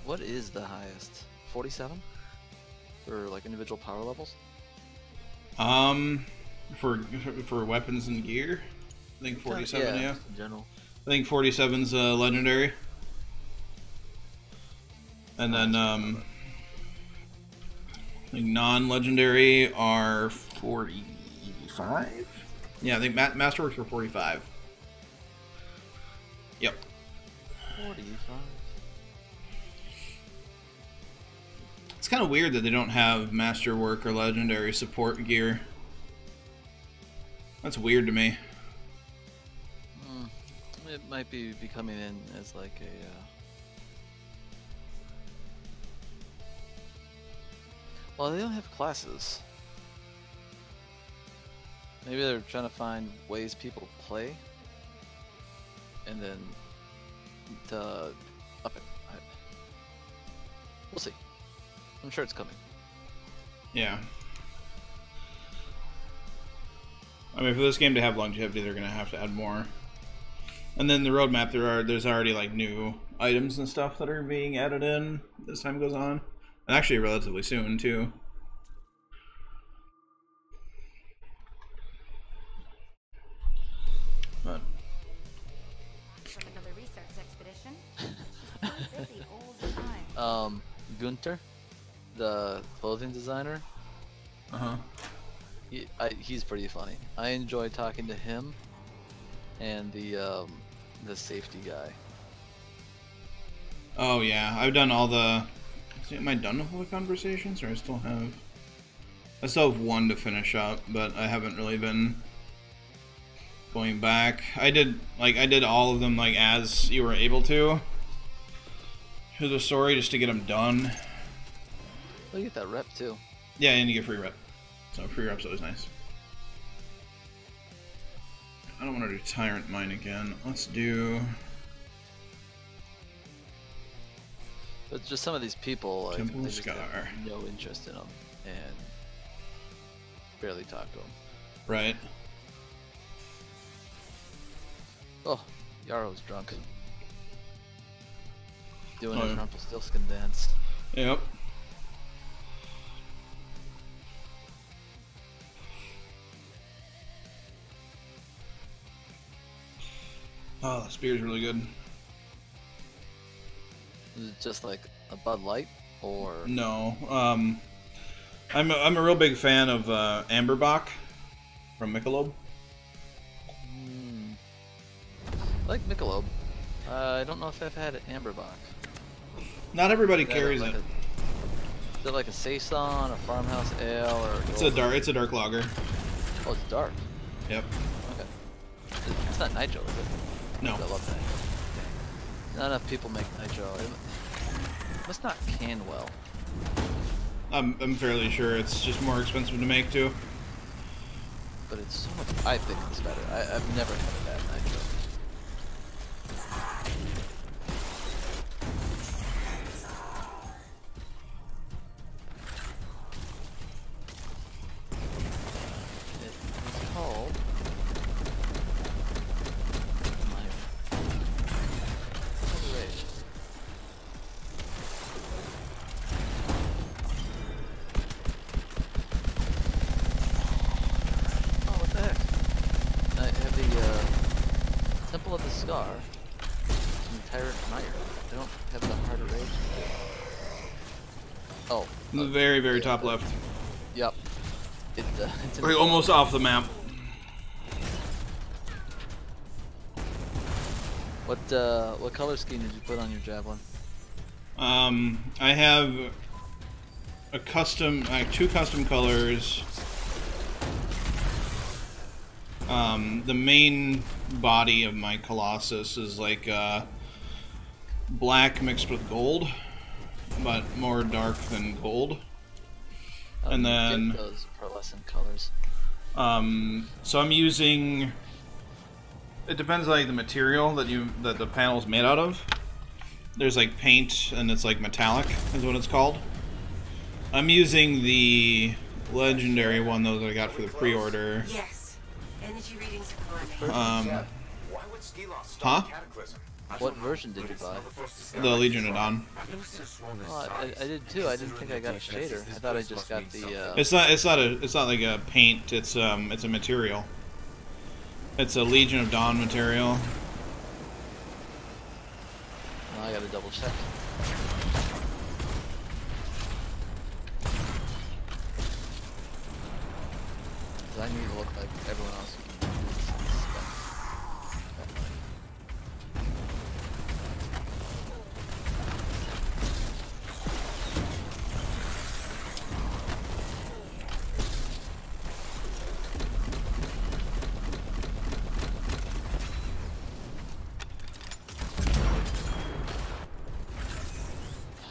What is the highest? 47 for like individual power levels? For weapons and gear, I think 47. Yeah. In general. I think 47's legendary, and then I think non-legendary are 45. Yeah, I think Masterworks are 45. Yep. 45. It's kind of weird that they don't have Masterwork or Legendary support gear. That's weird to me. It might be coming in as like a... Well, they don't have classes. Maybe they're trying to find ways people play, and then to up it. We'll see. I'm sure it's coming. Yeah. I mean, for this game to have longevity, they're gonna have to add more. And then the roadmap, there's already like new items and stuff that are being added in as time goes on, and actually relatively soon too. But From another research expedition. She's so busy all the time. Gunter, the clothing designer. He's pretty funny. I enjoy talking to him and the safety guy. Oh yeah, I've done all the... Am I done with all the conversations, or I still have one to finish up, but I haven't really been going back. I did all of them like as you were able to through the story, just to get them done. Look at that rep too. Yeah, and you get free rep. So free rep's always nice. I don't want to do Tyrant Mine again. Let's do... But just some of these people, like, Temple they just Scar. have no interest in them and barely talk to them. Right. Oh, Yaro's drunk. Doing his Rumpelstiltskin dance. Yep. Oh, the spear's really good. Is it just like a Bud Light, or No, I'm a real big fan of Amberbach from Michelob. I like Michelob? I don't know if I've had Amberbach. Not everybody Is that carries like it. Is it like a saison, a farmhouse ale, or? It's a dark lager. Oh, it's dark. Yep. Okay. It's not nitro, is it? No. I love nitro. Not enough people make nitro. It must not can well. I'm fairly sure it's just more expensive to make too. But it's so much. I think it's better. I've never had a bad nitro. It's called. Temple of the Scar and Tyrant Mire. They don't have the Heart of Rage. Oh. The very, very top left. Yep. It's We're almost off the map. What color scheme did you put on your Javelin? I have a custom, two custom colors. The main body of my Colossus is like black mixed with gold, but more dark than gold. And then those pearlescent colors. So I'm using. It depends like the material that the panel's made out of. There's like paint, and it's like metallic, is what it's called. I'm using the legendary one though that I got for the pre-order. Yes. Energy readings are climbing. Huh? What version did you buy? The Legion of Dawn. Well, I did too. I didn't think I got a shader. I thought I just got the. It's not like a paint. It's a material. It's a Legion of Dawn material. Well, I gotta double check. I need to look like everyone else who can do this and spend that money.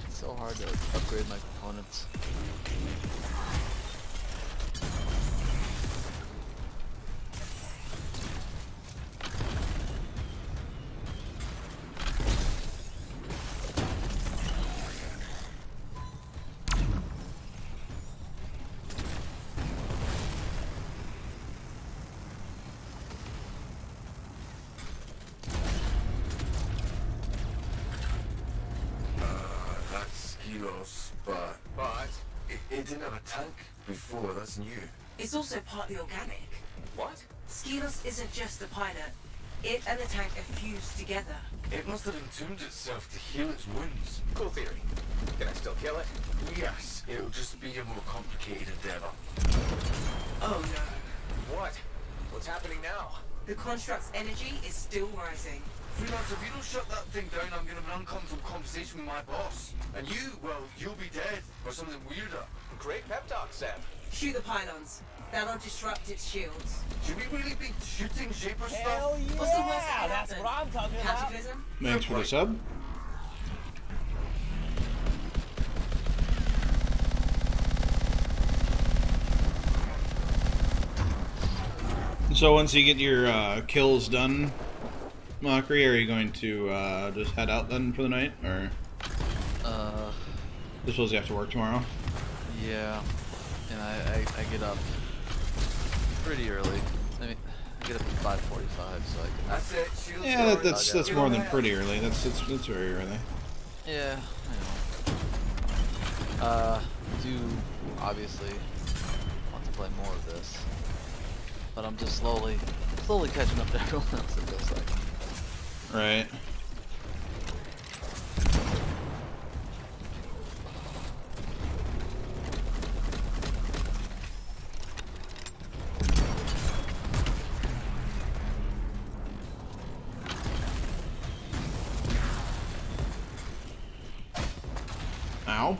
It's so hard to upgrade my components. But it didn't have a tank before, that's new. It's also partly organic. What? Skelos isn't just a pilot. It and the tank are fused together. It must have entombed itself to heal its wounds. Cool theory. Can I still kill it? Yes, it'll just be a more complicated endeavor. Oh no. What? What's happening now? The construct's energy is still rising. Freelance, if you don't shut that thing down, I'm gonna have an uncomfortable conversation with my boss. And you, well, you'll be dead. Or something weirder. Great pep talk, Sam. Shoot the pylons. That'll disrupt its shields. Should we really be shooting Shaper stuff? Hell yeah! What's the worst that can That's happen? what I'm talking about. Cataclysm? Thanks for the sub. So once you get your kills done, Mockery, are you going to just head out then for the night, or I suppose you have to work tomorrow? Yeah, and I get up pretty early. I mean, I get up at 5:45, so I can. That's it. Shields Yeah, down. that's more than pretty early. That's very early. Yeah, I know. Do obviously want to play more of this, but I'm just slowly catching up to everyone else. It feels like. Right. Ow.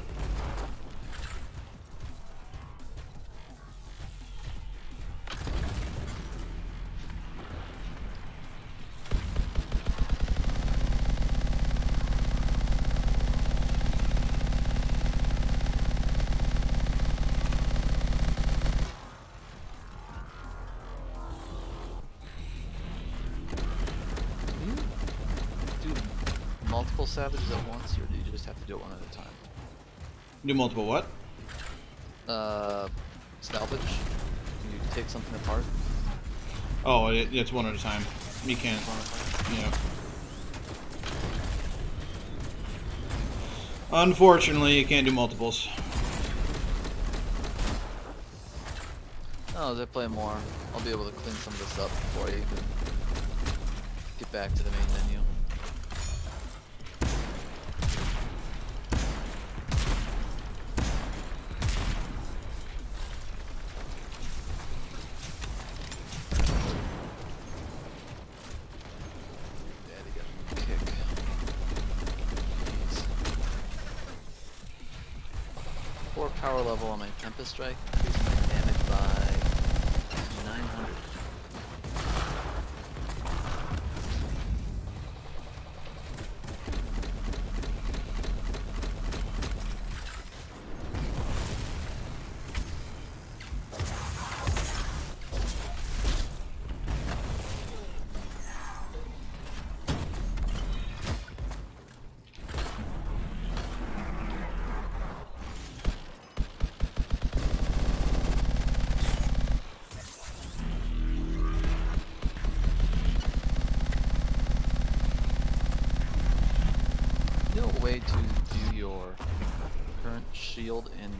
Multiple savages at once, or do you just have to do it one at a time? Do multiple what? Salvage. You take something apart. Oh, it's one at a time. You can't. Yeah. Unfortunately, you can't do multiples. Oh, as I play more, I'll be able to clean some of this up before I even get back to the main menu. Power level on my Tempest Strike, increase my damage by 900. to view your current shield and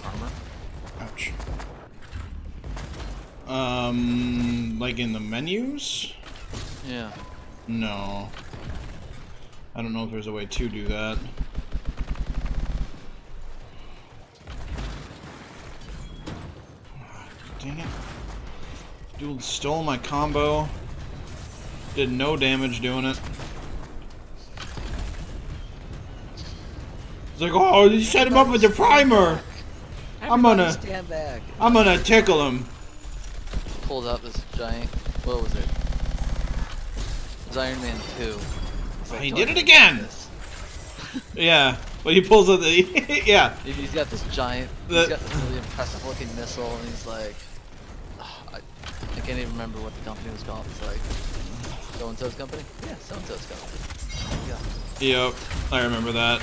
armor? Ouch. Like in the menus? Yeah. No. I don't know if there's a way to do that. Dang it. Dude stole my combo. Did no damage doing it. It's like, oh, you set him up with the primer. I'm gonna stand back. I'm gonna tickle him. Pulled out this giant. What was it? It was Iron Man 2. Like, He did it again. Yeah, but he pulls out the yeah. He's got this giant. He's got this really impressive looking missile, and he's like, I can't even remember what the company was called. It's like, so and so's company. Yeah, so and so's company. Yeah. Yep, I remember that.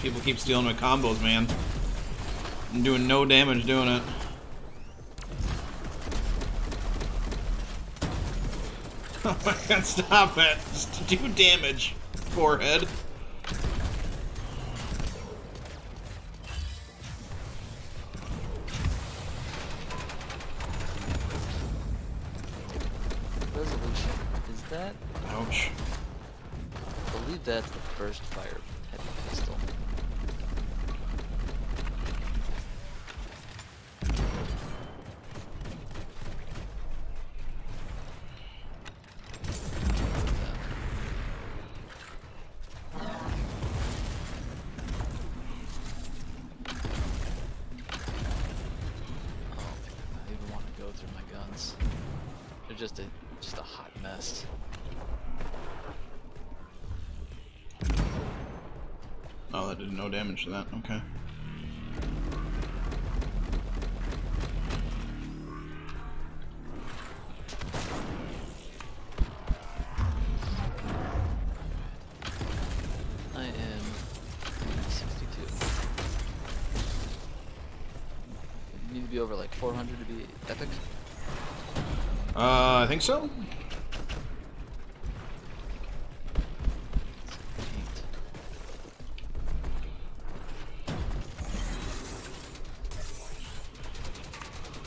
People keep stealing my combos, man. I'm doing no damage doing it. Oh my god, stop it. Just do damage, forehead. Resolution. Is that? Ouch. I believe that's the first fire heavy pistol. Just a hot mess. Oh, that did no damage to that. Okay. I am 62. You need to be over like 400 to be epic. I think so.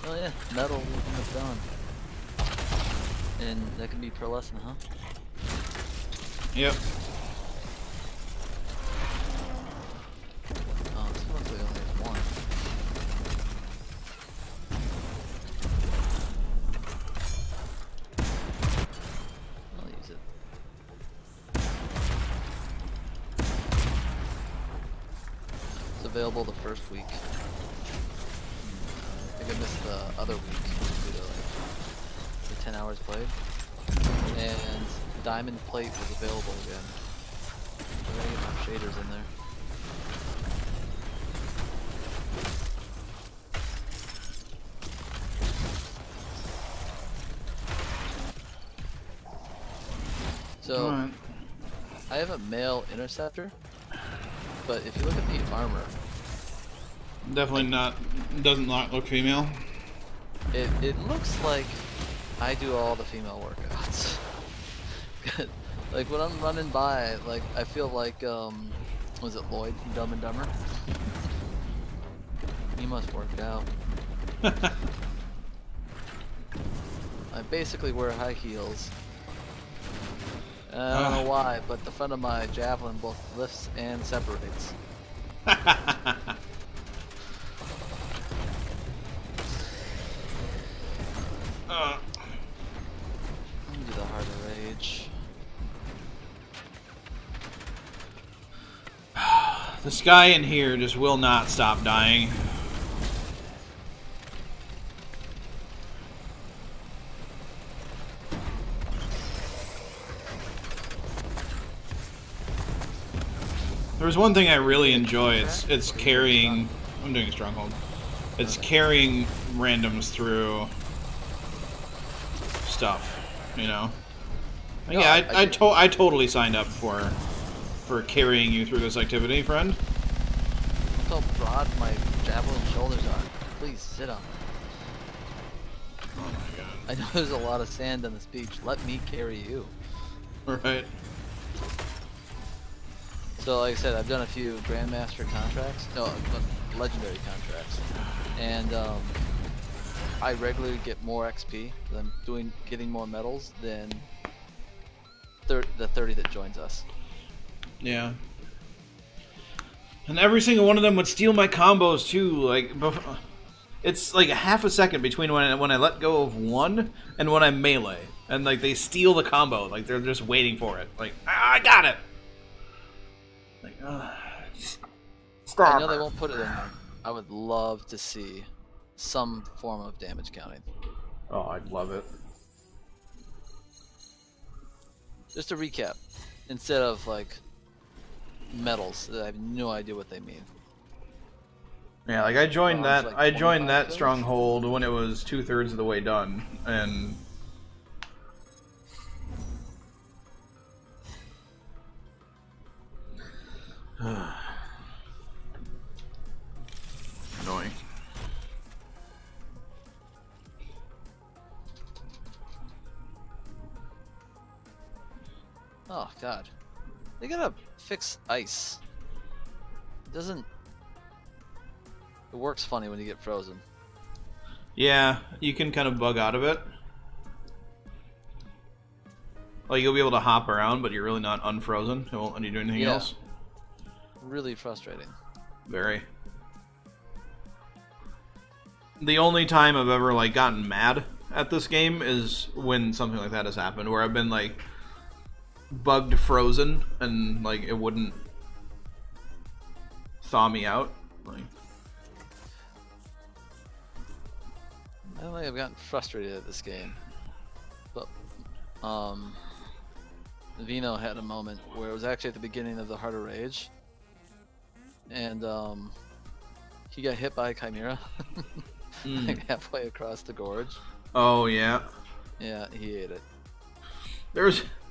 Oh yeah, metal is done. And that can be pearlescent, huh? Yep. Oh, this looks like only has one. I'll use it. It's available the first week. I think I missed the other week due to like the 10 hours played. And Diamond Plate was available again. I'm gonna get my shaders in there. So, Alright. I have a male interceptor, but if you look at the armor, Definitely not. Doesn't not look female. it looks like I do all the female workouts. Like when I'm running by, like I feel like was it Lloyd from Dumb and Dumber? He must work out. I basically wear high heels. I don't know why, but the front of my Javelin both lifts and separates. Let me do the Heart of Rage. This guy in here just will not stop dying. There was one thing I really enjoy. It's carrying. I'm doing a stronghold. It's carrying randoms through stuff, you know. No, Yeah, I totally signed up for carrying you through this activity, friend. Look how broad my Javelin shoulders are. Please sit on it. Oh my god. I know there's a lot of sand on this beach. Let me carry you. Right. So like I said, I've done a few Grandmaster contracts, no, Legendary contracts, and I regularly get more XP. I'm getting more medals than the 30 that joins us. Yeah. And every single one of them would steal my combos too. Like, it's like a half a second between when I let go of one and when I melee, and like they steal the combo. Like they're just waiting for it. Like, I got it. Like, stop. I know they won't put it in there. I would love to see some form of damage counting. Oh, I'd love it. Just to recap, instead of like medals, I have no idea what they mean. Yeah, like I joined that. Like I joined that kills? stronghold when it was 2/3 of the way done, and annoying. Oh god, they gotta fix ice. It doesn't. It works funny when you get frozen. Yeah, you can kind of bug out of it. Like you'll be able to hop around, but you're really not unfrozen. It won't let you do anything else. Really frustrating. Very. The only time I've ever like gotten mad at this game is when something like that has happened, where I've been like bugged frozen and like it wouldn't thaw me out. Like, I don't think I've gotten frustrated at this game, but Vino had a moment where it was actually at the beginning of the Heart of Rage, and he got hit by a Chimera like halfway across the gorge. oh yeah. Yeah, he ate it. There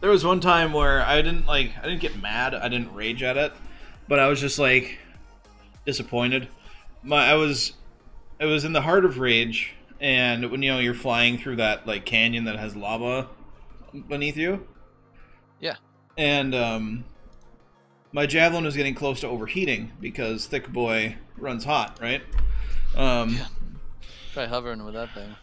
was one time where I didn't get mad, I didn't rage at it, but I was just like disappointed. I was in the Heart of Rage, and when you're flying through that like canyon that has lava beneath you. Yeah. And my Javelin was getting close to overheating because Thick Boy runs hot, right? Yeah. Try hovering with that thing.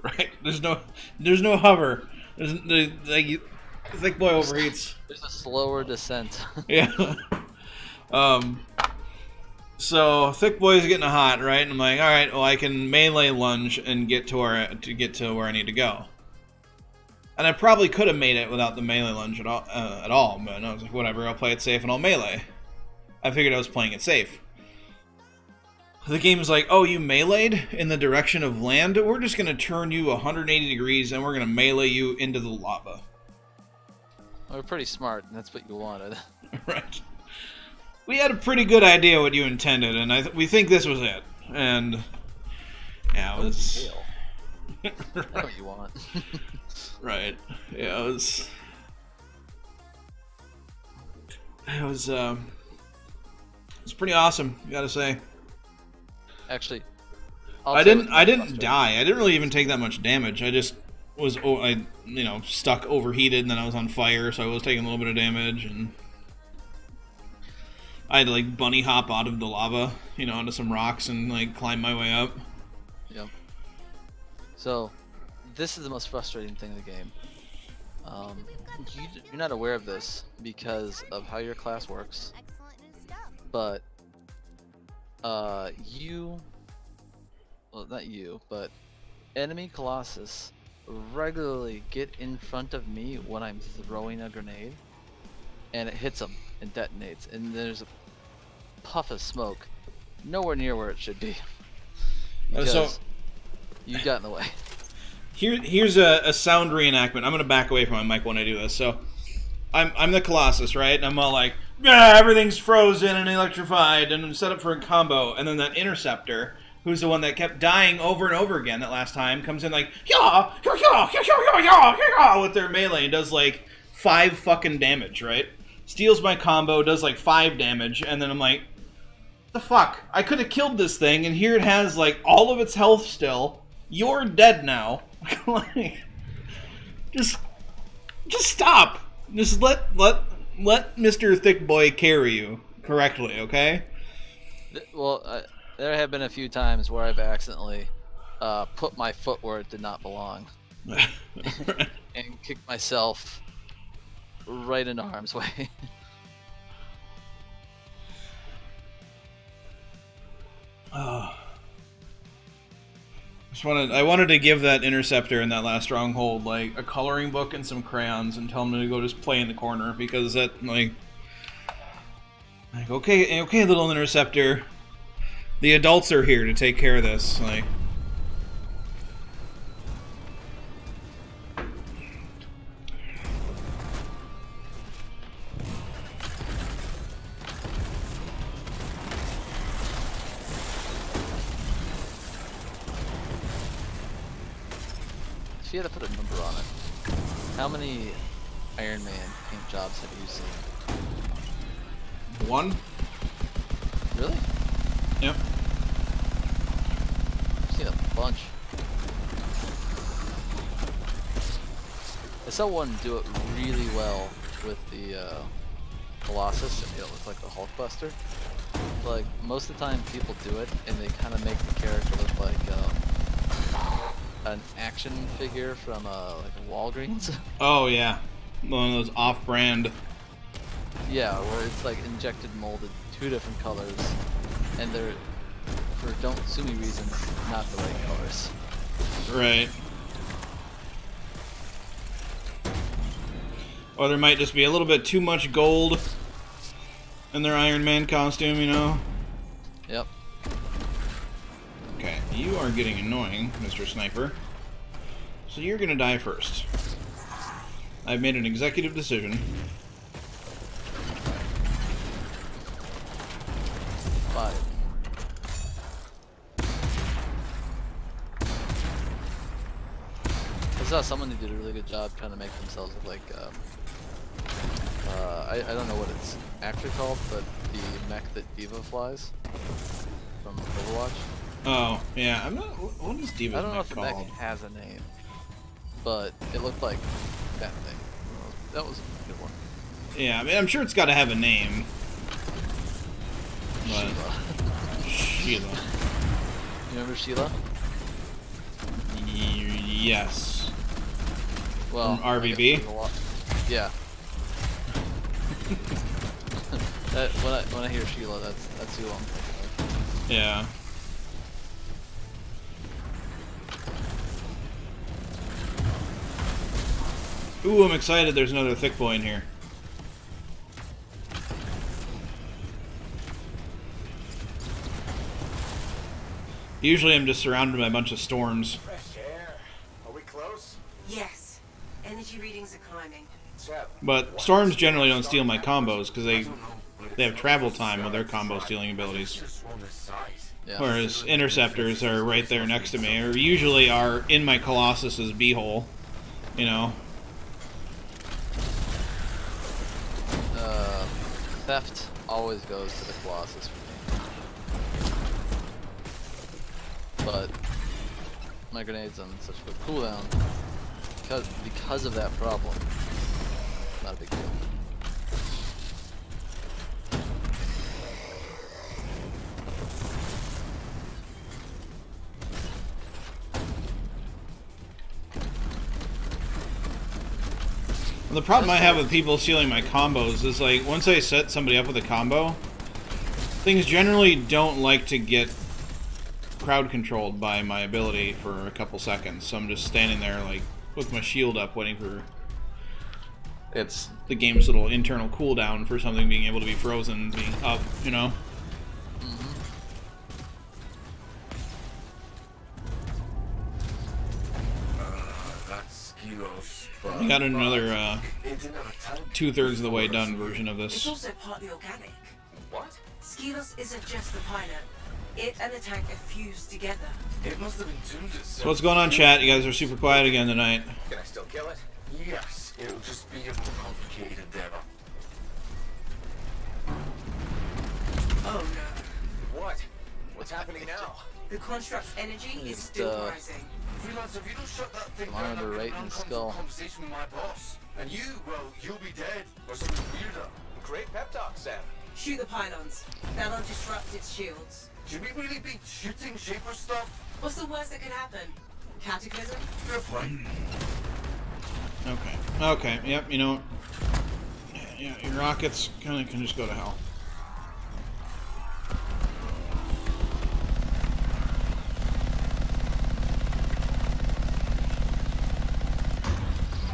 Right. There's no hover. Thick Boy overheats. There's a slower descent. Yeah. So Thick Boy's getting hot, right? And I'm like, all right, well I can melee lunge and get to where I need to go. And I probably could have made it without the melee lunge at all, but I was like, whatever, I'll play it safe and I'll melee. I figured I was playing it safe. The game's like, oh, you meleeed in the direction of land? We're just going to turn you 180 degrees and we're going to melee you into the lava. We're pretty smart, and that's what you wanted. Right. We had a pretty good idea what you intended, and we think this was it. And yeah, it was. That's what you want. Right. Yeah, it was. It was pretty awesome, you gotta say. Actually, I didn't die. I didn't really even take that much damage. I just was stuck overheated, and then I was on fire, so I was taking a little bit of damage, and I had to like bunny hop out of the lava, onto some rocks and like climb my way up. Yep. So, this is the most frustrating thing in the game. You're not aware of this because of how your class works, but well, not you, but enemy Colossus regularly get in front of me when I'm throwing a grenade, and it hits them and detonates, and there's a puff of smoke nowhere near where it should be because you got in the way. Here's a sound reenactment. I'm gonna back away from my mic when I do this. So I'm the Colossus, right? And I'm all like, yeah, everything's frozen and electrified and set up for a combo, and then that interceptor, who's the one that kept dying over and over again that last time, comes in like, yeah, with their melee and does like 5 fucking damage, right? Steals my combo, does like 5 damage, and then I'm like, the fuck? I could have killed this thing, and here it has like all of its health still. You're dead now. Like, just stop. Just let let Mr. Thick Boy carry you correctly, okay? Well, there have been a few times where I've accidentally put my foot where it did not belong and kicked myself right into harm's way. I wanted to give that interceptor in that last stronghold like a coloring book and some crayons and tell him to go just play in the corner, because that like okay little interceptor, the adults are here to take care of this, like. If you had to put a number on it, how many Iron Man paint jobs have you seen? One? Really? Yep. I've seen a bunch. I saw one do it really well with the Colossus. It looked like the Hulkbuster. Like, most of the time people do it and they kind of make the character look like an action figure from like a Walgreens. Oh yeah, one of those off-brand. Yeah, where it's like injected molded, 2 different colors, and they're, for don't sue me reasons, not the right colors. Right. Or there might just be a little bit too much gold in their Iron Man costume, you know? Yep. Okay, you are getting annoying, Mr. Sniper. So you're gonna die first. I've made an executive decision. 5. I saw someone who did a really good job trying to make themselves look like, I don't know what it's actually called, but the mech that Diva flies from Overwatch. Oh, yeah, I'm not. What is Diva's I don't know mech if the called? mech has a name, but it looked like that thing. That was a good one. Yeah, I mean, I'm sure it's got to have a name. But Sheila. Sheila. You remember Sheila? Yes. Well, from RVB? Yeah. When I hear Sheila, that's who I'm thinking of. Yeah. Ooh, I'm excited there's another thick boy in here. Usually I'm just surrounded by a bunch of storms. Fresh air. Are we close? Yes. Energy readings are climbing. But storms generally don't steal my combos because they have travel time with their combo stealing abilities. Yeah. Whereas interceptors are right there next to me, or usually are in my Colossus's beehole, you know. Theft always goes to the Colossus for me. But my grenade's on such a good cooldown because of that problem. Not a big deal. The problem I have with people stealing my combos is, like, once I set somebody up with a combo, things generally don't like to get crowd controlled by my ability for a couple seconds. So I'm just standing there, like, with my shield up, waiting for it's the game's little internal cooldown for something being able to be frozen, being up, you know? I got another 2/3 of the way done version of It's this. also partly organic. What? Skelos isn't just the pilot. It and the tank are fused together. It must have been tuned at So what's going on, chat? You guys are super quiet again tonight. Can I still kill it? Yes, it'll just be a more complicated endeavor. Oh no. What? What's happening now? The construct's energy is Just, still rising. man, so if you don't shut that thing Come on, down, they're I'm right gonna in the have an skull. uncomfortable conversation with my boss. And you, well, you'll be dead. Or something weirder. Great pep talk, Sam. Shoot the pylons. That'll disrupt its shields. Should we really be shooting Shaper stuff? What's the worst that could happen? Cataclysm? Fair point. Okay. Okay. Yep. You know. Yeah. Your rockets kind of can just go to hell.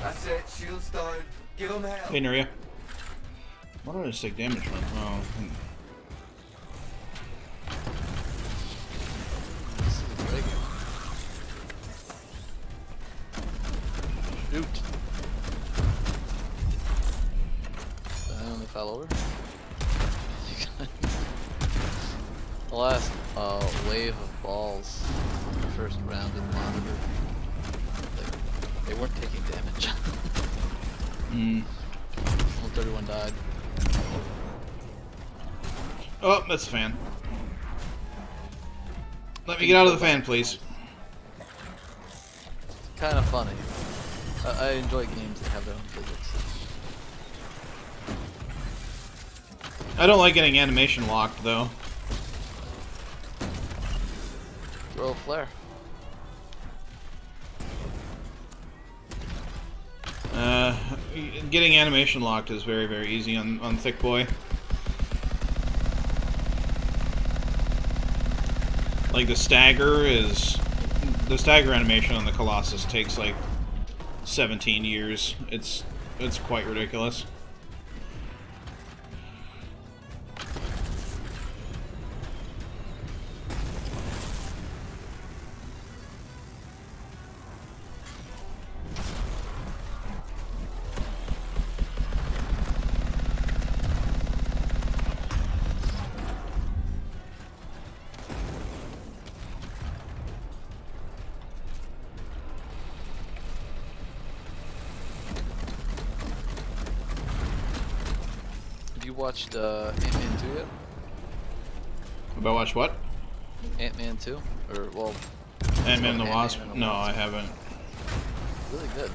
That's it. Shields down. Give them hell. Hey, Nuria. What did I just take damage from? Oh. This is a great game. Shoot. I only fell over. The last wave of balls in the first round in the monitor, like, they weren't taking damage. 131 died. Oh, that's the fan. Let me get out of the fan, please. Kind of funny. I enjoy games that have their own physics. I don't like getting animation locked, though. Throw a flare. Getting animation locked is very, very easy on Thick Boy. Like the stagger animation on the Colossus takes like 17 years. It's quite ridiculous. Have you watched Ant-Man 2 yet? Have I watched what? Ant-Man 2? Or, well... Ant-Man and the Wasp? and the No, Wasp. I haven't. Really good.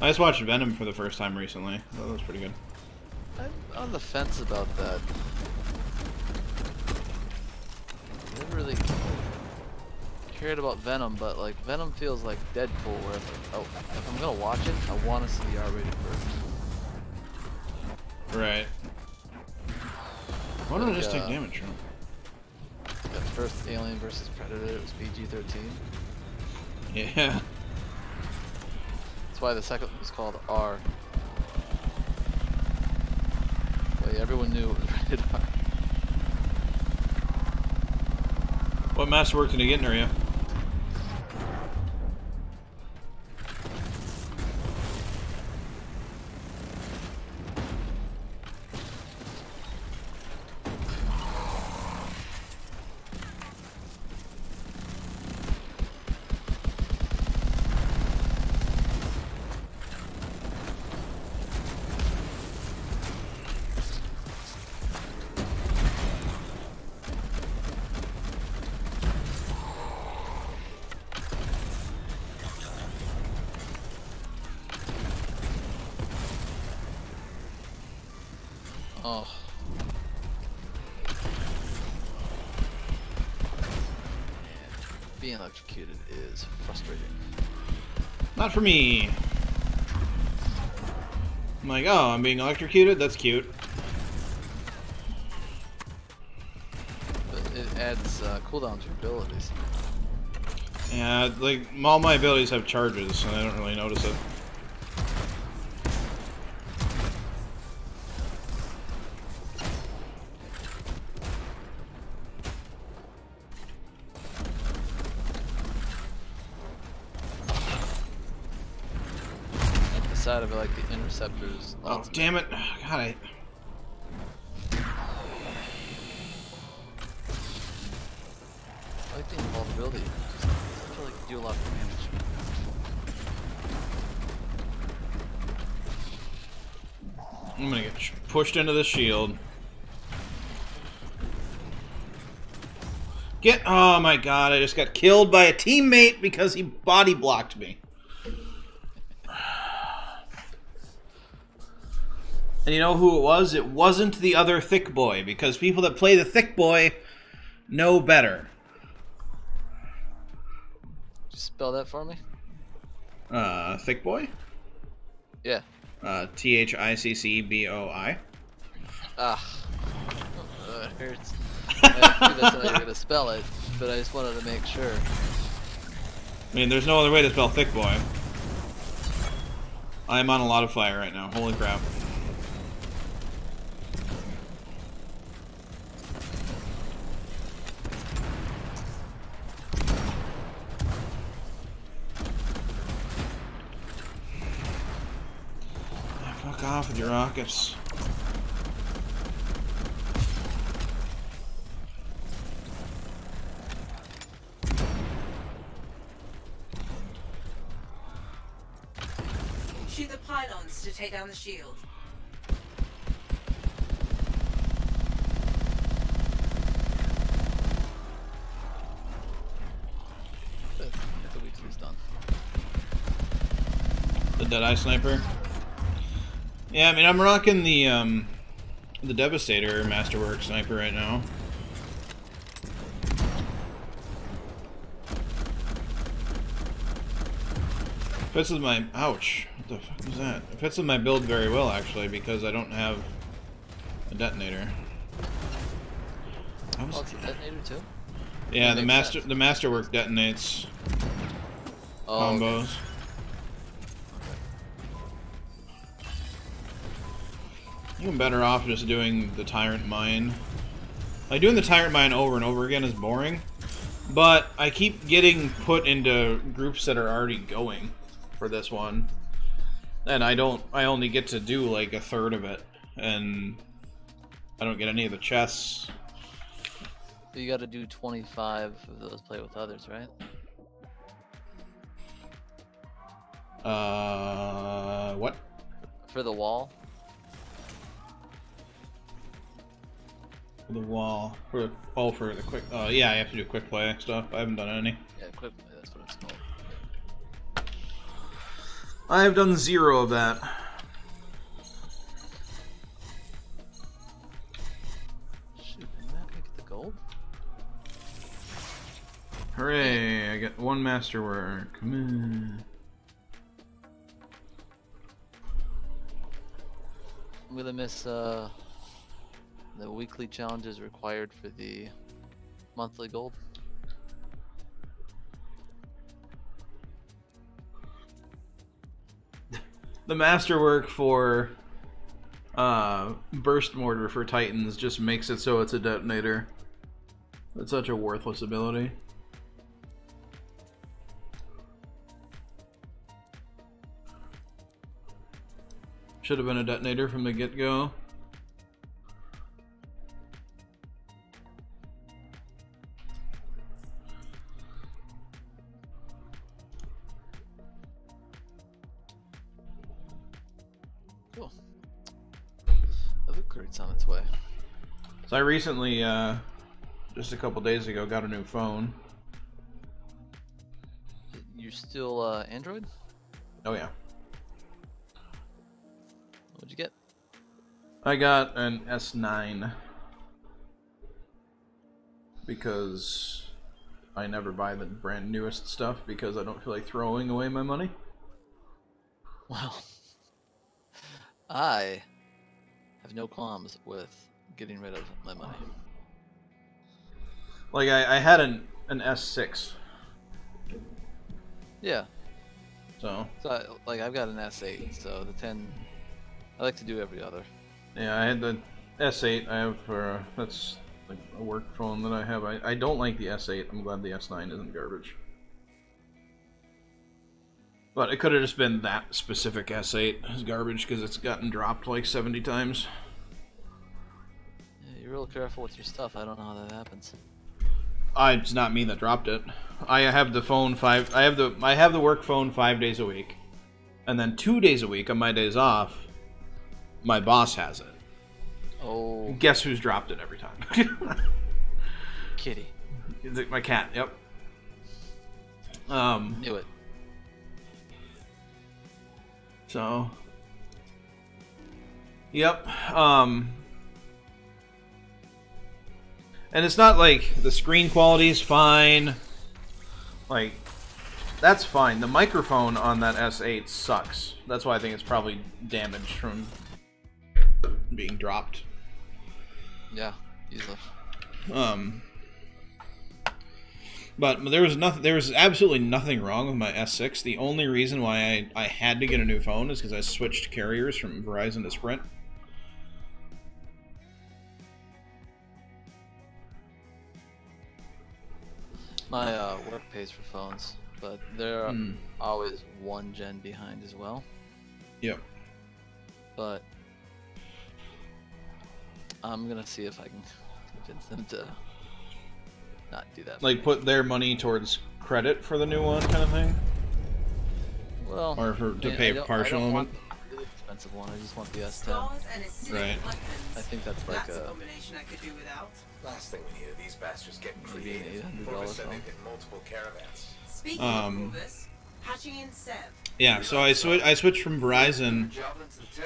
I just watched Venom for the first time recently. That was pretty good. I'm on the fence about that. I never really cared about Venom, but like Venom feels like Deadpool, where it's like, oh, if I'm gonna watch it, I want to see the R-rated version. Right. What did I Like, just take damage from? That first Alien vs Predator, it was PG-13. Yeah. That's why the second one was called R. Well, everyone knew it was rated R. What Masterwork did you get, Nuria? Oh. Being electrocuted is frustrating. Not for me. I'm like, oh, I'm being electrocuted? That's cute. But it adds cooldown to your abilities. Yeah, like, all my abilities have charges, and I don't really notice it. Side of it, like the interceptors. Oh, damn it. God, I like the invulnerability. I feel like you do a lot of damage. I'm gonna get pushed into the shield. Oh my god, I just got killed by a teammate because he body blocked me. And you know who it was? It wasn't the other thick boy, because people that play the thick boy know better. Just spell that for me. Thick boy? Yeah. THICCBOI. Ah. It hurts. I knew that's how you were gonna spell it, but I just wanted to make sure. I mean, there's no other way to spell thick boy. I'm on a lot of fire right now. Holy crap. Fuck off with your rockets. Shoot the pylons to take down the shield. Good. The weekly's done. The Deadeye Sniper. Yeah, I mean, I'm rocking the Devastator Masterworks Sniper right now. Fits with my... Ouch. What the fuck was that? It fits with my build very well, actually, because I don't have a detonator. Oh, it's a detonator too? Yeah, the Masterwork detonates combos. Okay. I'm better off just doing the Tyrant Mine. Like, doing the Tyrant Mine over and over again is boring, but I keep getting put into groups that are already going for this one, and I only get to do like a third of it, and I don't get any of the chests. So you gotta do 25 of those play with others, right? What? For the wall? For the wall. For the quick... yeah, I have to do quick play stuff. I haven't done any. Yeah, quick play, that's what it's called. I have done 0 of that. Shoot, didn't that make the gold? Hooray, I got 1 masterwork. Come on. I'm gonna miss the weekly challenges required for the monthly gold. The masterwork for burst mortar for Titans just makes it so it's a detonator. That's such a worthless ability. Should have been a detonator from the get-go. Cool. The loot crate's on its way. So I recently, just a couple days ago, got a new phone. You're still Android? Oh yeah. What'd you get? I got an S9 because I never buy the brand newest stuff because I don't feel like throwing away my money. Well, I have no qualms with getting rid of my money. Like I had an S6. Yeah. So like I've got an S8, so the 10 I like to do every other. yeah, I had the S8. I have that's like a work phone that I have. I don't like the S8. I'm glad the S9 isn't garbage. But it could have just been that specific S8 is garbage because it's gotten dropped like 70 times. Yeah, you're real careful with your stuff. I don't know how that happens. It's not me that dropped it. I have the phone I have the work phone 5 days a week, and then 2 days a week on my days off, my boss has it. Oh. Guess who's dropped it every time? Kitty. My cat. Yep. Knew it. So. Yep. And it's not like the screen quality is fine. Like, that's fine. The microphone on that S8 sucks. That's why I think it's probably damaged from being dropped. Yeah, easily. But there was absolutely nothing wrong with my S6. The only reason why I had to get a new phone is because I switched carriers from Verizon to Sprint. My work pays for phones, but they're always one gen behind as well. Yep. But I'm gonna see if I can convince them to not do that. Like put their money towards credit for the new one, kind of thing. Well, or to pay partial I don't amount. want the really expensive one. I just want the S10. Right. I think that's like a combination I could do without. Last thing we need are these bastards getting Maybe an creative. $800 Focus on phone. hitting multiple caravans. Speaking of Corvus, hatching in Sev. Yeah, so I switched from Verizon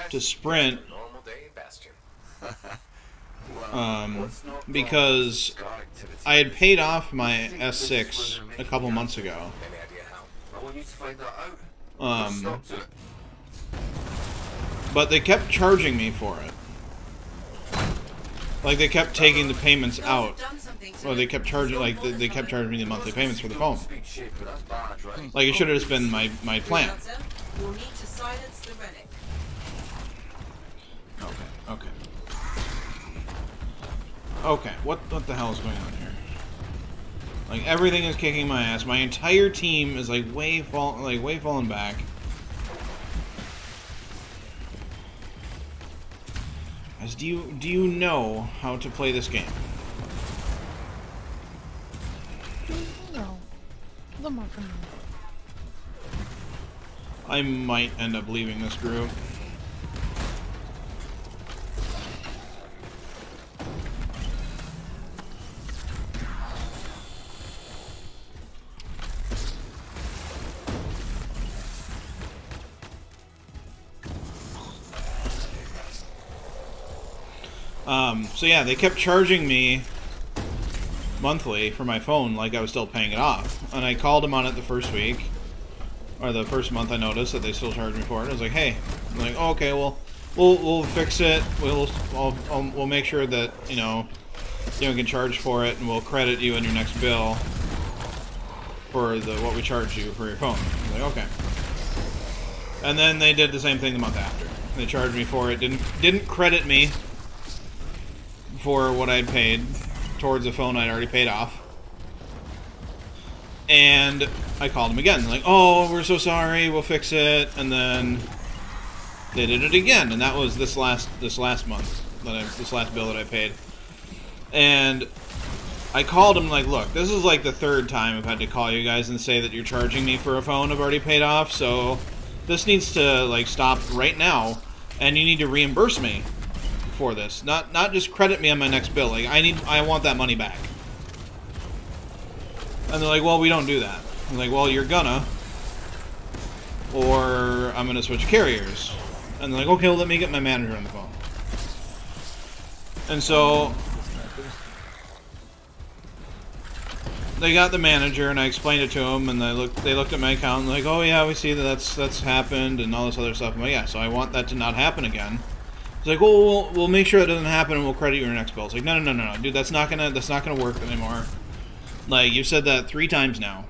to Sprint Normal day, Bastion. because I had paid off my S6 a couple months ago. Any idea how? I want you to find that out. Stop to it. But they kept charging me for it. Like they kept taking the payments out. Well, they kept charging they kept charging me the monthly payments for the phone. Speak shit, but that's bad, right? Like it should have just been my plan. You'll need to silence the relic. Okay. Okay, what the hell is going on here? Like everything is kicking my ass. My entire team is like way falling back. Guys, do you know how to play this game? No. The more from me. I might end up leaving this group. So yeah, they kept charging me monthly for my phone like I was still paying it off. And I called them on it the first week, or the first month I noticed that they still charged me for it. I was like, hey, I'm like, oh, okay, well, we'll fix it. We'll make sure that, you know, you can charge for it, and we'll credit you in your next bill for what we charged you for your phone. I was like, okay. And then they did the same thing the month after. They charged me for it, didn't credit me for what I'd paid towards the phone I'd already paid off. And I called them again. Like, oh, we're so sorry, we'll fix it. And then they did it again, and that was this last month, this last bill that I paid. And I called them like, look, this is like the third time I've had to call you guys and say that you're charging me for a phone I've already paid off, so this needs to like stop right now, and you need to reimburse me for this, not just credit me on my next bill. Like I want that money back. And they're like, well, we don't do that. I'm like, well, you're gonna, or I'm gonna switch carriers. And they're like, okay, well, let me get my manager on the phone. And so they got the manager, and I explained it to them, and they looked at my account and like, oh yeah, we see that's happened and all this other stuff. I'm like, yeah, so I want that to not happen again. It's like, well, we'll make sure it doesn't happen, and we'll credit you your next bill. It's like, no, dude, that's not gonna work anymore. Like, you've said that 3 times now,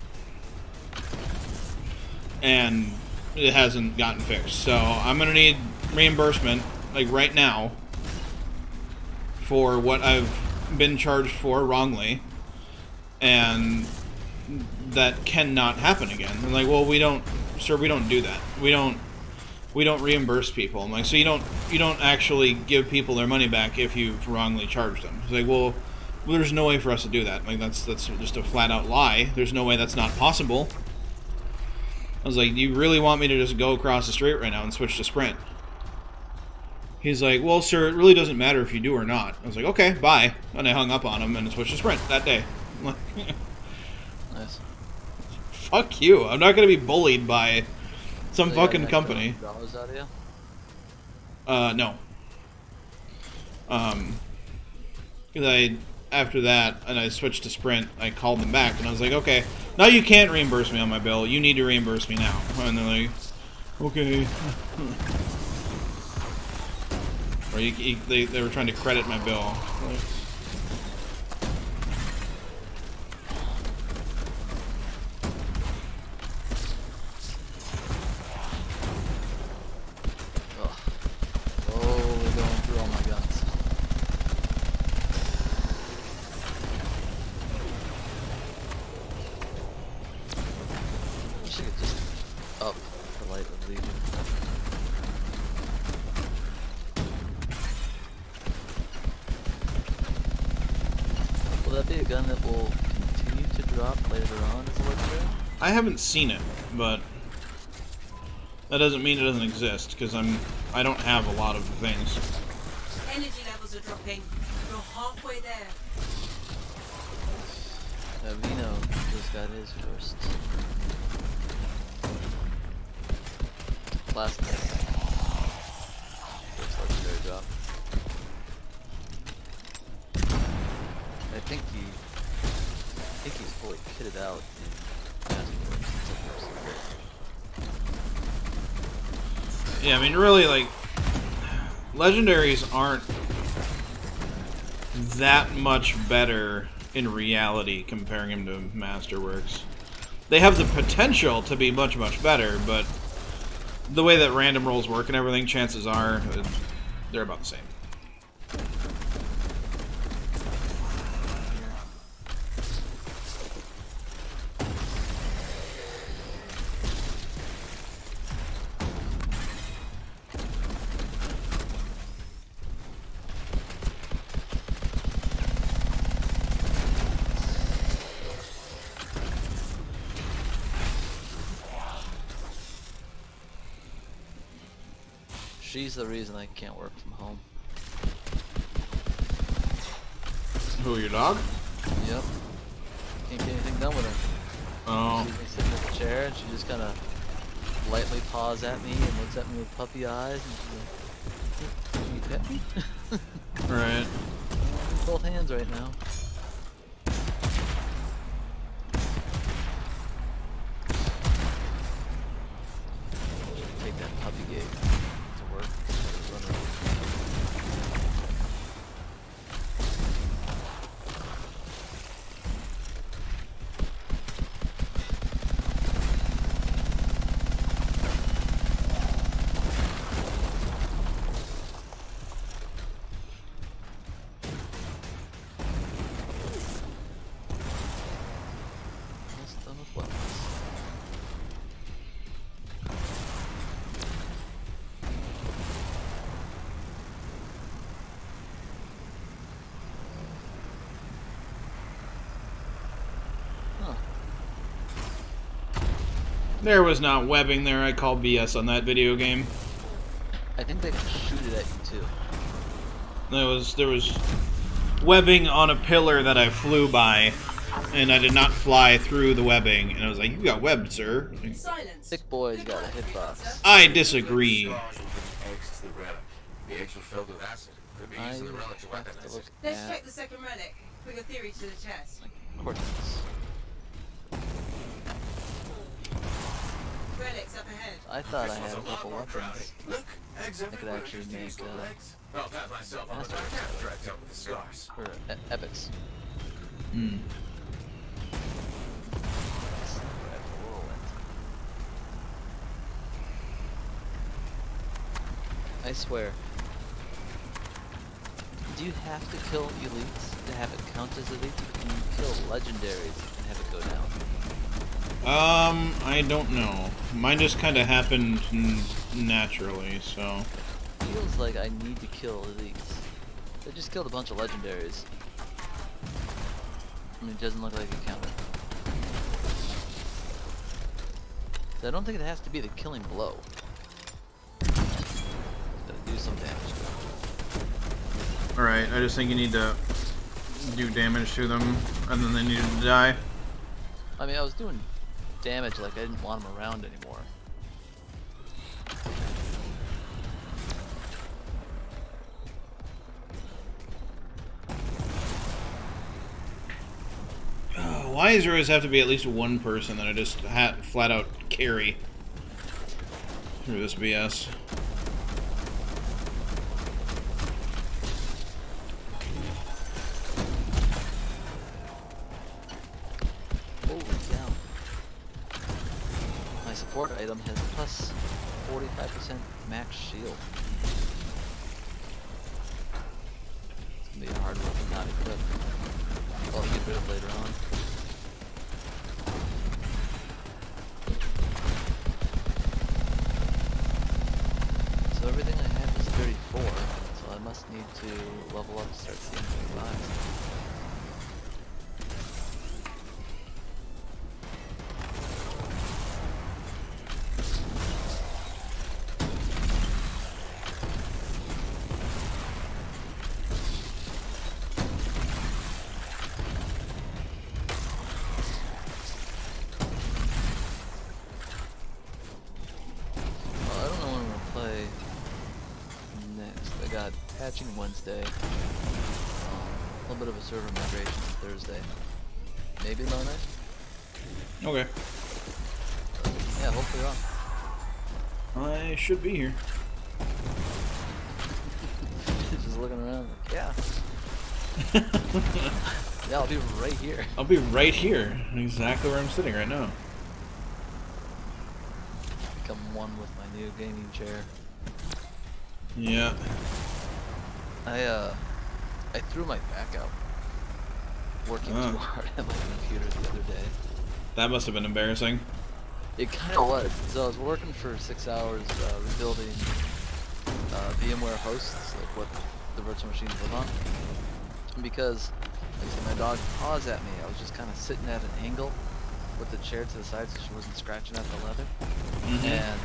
and it hasn't gotten fixed. So I'm gonna need reimbursement, like right now, for what I've been charged for wrongly, and that cannot happen again. And like, well, sir, we don't do that. We don't reimburse people. I'm like, so you don't actually give people their money back if you've wrongly charged them. It's like, well, there's no way for us to do that. Like, that's just a flat out lie. There's no way that's not possible. I was like, you really want me to just go across the street right now and switch to Sprint? He's like, well, sir, it really doesn't matter if you do or not. I was like, okay, bye. And I hung up on him and switched to Sprint that day. Like, Nice. fuck you. I'm not gonna be bullied by some So fucking company. Dollars out of you? No. Because after that, and I switched to Sprint, I called them back, and I was like, okay, now you can't reimburse me on my bill. You need to reimburse me now. And they're like, okay. Or they were trying to credit my bill. Will that be a gun that will continue to drop later on as a legendary? I haven't seen it, but that doesn't mean it doesn't exist, because I don't have a lot of things. Energy levels are dropping. You're halfway there. Vino just got his first. Last night. First legendary drop. I think he's fully kitted out in Masterworks. Yeah, I mean, really, like, legendaries aren't that much better in reality comparing them to Masterworks. They have the potential to be much, much better, but the way that random rolls work and everything, chances are they're about the same. She's the reason I can't work from home. Who, your dog? Yep. Can't get anything done with her. Oh. She's sitting in the chair and she just kind of lightly paws at me and looks at me with puppy eyes and she's like, "Can you pet me?" Right. Both hands right now. Take that puppy gig to work. Run around. Almost done with weapons. Huh. There was not webbing there. I call BS on that video game. I think they can shoot it at you too. There was webbing on a pillar that I flew by, and I did not fly through the webbing. And I was like, "You got webbed, sir." Silence. Thick boy's got a hitbox. I disagree. Eggs to the relic. The eggs were filled with acid. Could be I used in the relic to have to weaponize look it. Let's at check the second relic. Put your theory to the test. cortex. Relics up ahead. I thought I had a couple weapons. Look, eggs I could everywhere. actually Just make use little eggs. I'll pat myself on the back Masterworks. after I dealt with the scars. For epics. Hmm. I swear. Do you have to kill elites to have it count as elites, or can you kill legendaries and have it go down? I don't know. Mine just kind of happened naturally, so. Feels like I need to kill elites. They just killed a bunch of legendaries. I mean, it doesn't look like it counted. So I don't think it has to be the killing blow. It's gotta do some damage to it. Alright, I just think you need to do damage to them, and then they needed to die. I mean, I was doing damage like I didn't want them around anymore. Why does there always have to be at least one person that I just flat out carry through this BS? Holy cow. My support item has plus 45% max shield. It's gonna be a hard one to not equip. I'll get rid of later on. So everything I have is 34, so I must need to level up to start seeing 25. Patching Wednesday, a little bit of a server migration on Thursday, maybe tomorrow night. Okay. Yeah, hopefully you're on. I should be here. Just looking around like, yeah. Yeah, I'll be right here. I'll be right here, exactly where I'm sitting right now. Become one with my new gaming chair. Yeah. I threw my back out working too hard at my computer the other day. That must have been embarrassing. It kind of was. So I was working for 6 hours rebuilding VMware hosts, like what the virtual machines live on. And because, like I said, my dog paws at me, I was just kind of sitting at an angle with the chair to the side so she wasn't scratching at the leather. And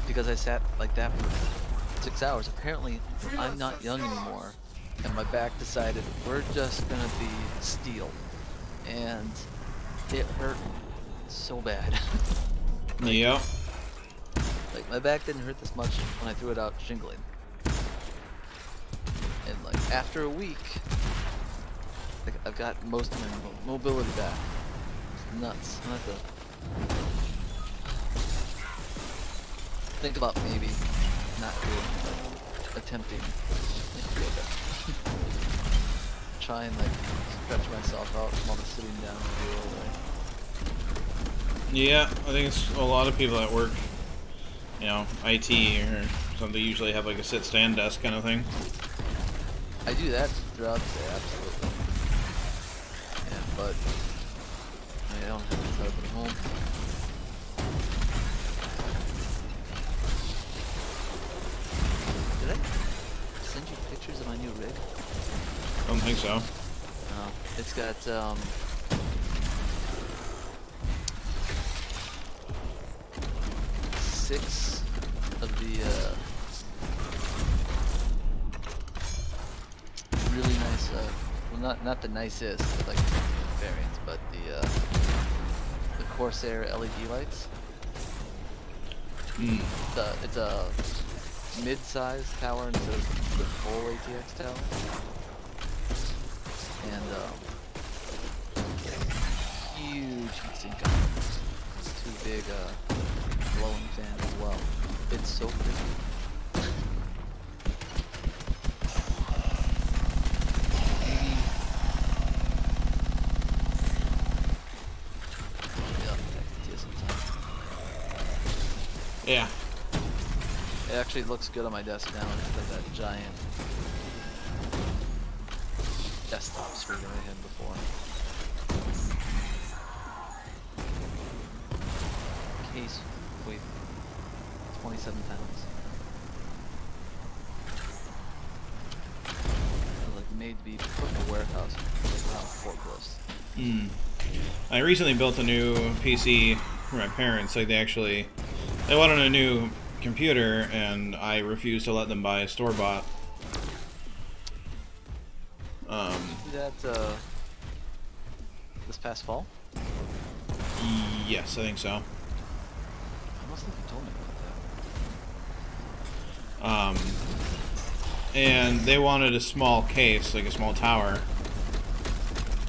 because I sat like that for 6 hours, apparently I'm not young anymore, and my back decided we're just gonna be steel, and it hurt so bad. Yep. Like my back didn't hurt this much when I threw it out shingling, and like after a week, like I've got most of my mobility back. It's nuts. I'm gonna have to think about maybe not doing, but attempting yoga. Try and like stretch myself out while I'm sitting down and do all day. Yeah, I think it's a lot of people that work, you know, IT or something usually have like a sit-stand desk kind of thing. I do that throughout the day, absolutely. Yeah, but I don't have to set up at home. Did I send you pictures of my new rig? I don't think so. No, it's got 6 of the really nice, well not the nicest like variants, but the Corsair LED lights. It's a mid-sized tower instead of the full ATX tower, and huge heatsink on it. 2 big blowing fans as well. It's so pretty. Yeah. It actually looks good on my desk now instead of that giant desktop screen that I had before. Case weighs 27 pounds. It's like made to be put in a warehouse like around forklifts. I recently built a new PC for my parents. Like they wanted a new computer, and I refused to let them buy a store-bought That this past fall? Yes, I think so. I must think you told me about that. And they wanted a small case, like a small tower.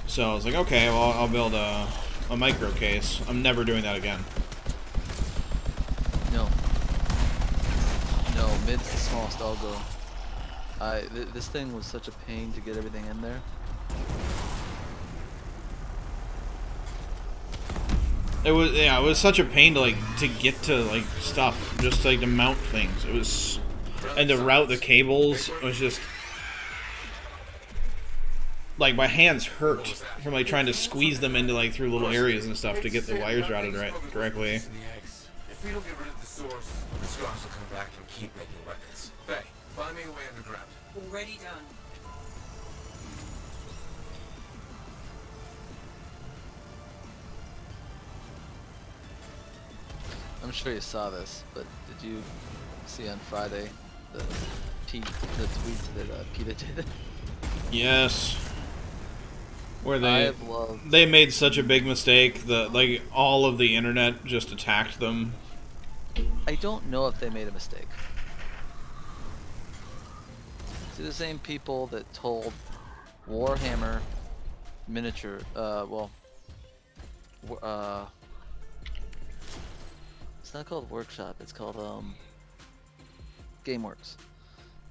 So I was like, okay, well, I'll build a micro case. I'm never doing that again. No, mid's the smallest I'll go. This thing was such a pain to get everything in there. It was such a pain to get to like stuff, just like to mount things. It was, and to route the cables was just like my hands hurt from like trying to squeeze them into like through little areas and stuff to get the wires routed correctly. If we don't get rid of the source, the scars will come back and keep making records. Hey, find me a way underground. Already done. I'm sure you saw this, but did you see on Friday the tweets that PETA did? Yes. Where they loved... they made such a big mistake that like all of the internet just attacked them. I don't know if they made a mistake. See, the same people that told Warhammer miniature, it's not called Workshop, it's called GameWorks.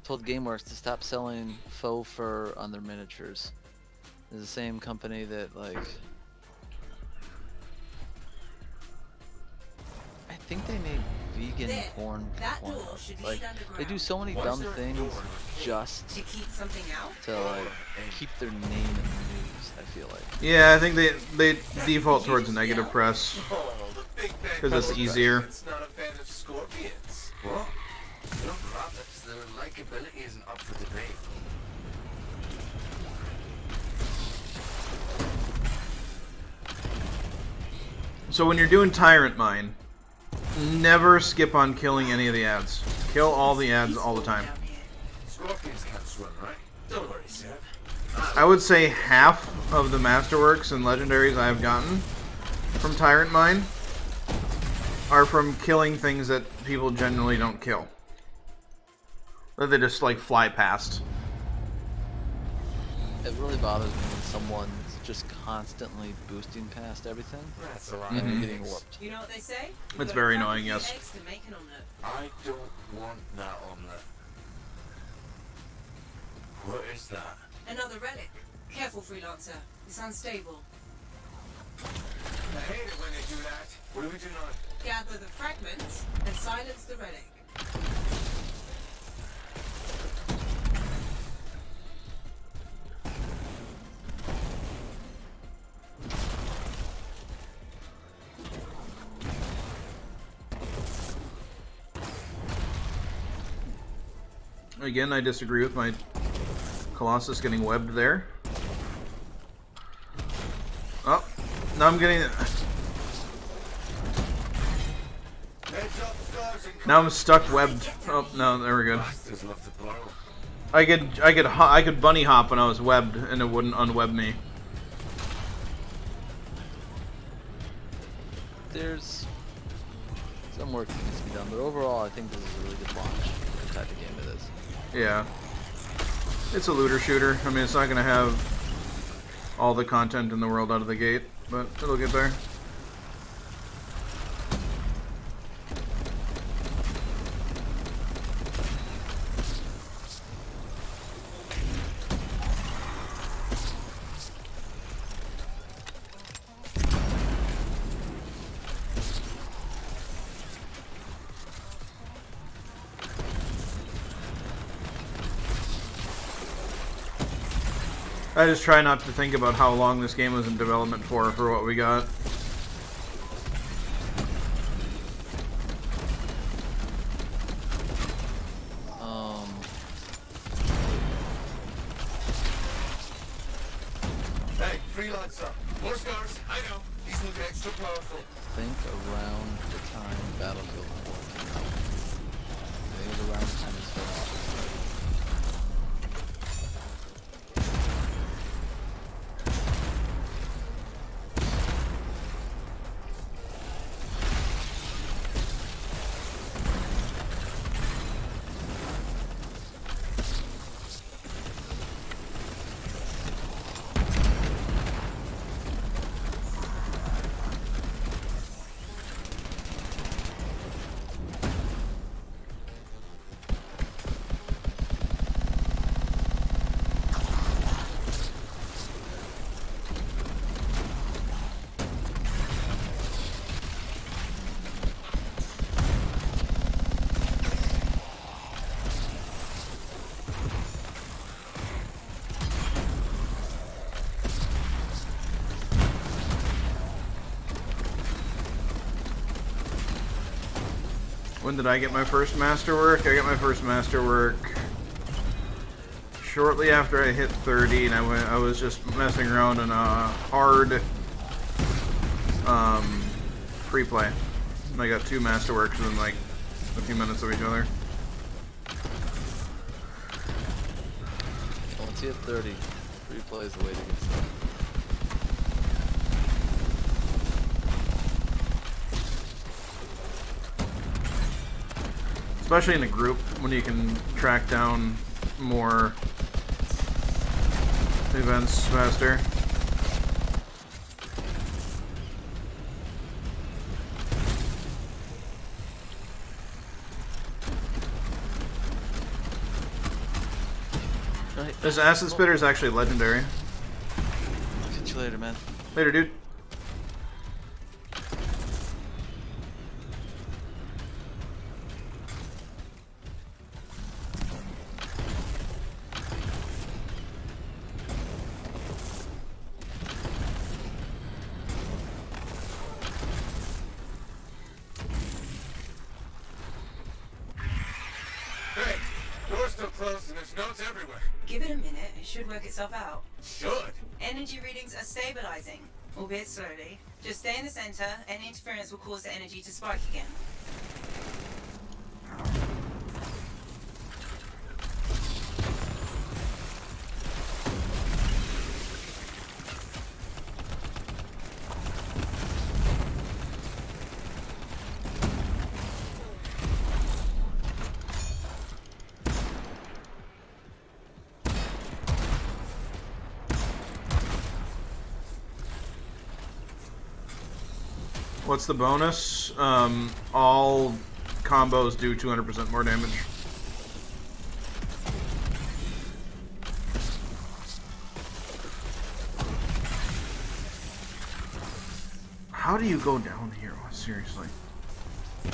Told GameWorks to stop selling faux fur on their miniatures. It's the same company that like I think they made vegan porn. Like they do so many dumb things just To keep something out? to like keep their name in the news. I feel like. Yeah, I think they default towards negative press because it's easier. It's not a fan of scorpions. What? No products, their likability isn't up for debate. So when you're doing Tyrant Mine, never skip on killing any of the ads. Kill all the ads all the time. Scorpions can't swim, right? Don't worry, Seb. I would say half of the Masterworks and Legendaries I have gotten from Tyrant Mine are from killing things that people generally don't kill. That they just like fly past. It really bothers me when someone's just constantly boosting past everything That's a lot. and you're getting warped. You know what they say? It's very annoying, yes. Eggs to make an omelet. I don't want that omelet. What is that? Another relic. Careful, freelancer. It's unstable. I hate it when they do that. What do we do now? Gather the fragments and silence the relic. Again, I disagree with my Colossus getting webbed there. Oh, now I'm getting it. Now I'm stuck webbed. Oh no, there we go. I could bunny hop when I was webbed, and it wouldn't unweb me. There's some work that needs to be done, but overall I think this is a really good launch for the type of game it is. Yeah. It's a looter shooter. I mean, it's not going to have all the content in the world out of the gate, but it'll get there. I just try not to think about how long this game was in development for what we got. Hey, freelancer. More scars. I know. These look extra powerful. Think around the time Battlefield 4 came out. I think it was around the time this finished. When did I get my first Masterwork? I got my first Masterwork shortly after I hit 30, and I was just messing around in a hard free play. And I got 2 Masterworks within like a few minutes of each other. Once you hit 30, free play is the way to get started. Especially in a group, when you can track down more events faster. Right. This acid spitter is actually legendary. Catch you later, man. Later, dude. Give it a minute, it should work itself out. Should? Energy readings are stabilizing, albeit slowly. Just stay in the center, any interference will cause the energy to spike again. What's the bonus? All combos do 200% more damage. How do you go down here? Seriously. You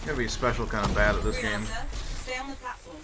gotta be special kind of bad at this game. Stay on the platform.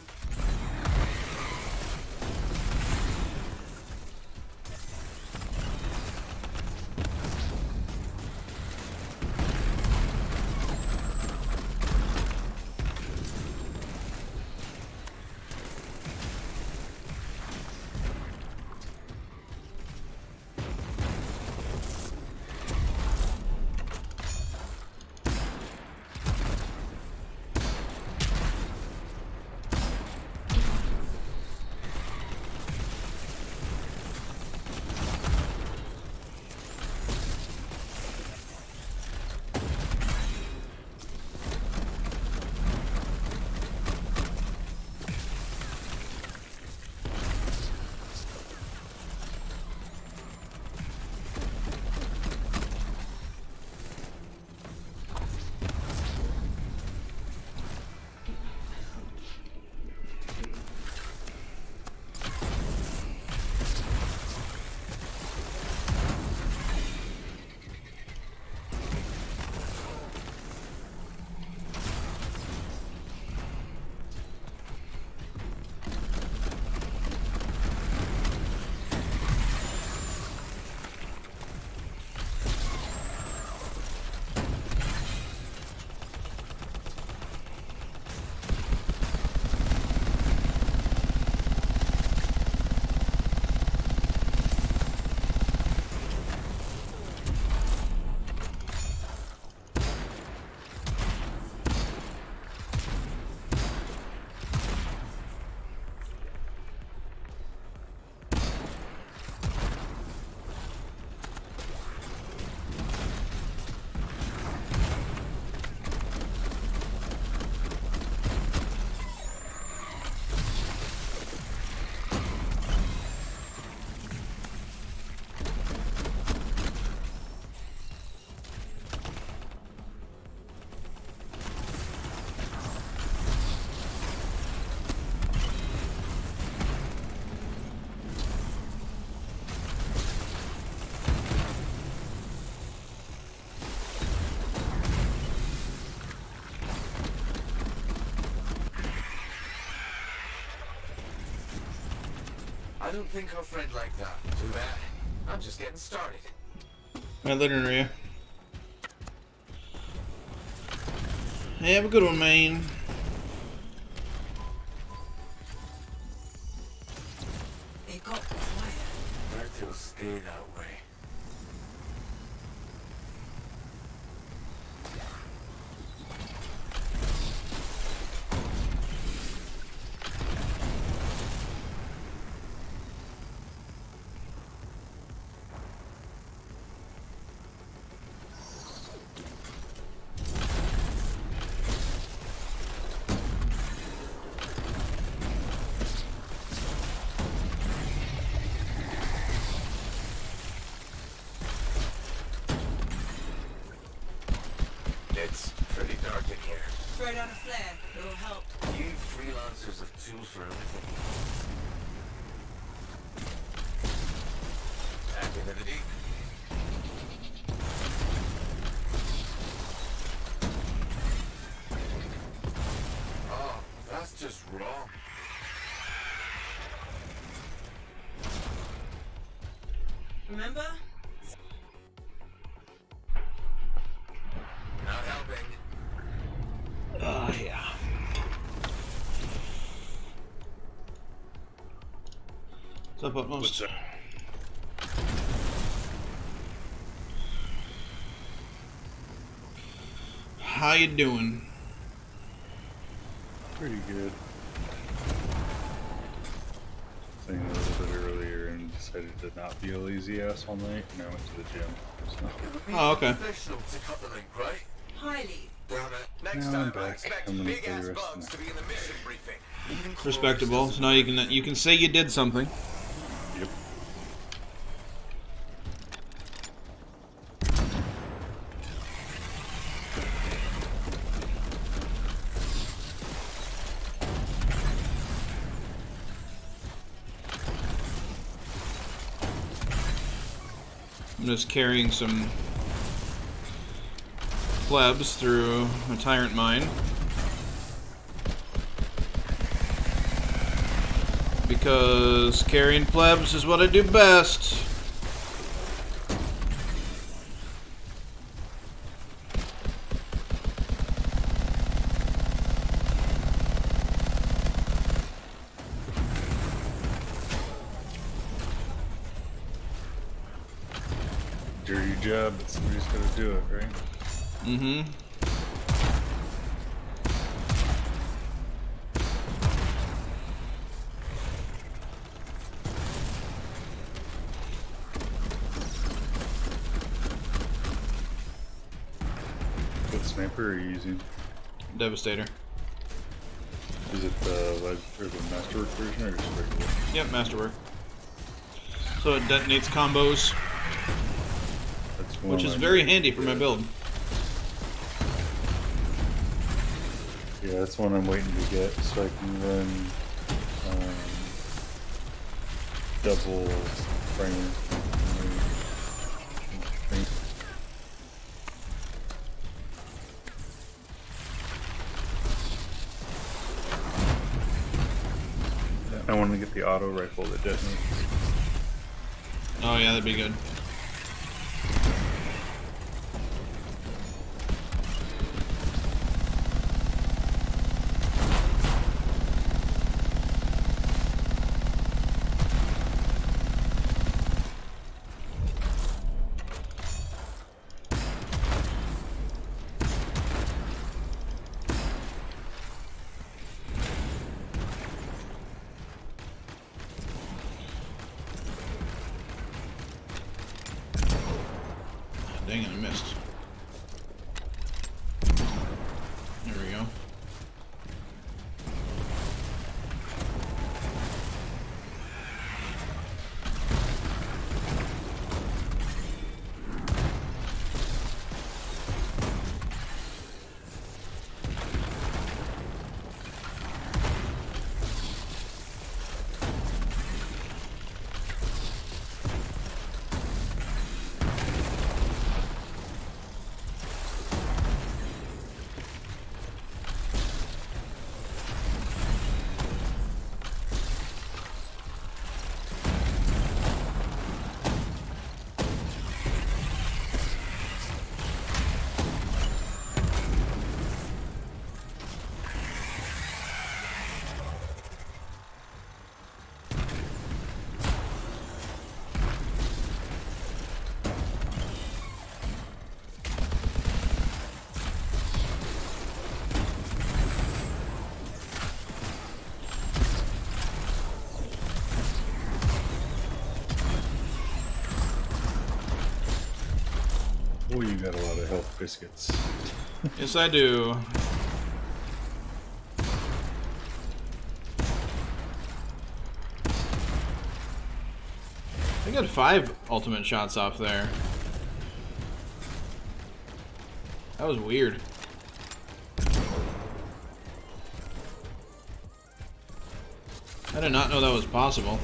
I don't think our friend liked that. Too bad. I'm just getting started. My later, Maria. Hey, have a good one, man. It got quiet. Let it stay that way. It's pretty dark in here. Throw down a flare. It'll help. You freelancers have tools for everything. Back into the deep. Oh, that's just wrong. Remember? Not helping. Oh, yeah. What's up, Utmost? What's up? How you doing? Pretty good. Playing a little bit earlier and decided to not be a lazy ass all night, and I went to the gym. So It would be Oh, okay. professional to cut the link, right? Highly. Damn it. Next Now I'm time I back. expect I'm gonna big play the ass rest of bugs the to be in the mission briefing. Even Respectable. Colossus So now you can say you did something. yep. I'm just carrying some plebs through a tyrant mine. Because carrying plebs is what I do best. Dirty job, but somebody's gotta do it, right? Mm-hmm. What sniper are you using? Devastator. Is it the Masterworks version or just regular? Yep, Masterwork. So it detonates combos, That's one which of is my very favorites. handy for my build. Yeah, that's one I'm waiting to get so I can run double framer. I want to get the auto rifle that detonates. Oh yeah, that'd be good. Oh, you got a lot of health biscuits. Yes, I do. I got 5 ultimate shots off there. That was weird. I did not know that was possible.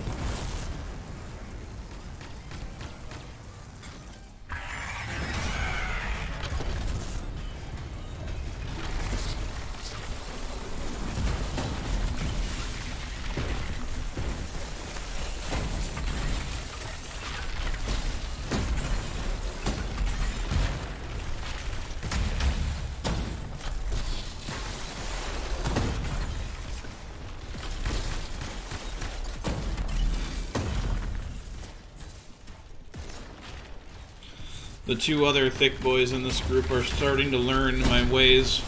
The 2 other thick boys in this group are starting to learn my ways.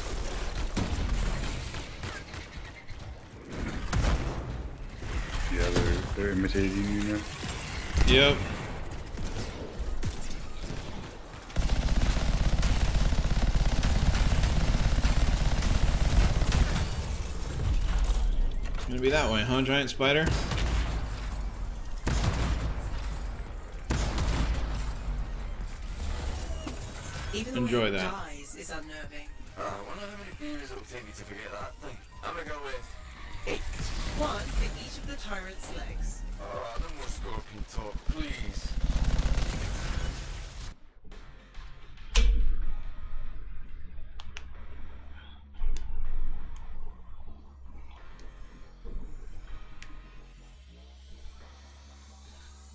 Yeah, they're imitating you now. Yep. It's gonna be that way, huh, giant spider? Even Enjoy the way it that. dies is unnerving. Wonder how many beers it'll take me to forget that thing. I'm gonna go with 8. One for each of the tyrant's legs. No more scorpion talk, please.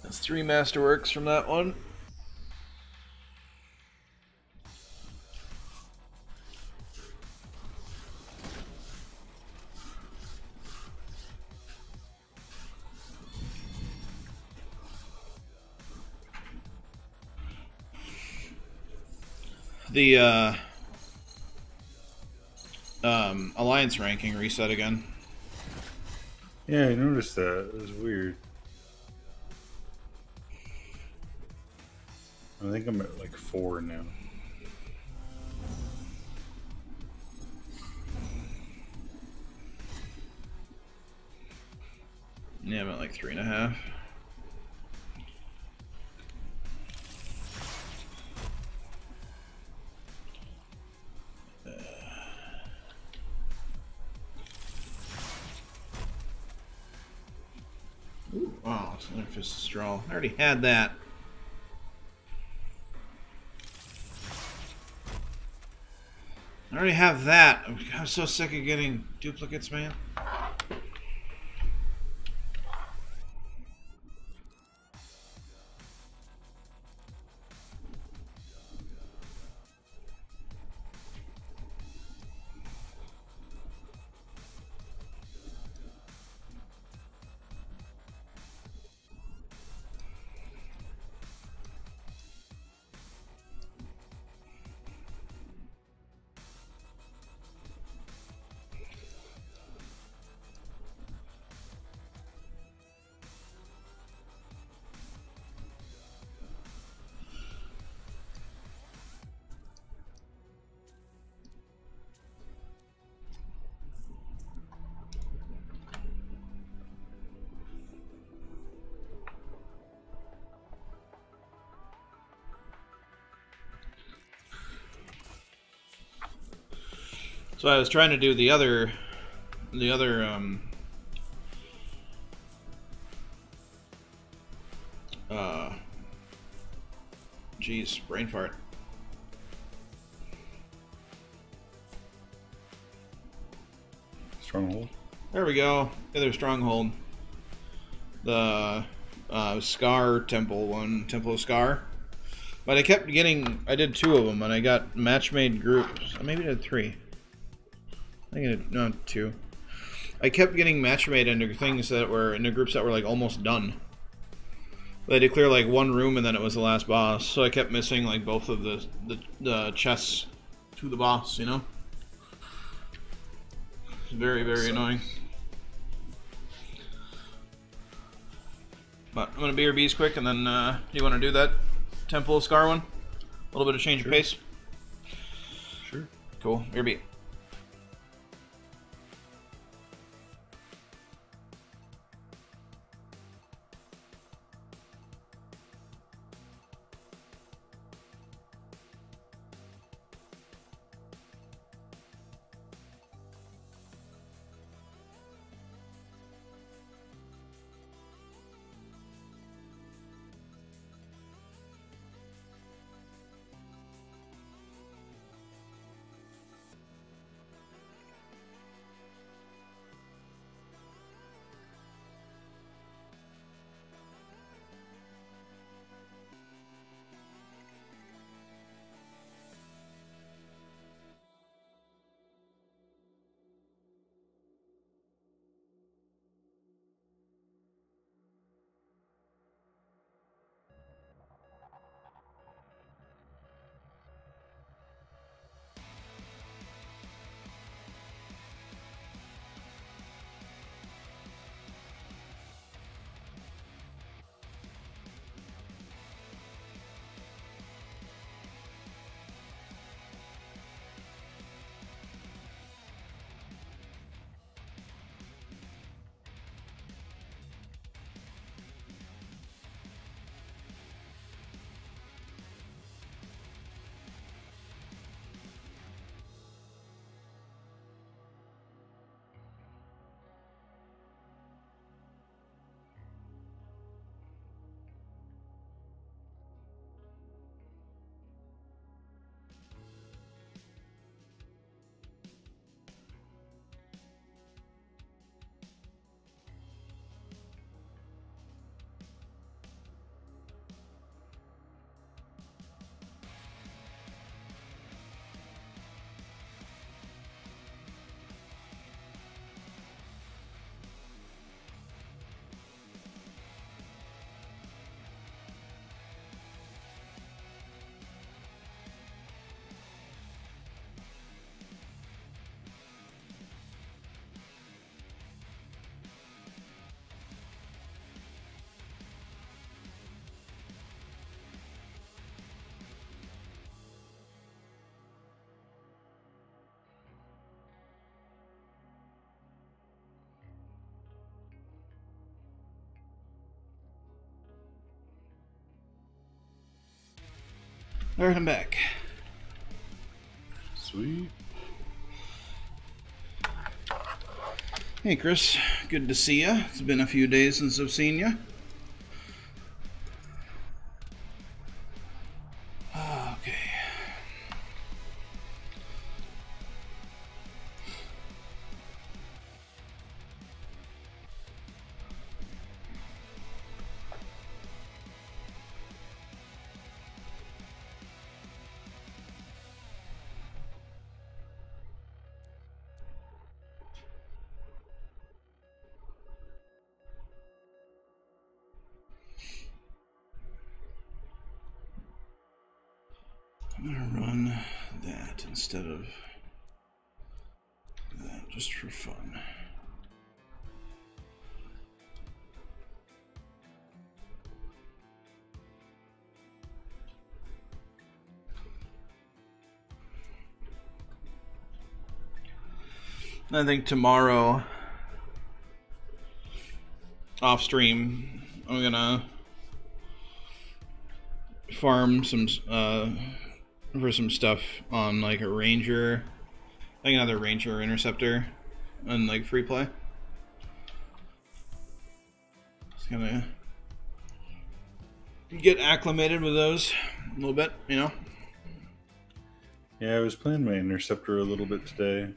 That's 3 Masterworks from that one. The Alliance ranking reset again. Yeah, I noticed that. It was weird. I think I'm at like 4 now. Yeah, I'm at like 3.5. Ooh, wow, it's another Fist of Straw. I already had that. I already have that. I'm so sick of getting duplicates, man. So I was trying to do the other geez, brain fart. Stronghold? There we go. The other stronghold. The Scar Temple one, Temple of Scar. But I kept getting, I did 2 of them, and I got match-made groups. Maybe I did 3. I think I did, no, 2. I kept getting match-made into things that were, into groups that were like almost done. But I had to clear like 1 room and then it was the last boss. So I kept missing like both of the chests to the boss, you know? It's very, very annoying. But I'm gonna BRBs quick and then, do you want to do that Temple of Scar one? little bit of change of pace. Sure. Cool. Your beat. Alright, I'm back. Sweet. Hey Chris, good to see ya. It's been a few days since I've seen ya. Okay. I'm gonna run that instead of that, just for fun. I think tomorrow, off stream, I'm gonna farm some for some stuff on like a ranger, like another ranger or interceptor, and like free play. Just gonna get acclimated with those a little bit, you know. Yeah, I was playing my interceptor a little bit today,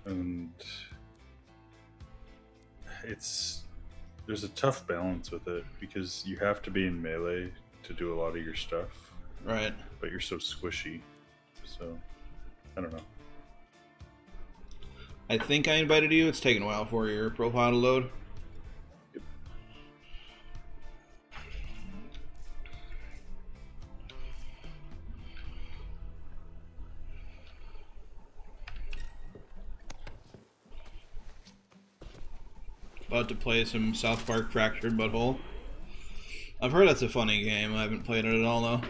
and there's a tough balance with it because you have to be in melee to do a lot of your stuff. Right. But you're so squishy. So, I don't know. I think I invited you. It's taken a while for your profile to load. Yep. About to play some South Park Fractured Butthole. I've heard that's a funny game. I haven't played it at all though.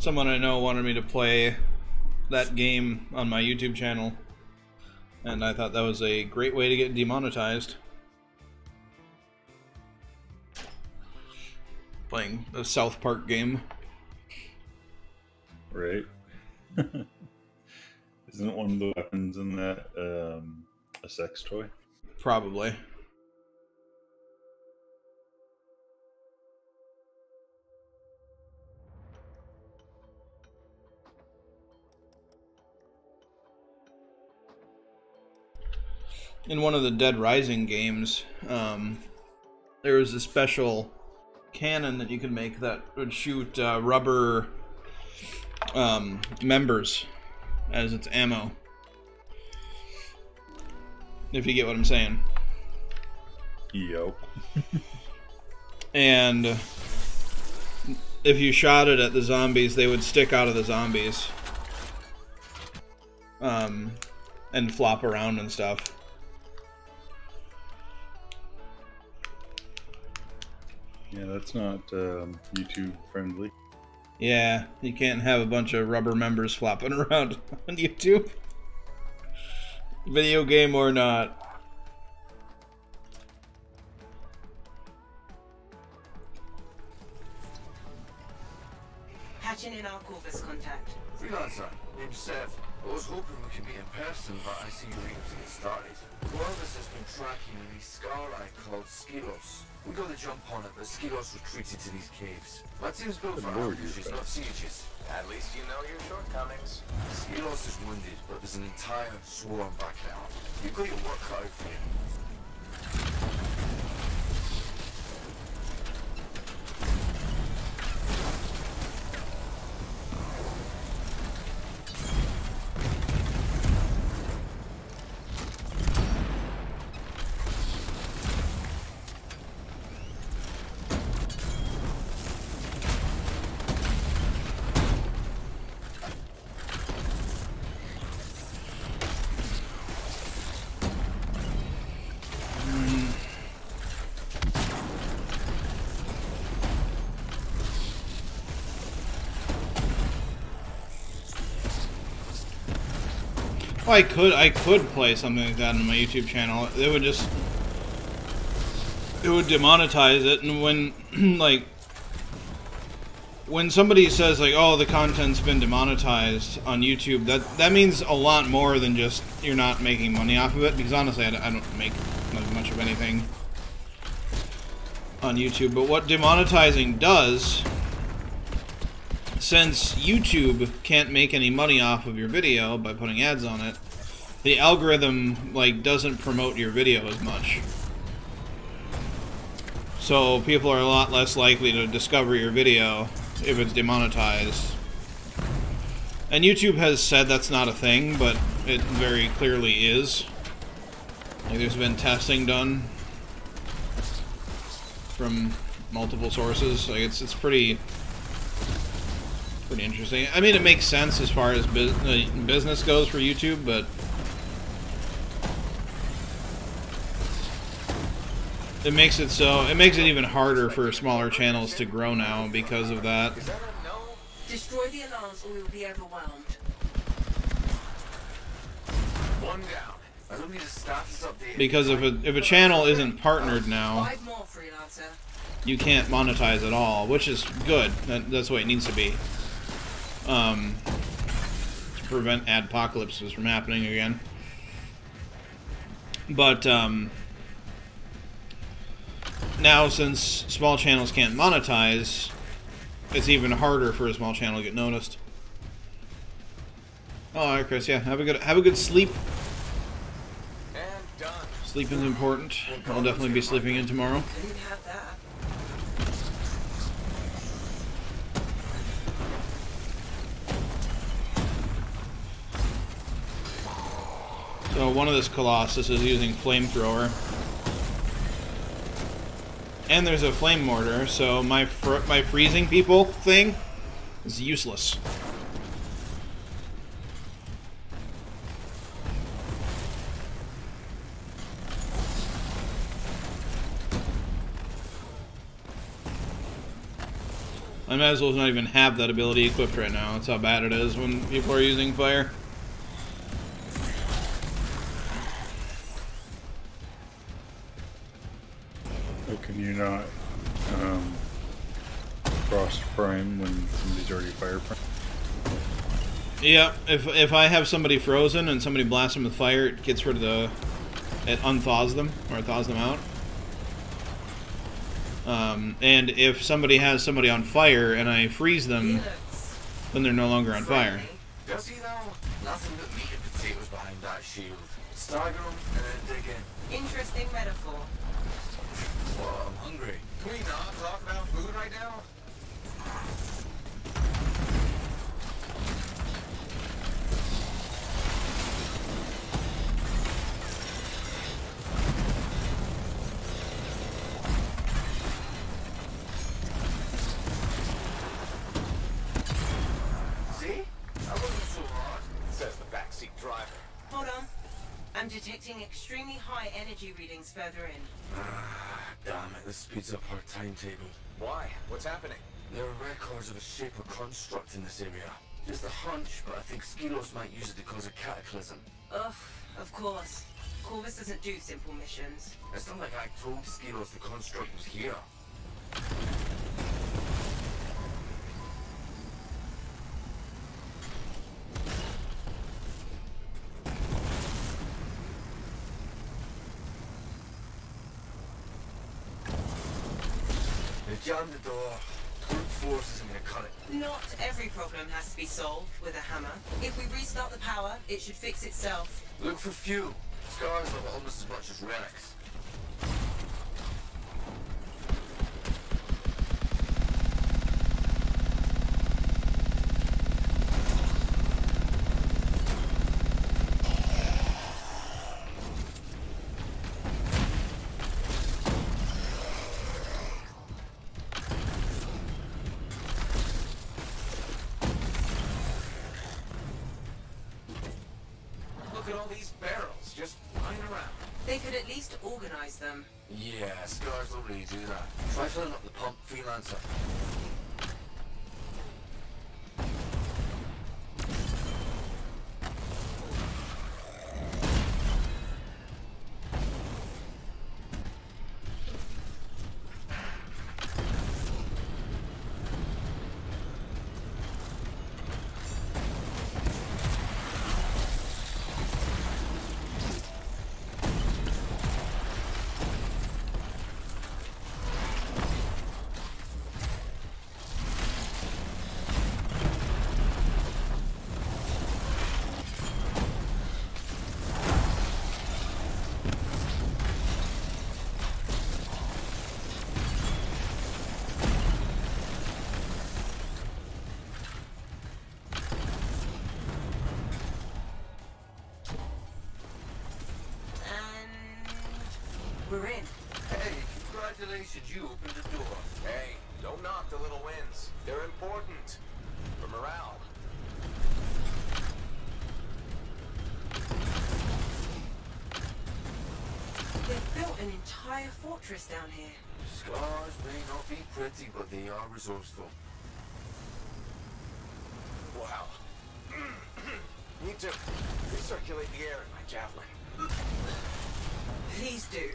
Someone I know wanted me to play that game on my YouTube channel, and I thought that was a great way to get demonetized. Playing the South Park game. Right. Isn't one of the weapons in that a sex toy? Probably. In one of the Dead Rising games, there was a special cannon that you could make that would shoot rubber members as its ammo. If you get what I'm saying. Yep. And if you shot it at the zombies, they would stick out of the zombies. And flop around and stuff. Yeah, that's not YouTube friendly. Yeah, you can't have a bunch of rubber members flopping around on YouTube. Video game or not. Patching in our Corvus contact. Freelancer, name's Seth. I was hoping we could meet in person, but I see you're eager to get started. Colossus has been tracking an Scarlight called Skilos. We got the jump on it, but Skilos retreated to these caves. My team's built for ambushes, not sieges. At least you know your shortcomings. Skilos is wounded, but there's an entire swarm backing it up. You've got your work cut out for you. Well, I could play something like that on my YouTube channel. It would demonetize it, and when like when somebody says like, oh, the content's been demonetized on YouTube, that means a lot more than just you're not making money off of it, because honestly I don't make much of anything on YouTube. But what demonetizing does, since YouTube can't make any money off of your video by putting ads on it, the algorithm like doesn't promote your video as much. So people are a lot less likely to discover your video if it's demonetized. And YouTube has said that's not a thing, but it very clearly is. Like, there's been testing done from multiple sources. Like, it's pretty interesting. I mean, it makes sense as far as business goes for YouTube, but it makes it even harder for smaller channels to grow now because of that. Is that a no? Destroy the alarms or we will be overwhelmed. One down. I don't need a status update. Because if a channel isn't partnered now, 5 more, Freelancer. you can't monetize at all, which is good. That's the way it needs to be. To prevent adpocalypses from happening again. But now, since small channels can't monetize, it's even harder for a small channel to get noticed. Oh, alright, Chris. Yeah, have a good sleep. And done. Sleep is important. I'll definitely be sleeping in tomorrow. Couldn't have that. So one of this Colossus is using flamethrower. And there's a flame mortar, so my freezing people thing is useless. I might as well not even have that ability equipped right now. That's how bad it is when people are using fire. Oh, can you not frost prime when somebody's already fire prime? Yeah, if I have somebody frozen and somebody blasts them with fire, it gets rid of the... It unthaws them, or it thaws them out. And if somebody has somebody on fire and I freeze them, then they're no longer on fire. Does he though? Nothing but meat and potatoes behind that shield. Stagger him and then dig in. Interesting metaphor. Well, I'm hungry. Can we not talk about food right now? I'm detecting extremely high energy readings further in. Damn it, this speeds up our timetable. Why? What's happening? There are records of a shape or construct in this area. Just a hunch, but I think Skilos might use it to cause a cataclysm. Ugh, of course. Corvus doesn't do simple missions. It's not like I told Skilos the construct was here. Jam the door. Brute force isn't gonna cut it. Not every problem has to be solved with a hammer. If we restart the power, it should fix itself. Look for fuel. Scars love it almost as much as relics. Them. Yeah, Scars don't really do that. Try filling up the pump, freelancer. We're in. Hey, congratulations, you opened the door. Hey, don't knock the little wins. They're important. For morale. They've built an entire fortress down here. Scars may not be pretty, but they are resourceful. Wow. Need to recirculate the air in my javelin. Please do.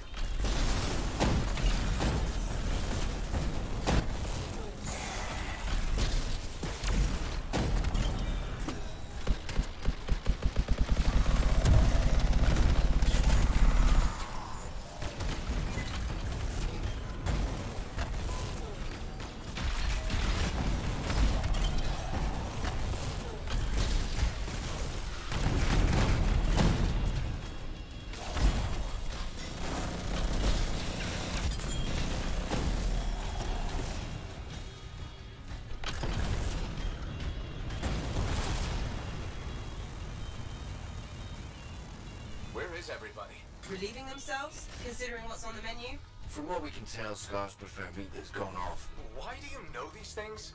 Where is everybody? Relieving themselves, considering what's on the menu? From what we can tell, Scars prefer meat that's gone off. Why do you know these things?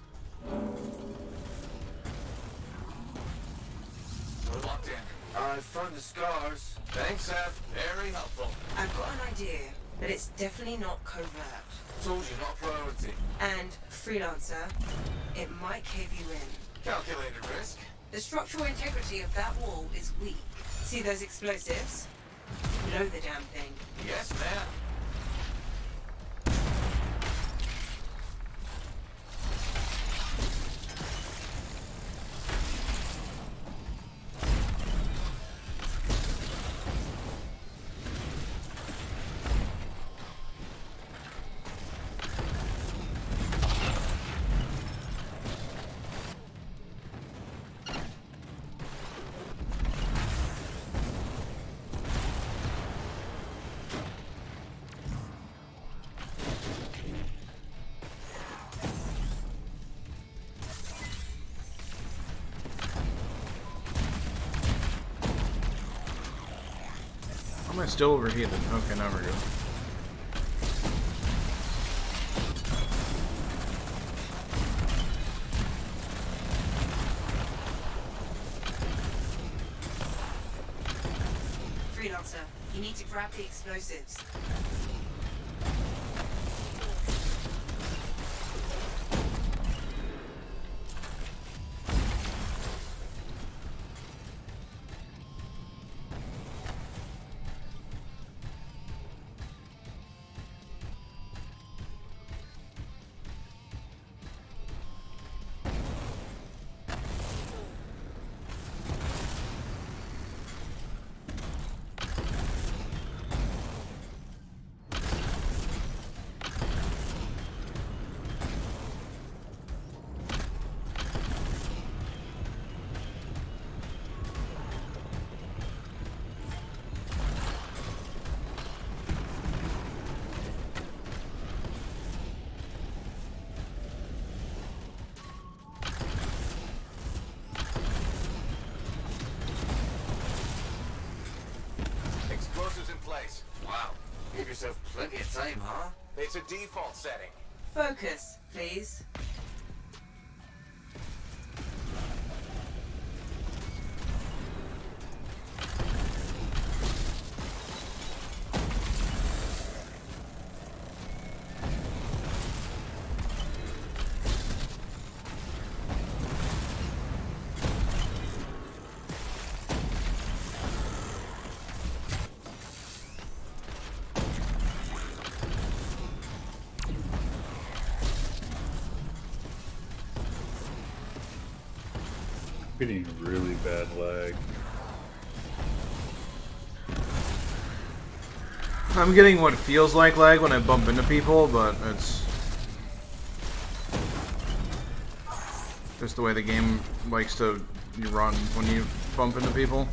We're locked in. I found the Scars. Thanks, Seth. Very helpful. I've got an idea. but it's definitely not covert. Told you, not a priority. And freelancer, it might cave you in. Calculated risk. The structural integrity of that wall is weak. See those explosives? Blow the damn thing. Yes, ma'am. Am I still overheated? Okay, now we're good. Freelancer, you need to grab the explosives. Explosives in place. Wow. Give yourself plenty of time, huh? It's a default setting. Focus, please. Getting really bad lag. I'm getting what feels like lag when I bump into people, but it's just the way the game likes to run when you bump into people.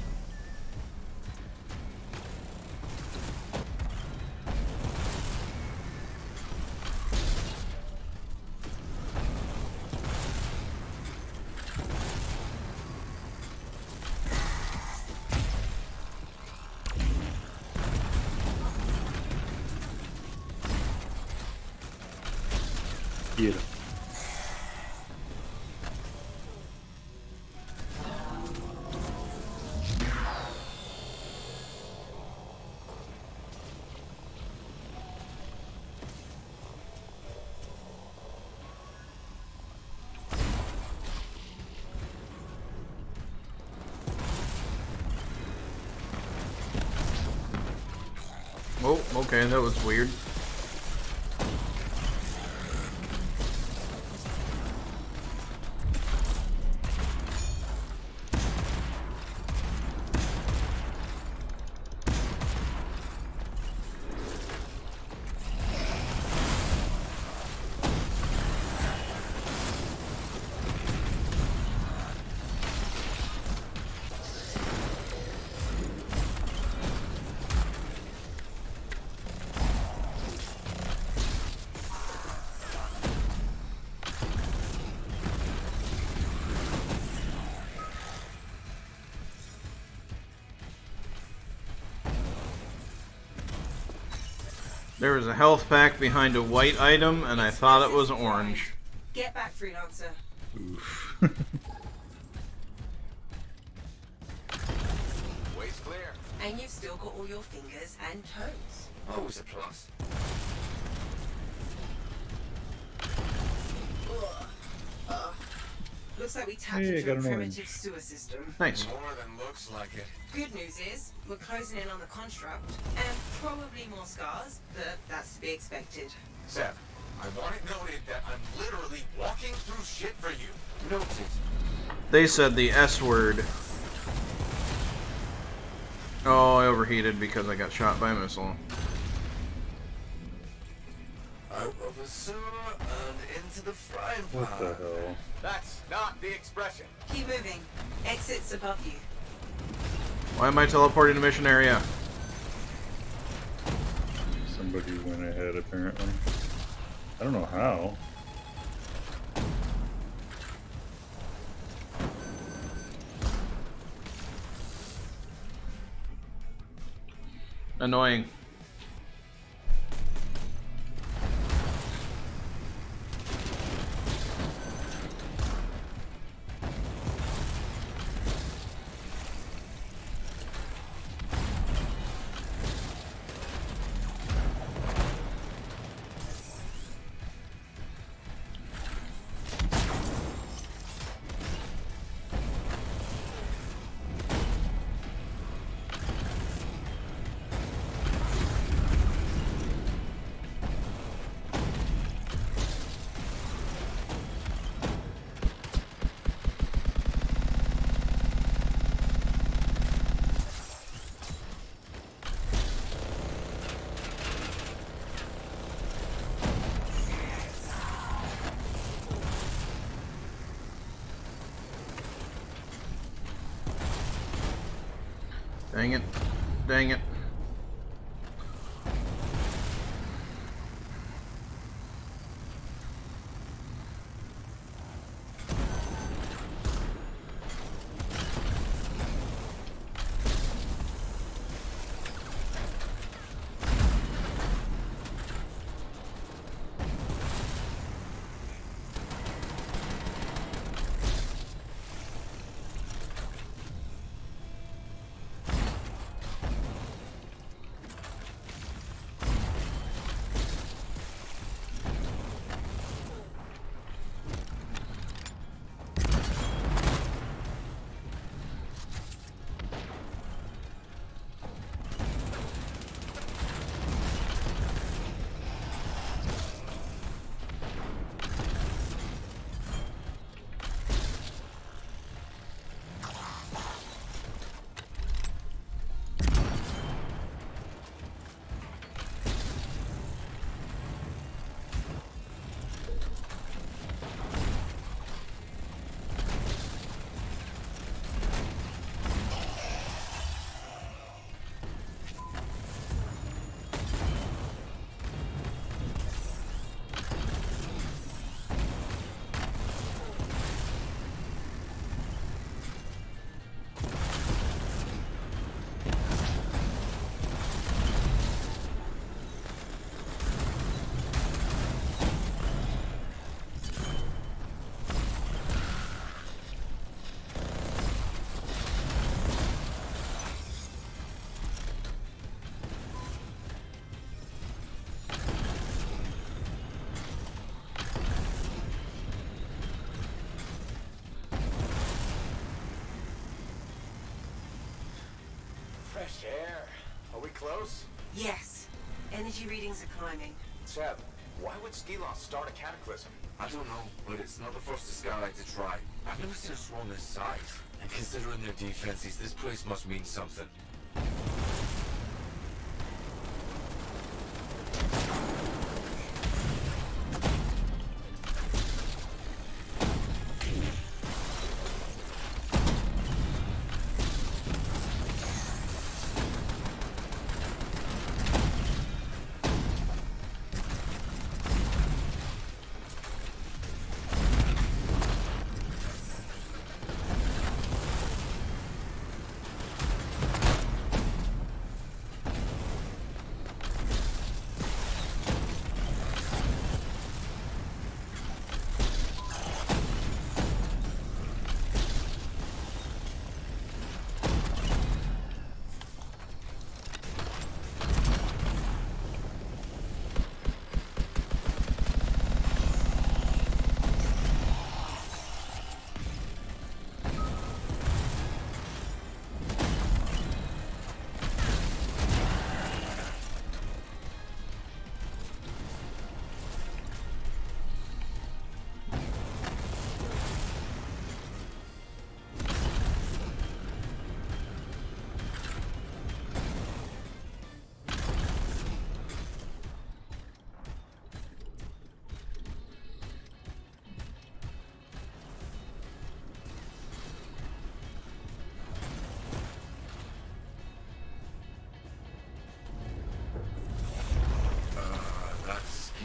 Get him. Oh, okay, that was weird. There was a health pack behind a white item, and I thought it was orange. Get back, freelancer. Oof. Waist clear. And you've still got all your fingers and toes. Always a plus. Looks like we tapped Hey, I into got a an primitive orange. sewer system. Nice. More than looks like it. Good news is, we're closing in on the construct, and probably more scars, but that's to be expected. Seth, I want it noted that I'm literally walking through shit for you. Noted. They said the S word. Oh, I overheated because I got shot by a missile. Out of the sewer and into the frying pan. What the hell? That's not the expression. Keep moving. Exit's above you. Why am I teleporting to mission area? Somebody went ahead apparently. I don't know how. Annoying. Dang it. Dang it. Fresh air. Are we close? Yes. Energy readings are climbing. Seth, why would Skilos start a cataclysm? I don't know, but it's not the first Skylight to try. I've never seen a swarm this size. And considering their defenses, this place must mean something.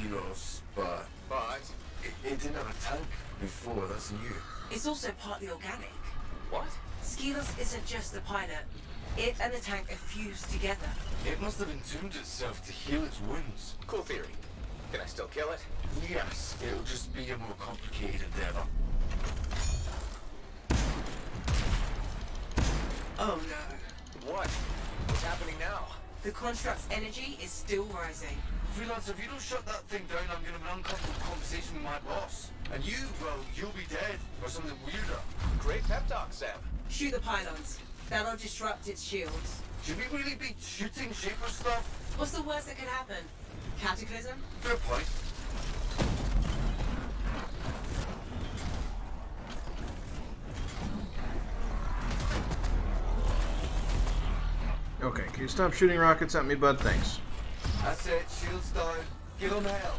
Skiros, but it didn't have a tank before. That's new. It's also partly organic. What? Skiros isn't just the pilot. It and the tank are fused together. It must have entombed itself to heal its wounds. Cool theory. Can I still kill it? Yes, it'll just be a more complicated endeavor. Oh no. What? What's happening now? The construct's energy is still rising. Freelance, if you don't shut that thing down, I'm gonna have an uncomfortable conversation with my boss. And you, well, you'll be dead. Or something weirder. Great pep talk, Sam. Shoot the pylons. That'll disrupt its shields. Should we really be shooting Shaper stuff? What's the worst that could happen? Cataclysm? Fair point. Okay, can you stop shooting rockets at me, bud? Thanks. That's it, shields down. Give him hell.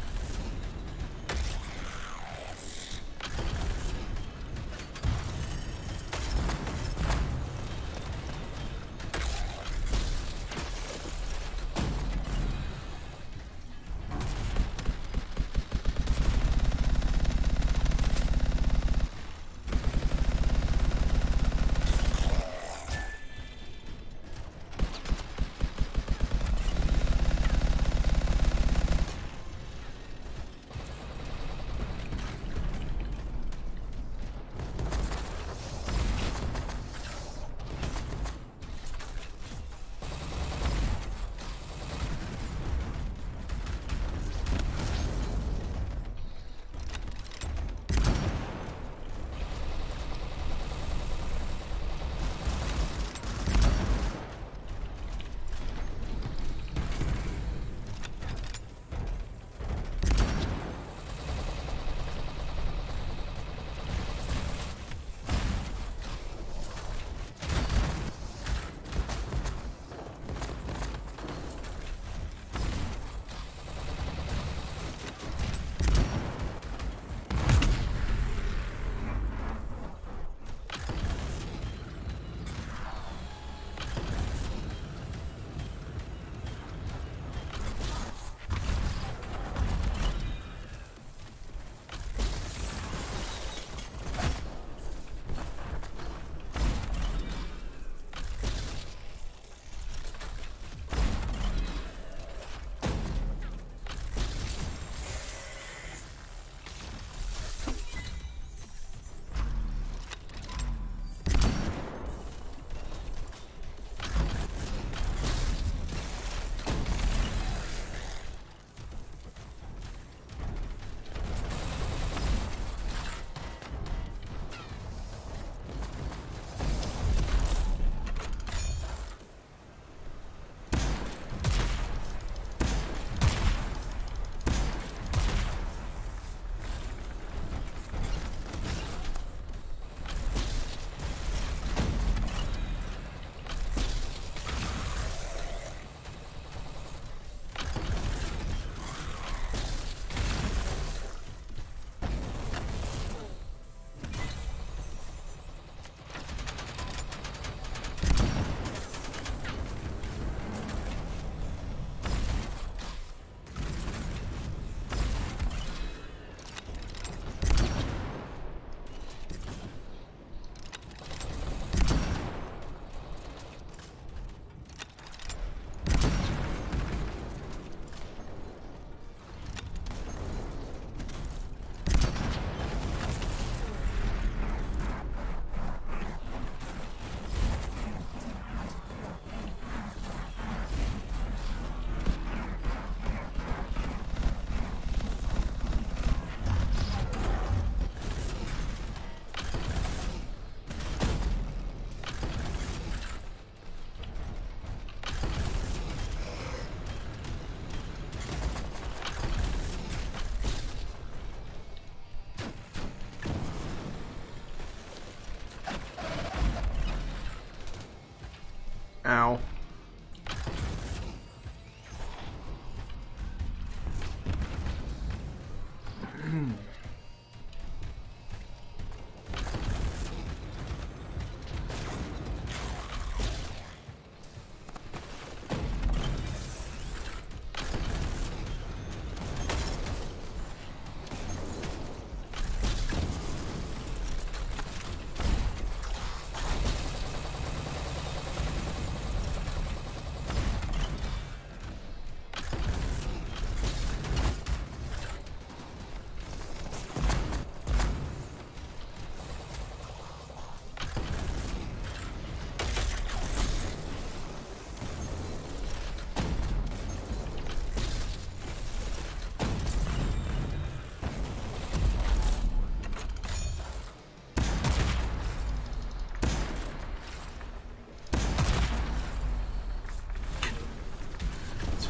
Ow.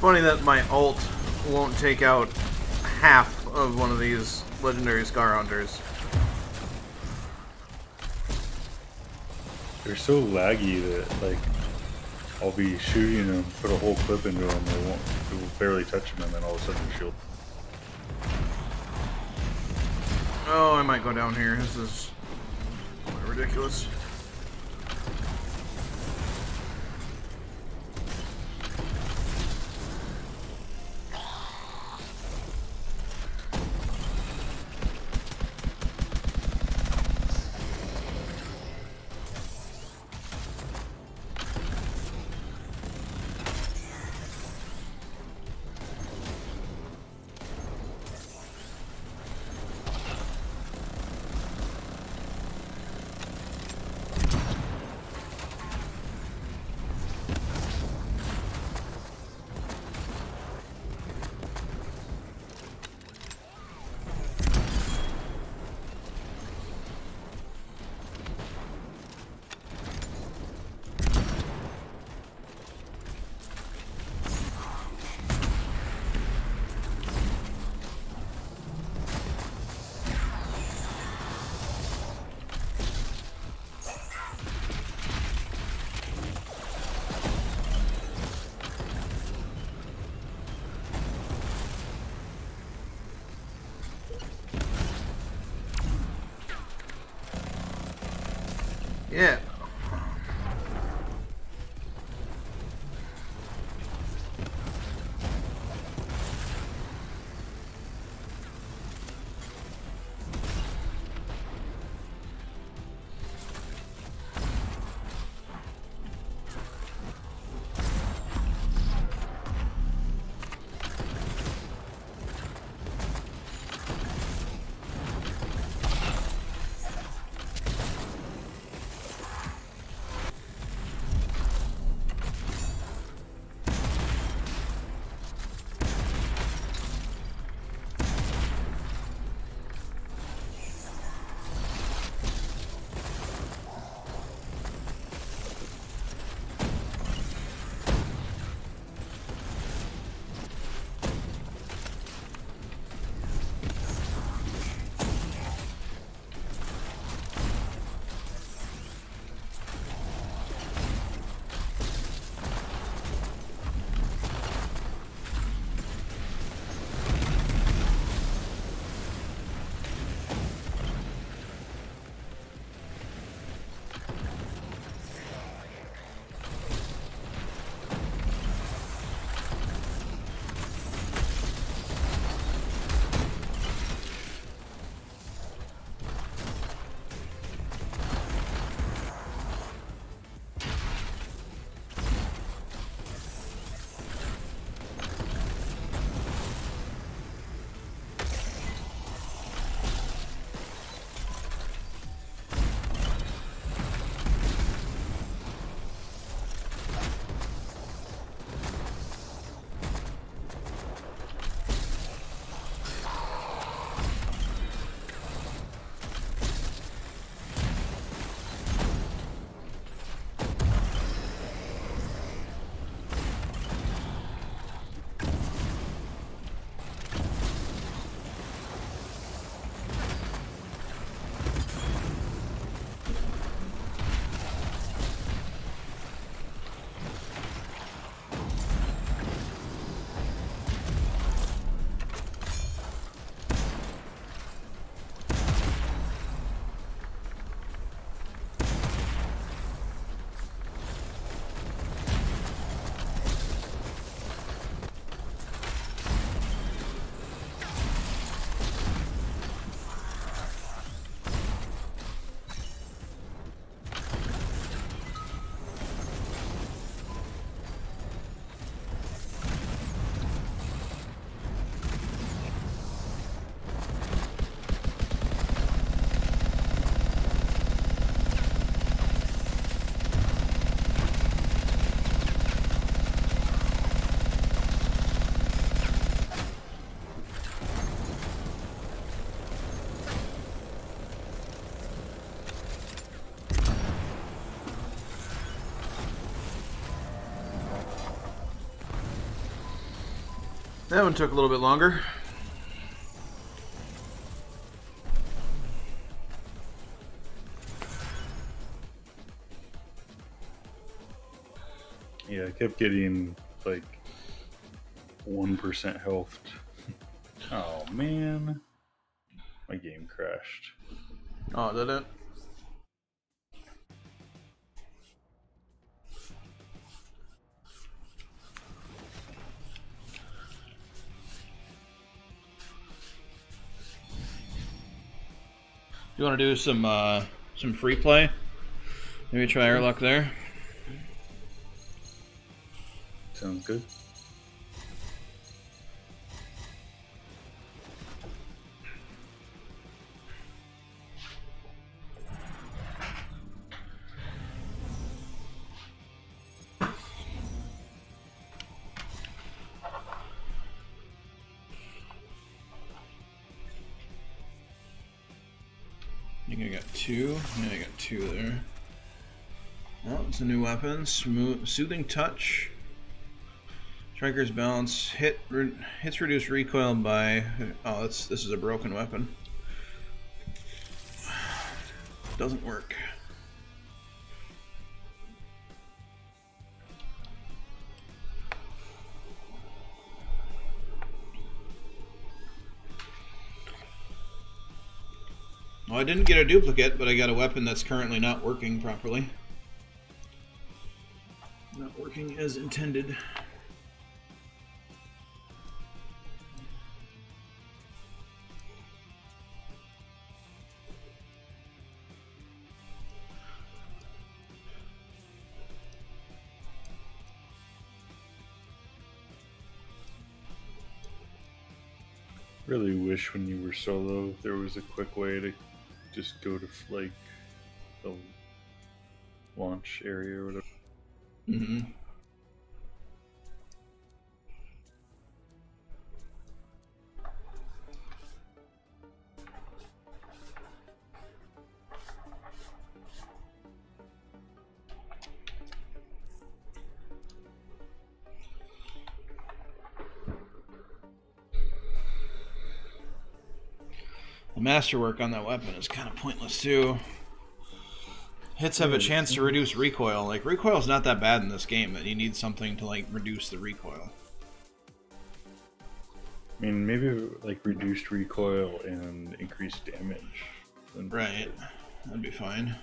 funny that my ult won't take out half of one of these legendary Scar Hunters. They're so laggy that, like, I'll be shooting them, put a whole clip into them, it will barely touch them, and then all of a sudden the shield. Oh, I might go down here. This is ridiculous. Yeah. That one took a little bit longer. Yeah, I kept getting like 1% health. Oh man, my game crashed. Oh, did it? You want to do some free play? Maybe try our luck there. Sounds good. I think I got two. Yeah, I got two there. Oh, it's a new weapon. Soothing Touch. Striker's balance. Hits reduce recoil by. Oh, this is a broken weapon. Doesn't work. Well, I didn't get a duplicate, but I got a weapon that's currently not working properly. Not working as intended. Really wish when you were solo there was a quick way to just go to like the launch area or whatever. Mm-hmm. The masterwork on that weapon is kind of pointless too. Hits have a chance to reduce recoil. Like, recoil's not that bad in this game, but you need something to like reduce the recoil. I mean, maybe like reduced recoil and increased damage. Right, that'd be fine.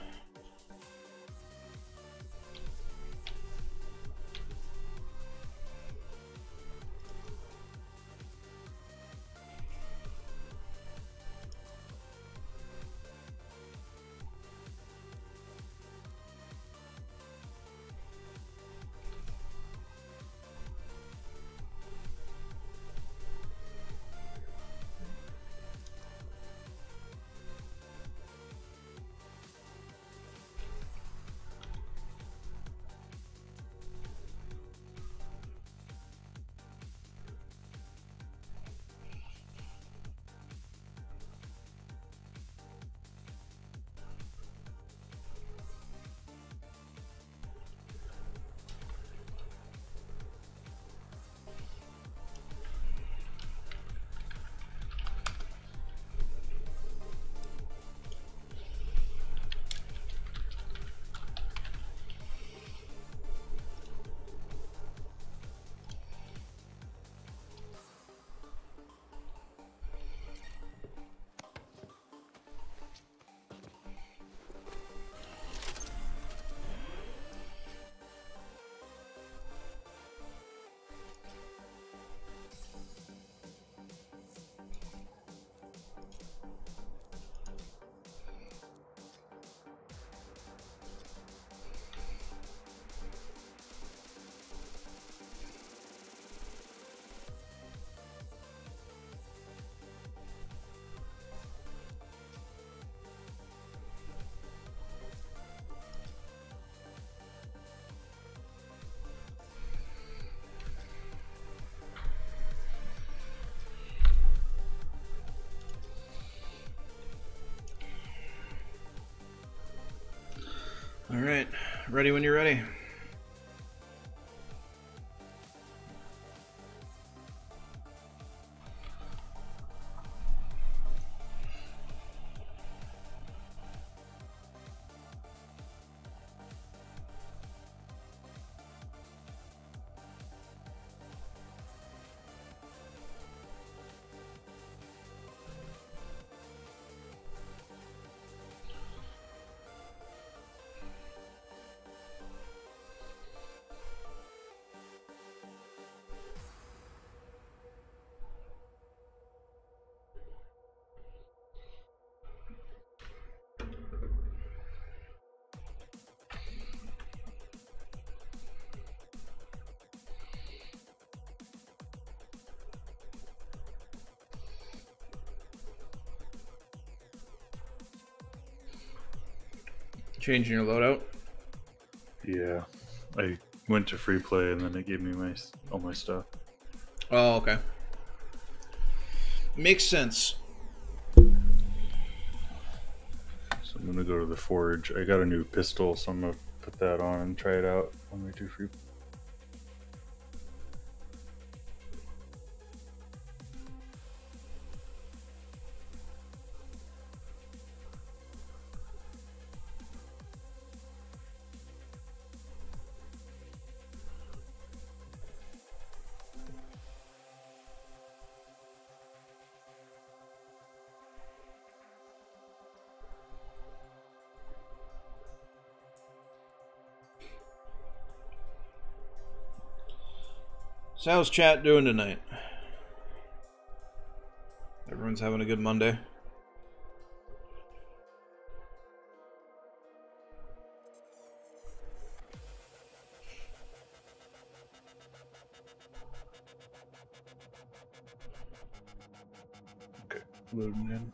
Alright, ready when you're ready. Changing your loadout? Yeah, I went to free play and then it gave me all my stuff. Oh, okay. Makes sense. So I'm gonna go to the forge. I got a new pistol, so I'm gonna put that on and try it out when we do free. So how's chat doing tonight? Everyone's having a good Monday. Okay, loading in.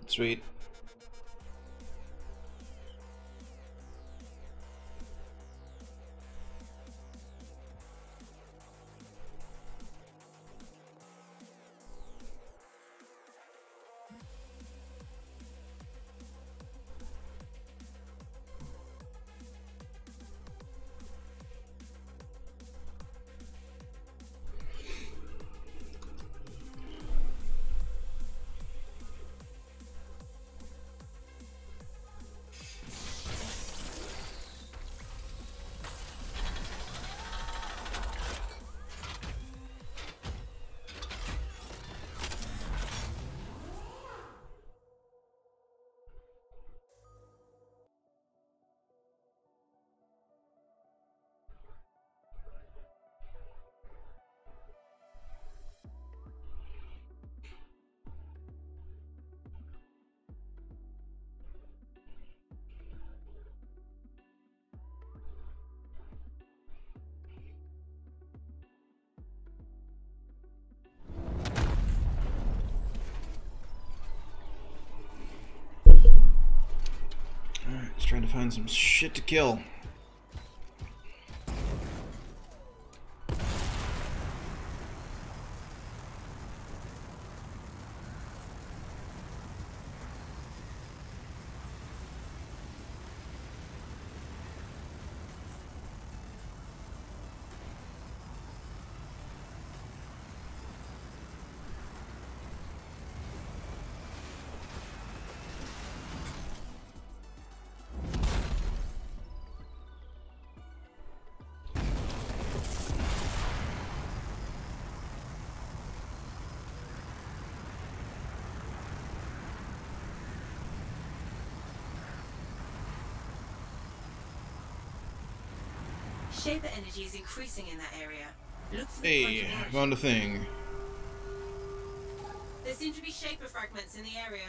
Sweet. Alright, let's try to find some shit to kill. Shaper energy is increasing in that area. Look for the Hey, contribution. found a thing. There seem to be Shaper fragments in the area.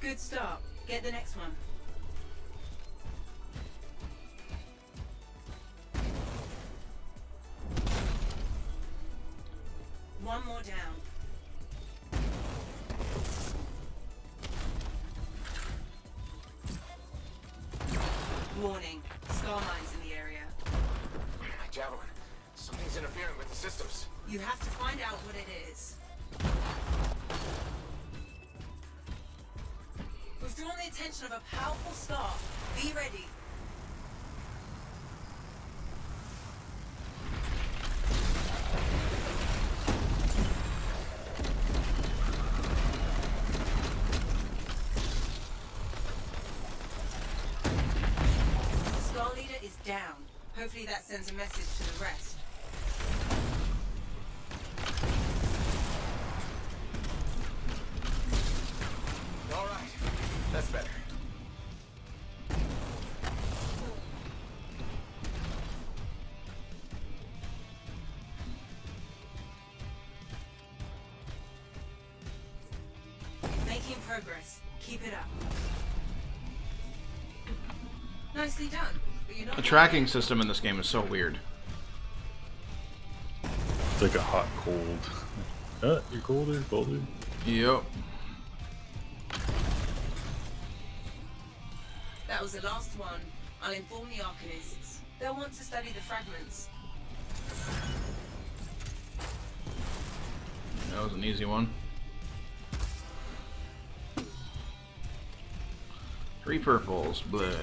Good start. Get the next one. One more down. Warning. Scar mines in the area. My Javelin. Something's interfering with the systems. You have to find out what it is. We've drawn the attention of a powerful star. Be ready. Star leader is down. Hopefully that sends a message to the rest. All right. That's better. Making progress. Keep it up. Nicely done. but you're not. The tracking system in this game is so weird. It's like a hot cold. You're colder. Yep. That was the last one. I'll inform the Arcanists. They'll want to study the fragments. That was an easy one. 3 purples, bleh.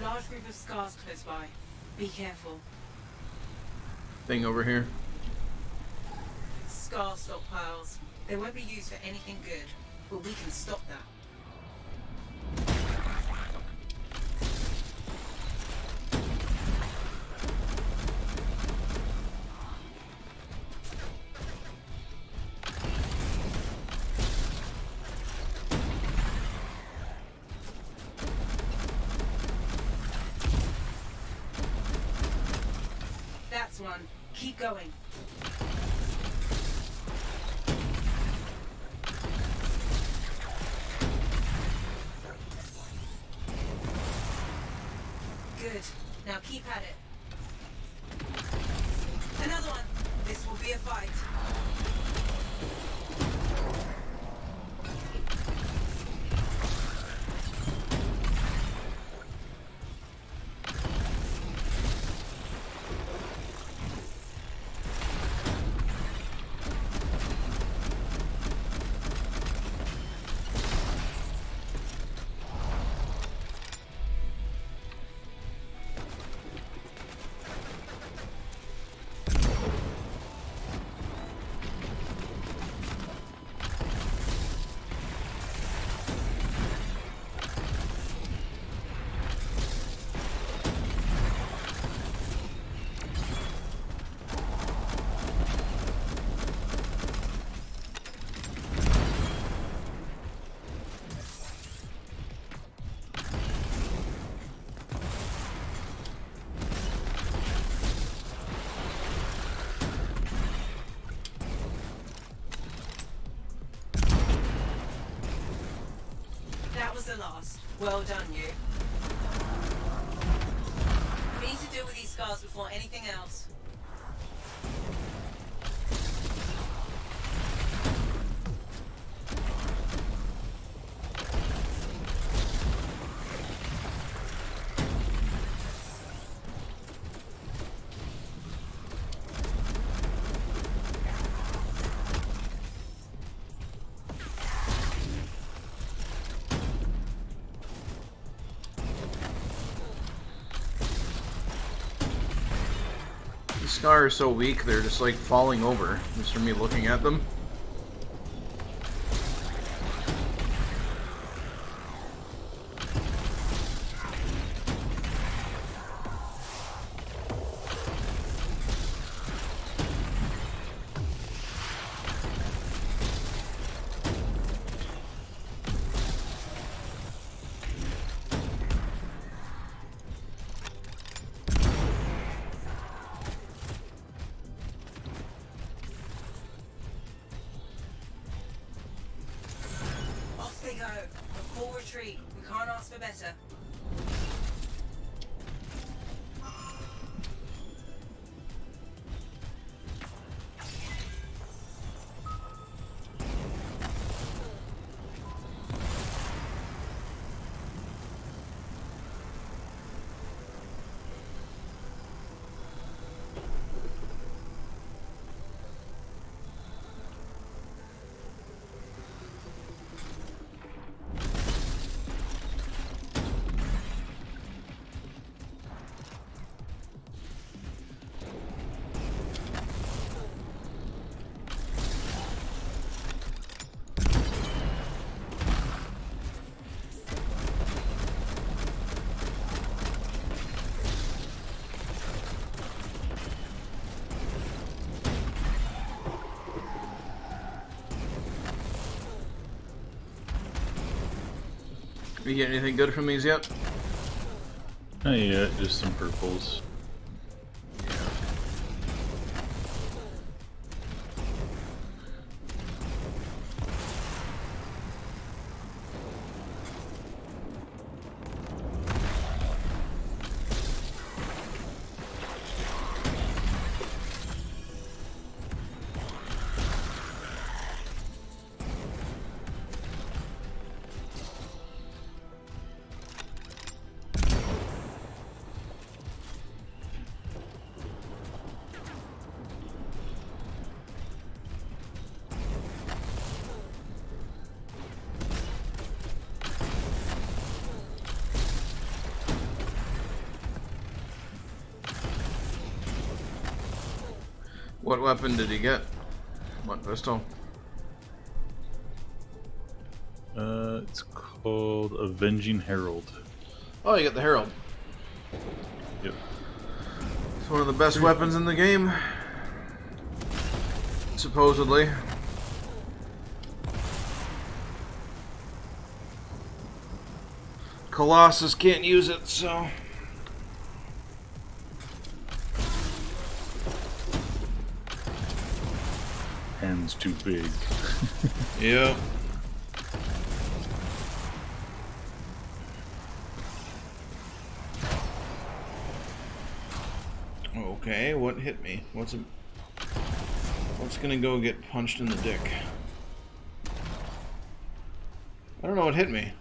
Large group of scars close by. Be careful. Thing over here. Scar stockpiles. They won't be used for anything good, but we can stop that. That's one. Keep going. Good. Now keep at it. Another one. This will be a fight. That was the last. Well done, you. We need to deal with these scars before anything else. These scars are so weak, they're just like falling over, just from me looking at them. They go. A full retreat. We can't ask for better. You get anything good from these yet? Not yet, just some purples. What weapon did he get? What pistol? It's called Avenging Herald. Oh, you got the Herald. Yep. It's one of the best weapons in the game. Supposedly. Colossus can't use it, so... Hands too big. Yep. Okay, what hit me? What's gonna go get punched in the dick? I don't know what hit me.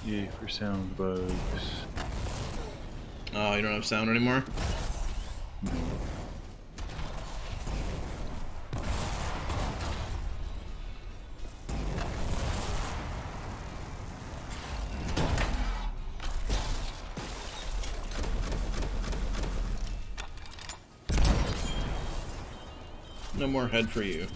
Yay for sound bugs. Oh, you don't have sound anymore? No. No more head for you.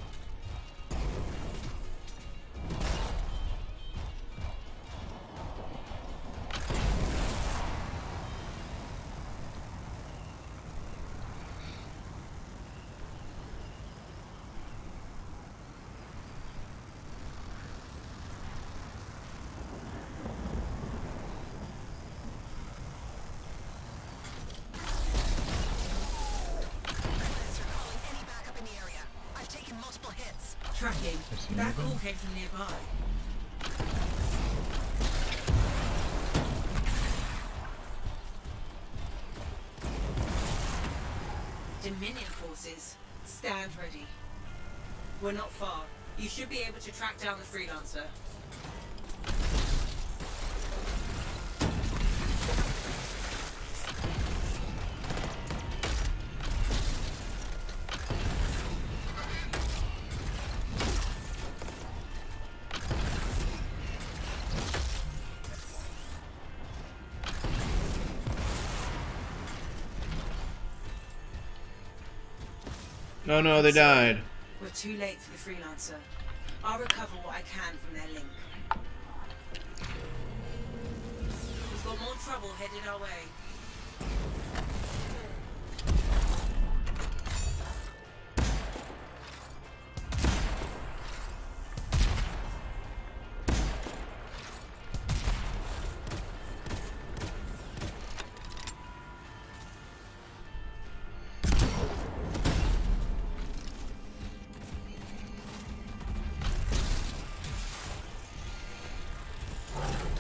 Tracking. That call came from nearby. Dominion forces, stand ready. We're not far. You should be able to track down the freelancer. Oh no, they died. We're too late for the freelancer. I'll recover what I can from their link. We've got more trouble headed our way.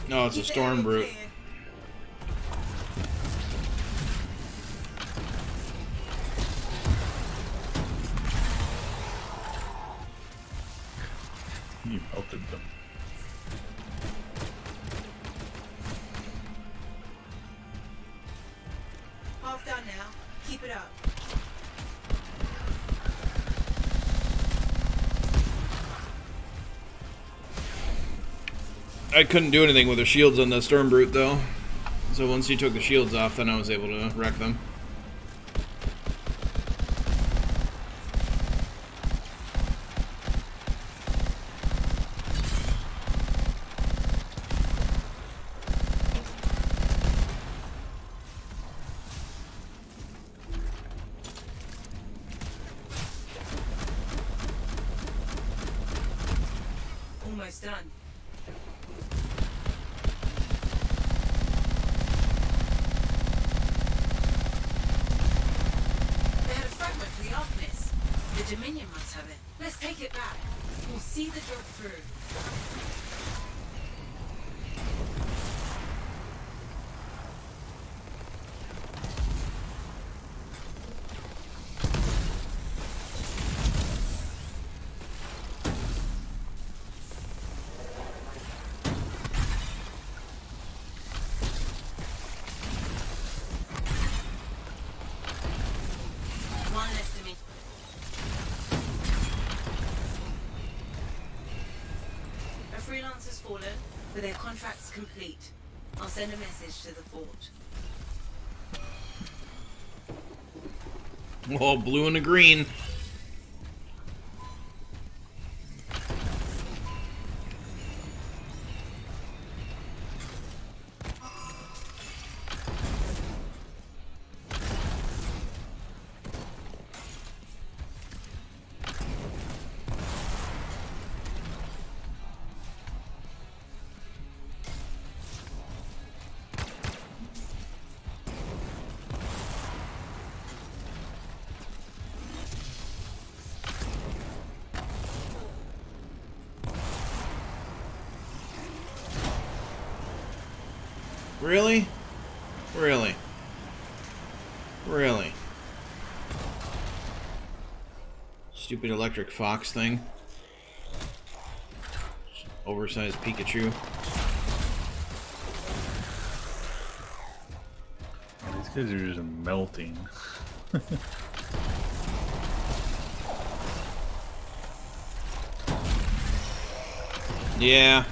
No, it's a storm brute. melted them. Half done now. Keep it up. I couldn't do anything with the shields on the Storm Brute though. So once you took the shields off, then I was able to wreck them. Almost done. They had a fragment for the Arcanist. The Dominion must have it. Let's take it back. We'll see the job through. One less to me. A freelancer's fallen, but their contract's complete. I'll send a message to the fort. Oh, blue and a green. Really? Really? Really? Stupid electric fox thing. Oversized Pikachu. These guys are just melting. Yeah.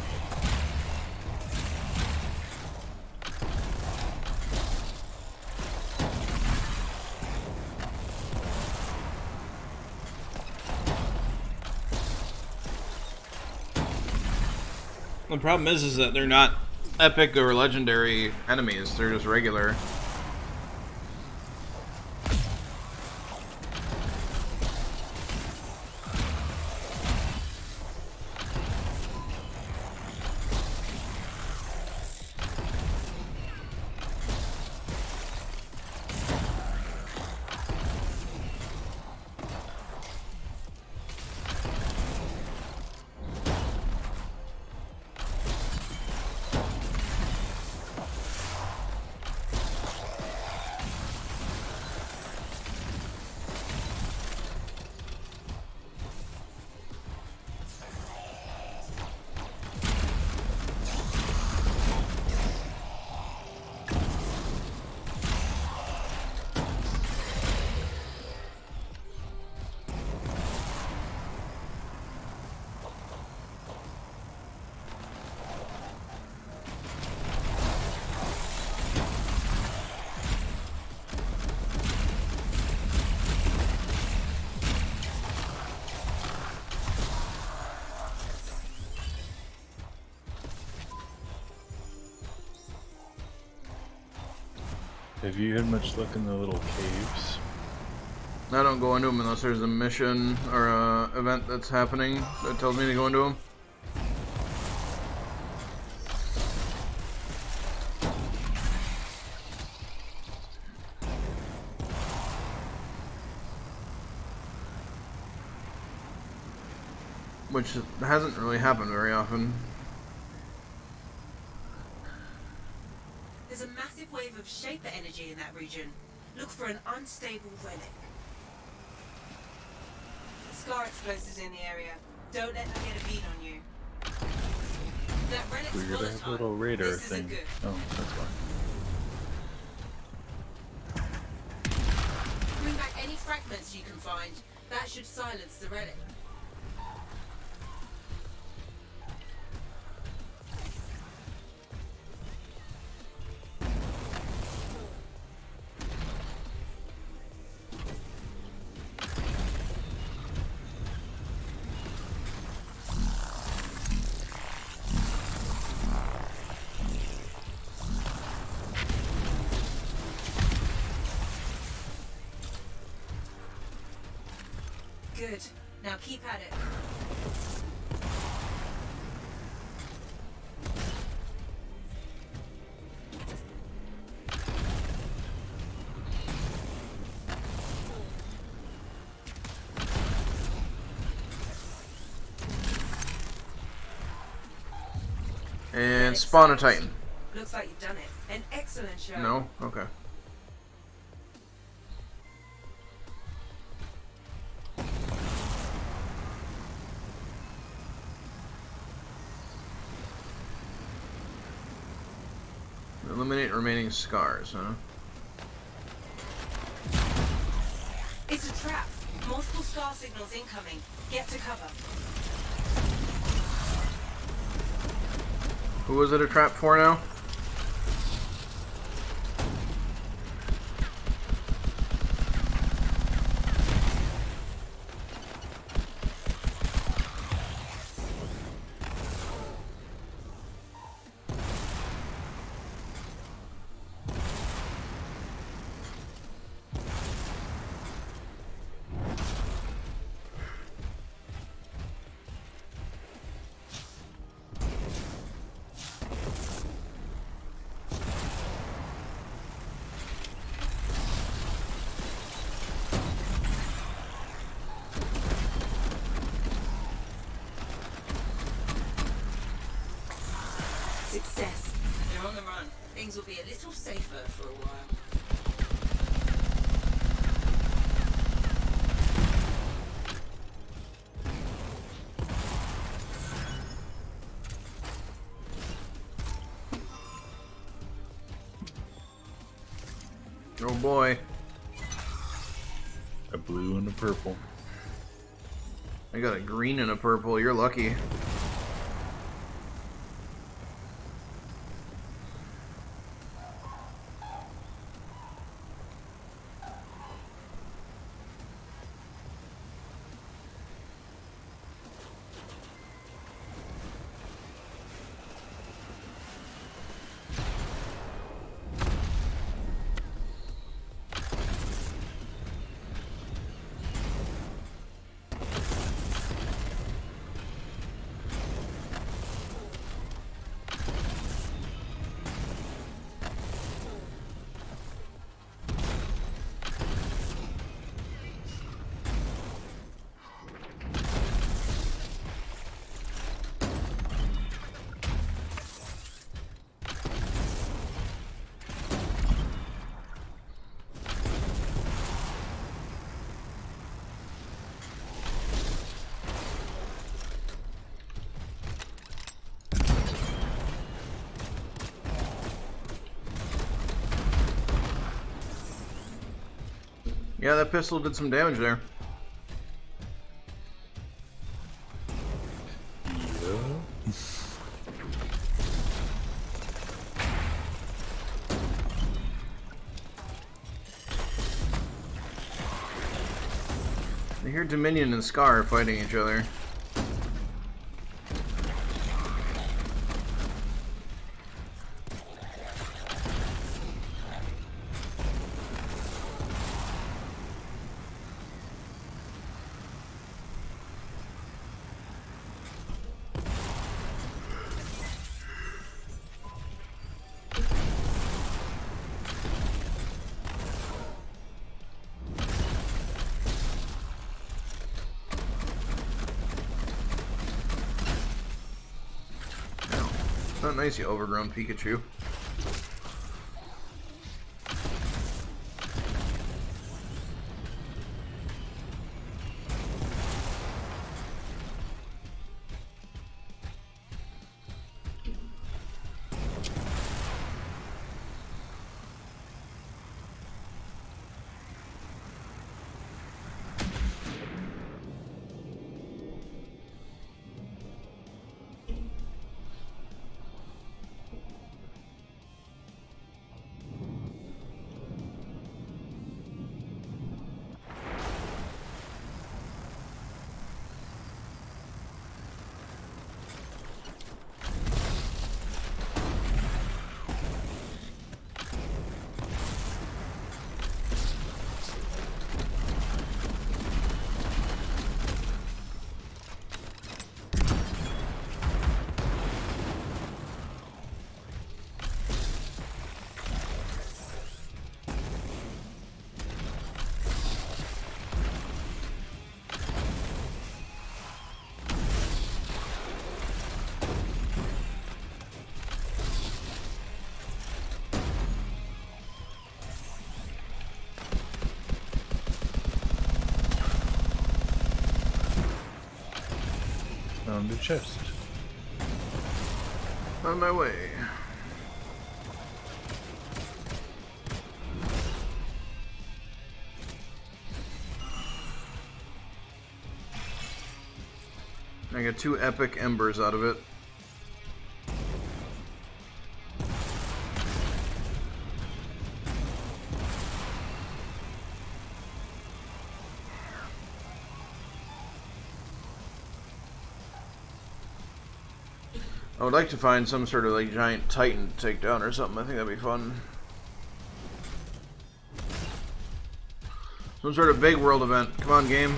The problem is that they're not epic or legendary enemies, they're just regular. Have you had much luck in the little caves? I don't go into them unless there's a mission or a event that's happening that tells me to go into them. Which hasn't really happened very often. There's a massive wave of Shaper energy in that region. Look for an unstable relic. Scar explosives in the area. Don't let them get a bead on you. That relic's Weird, I have a volatile. little radar This isn't thing. good. Oh, that's why. Bring back any fragments you can find. That should silence the relic. Good. Now keep at it. And spawn a Titan. Looks like you've done it. An excellent show. No? Okay. Eliminate remaining scars, huh? It's a trap. Multiple scar signals incoming. Get to cover. Who was it a trap for now? Success. They're on the run. Things will be a little safer for a while. Oh boy. A blue and a purple. I got a green and a purple. You're lucky. Yeah, that pistol did some damage there. Yeah. I hear Dominion and Scar fighting each other. Not nice, you overgrown Pikachu. Found a chest. On my way. I got 2 epic embers out of it. I would like to find some sort of like giant titan to take down or something. I think that'd be fun. Some sort of big world event. Come on, game.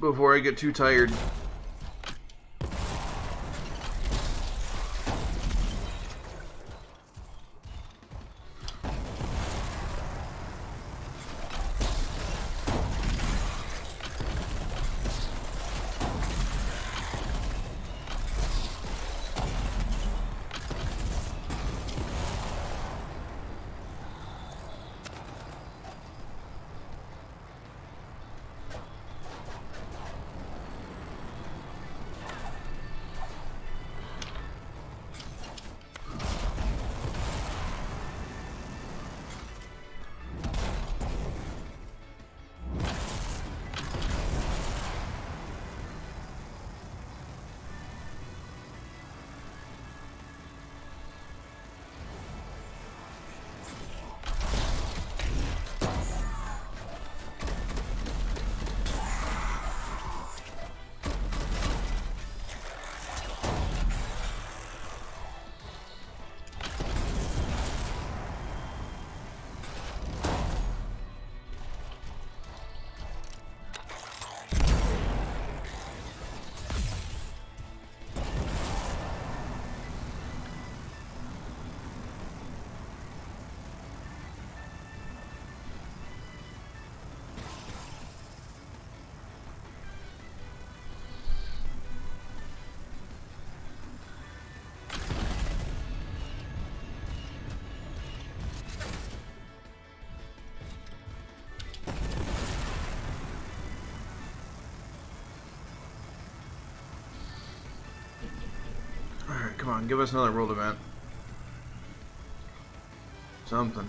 Before I get too tired. Come on, give us another world event. Something.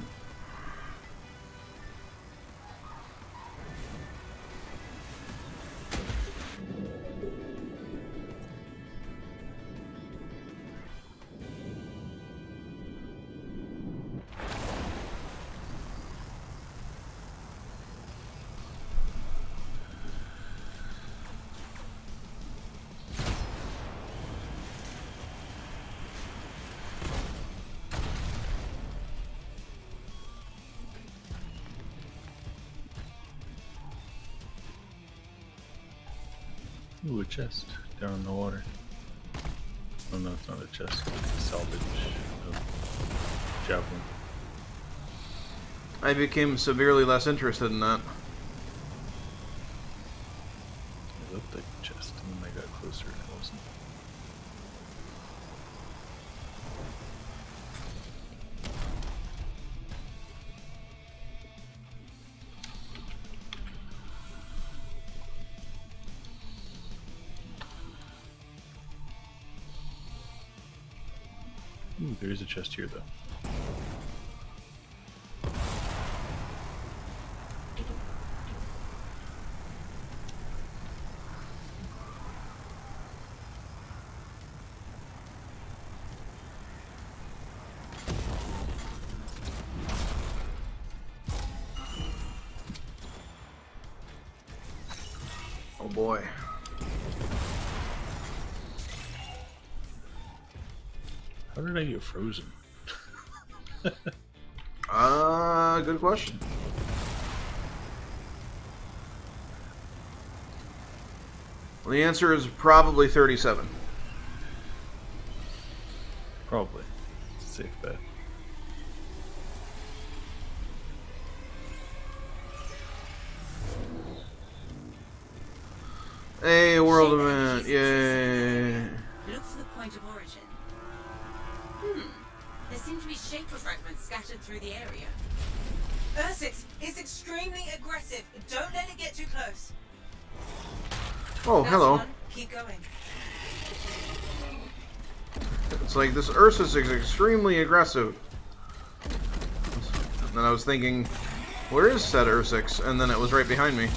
Ooh, a chest down in the water. Oh no, it's not a chest. It's a salvage of Javelin. I became severely less interested in that. It looked like a chest, and then I got closer and it wasn't. Ooh, there is a chest here, though. Oh boy. How did I get frozen? Good question. Well, the answer is probably 37. Probably. It's a safe bet. Hey, world event! Yay! Look for the point of origin. There seem to be shaper fragments scattered through the area. Ursix is extremely aggressive. Don't let it get too close. Oh, That's hello. one. Keep going. It's like this Ursus is extremely aggressive. And then I was thinking, where is said Ursix? And then it was right behind me.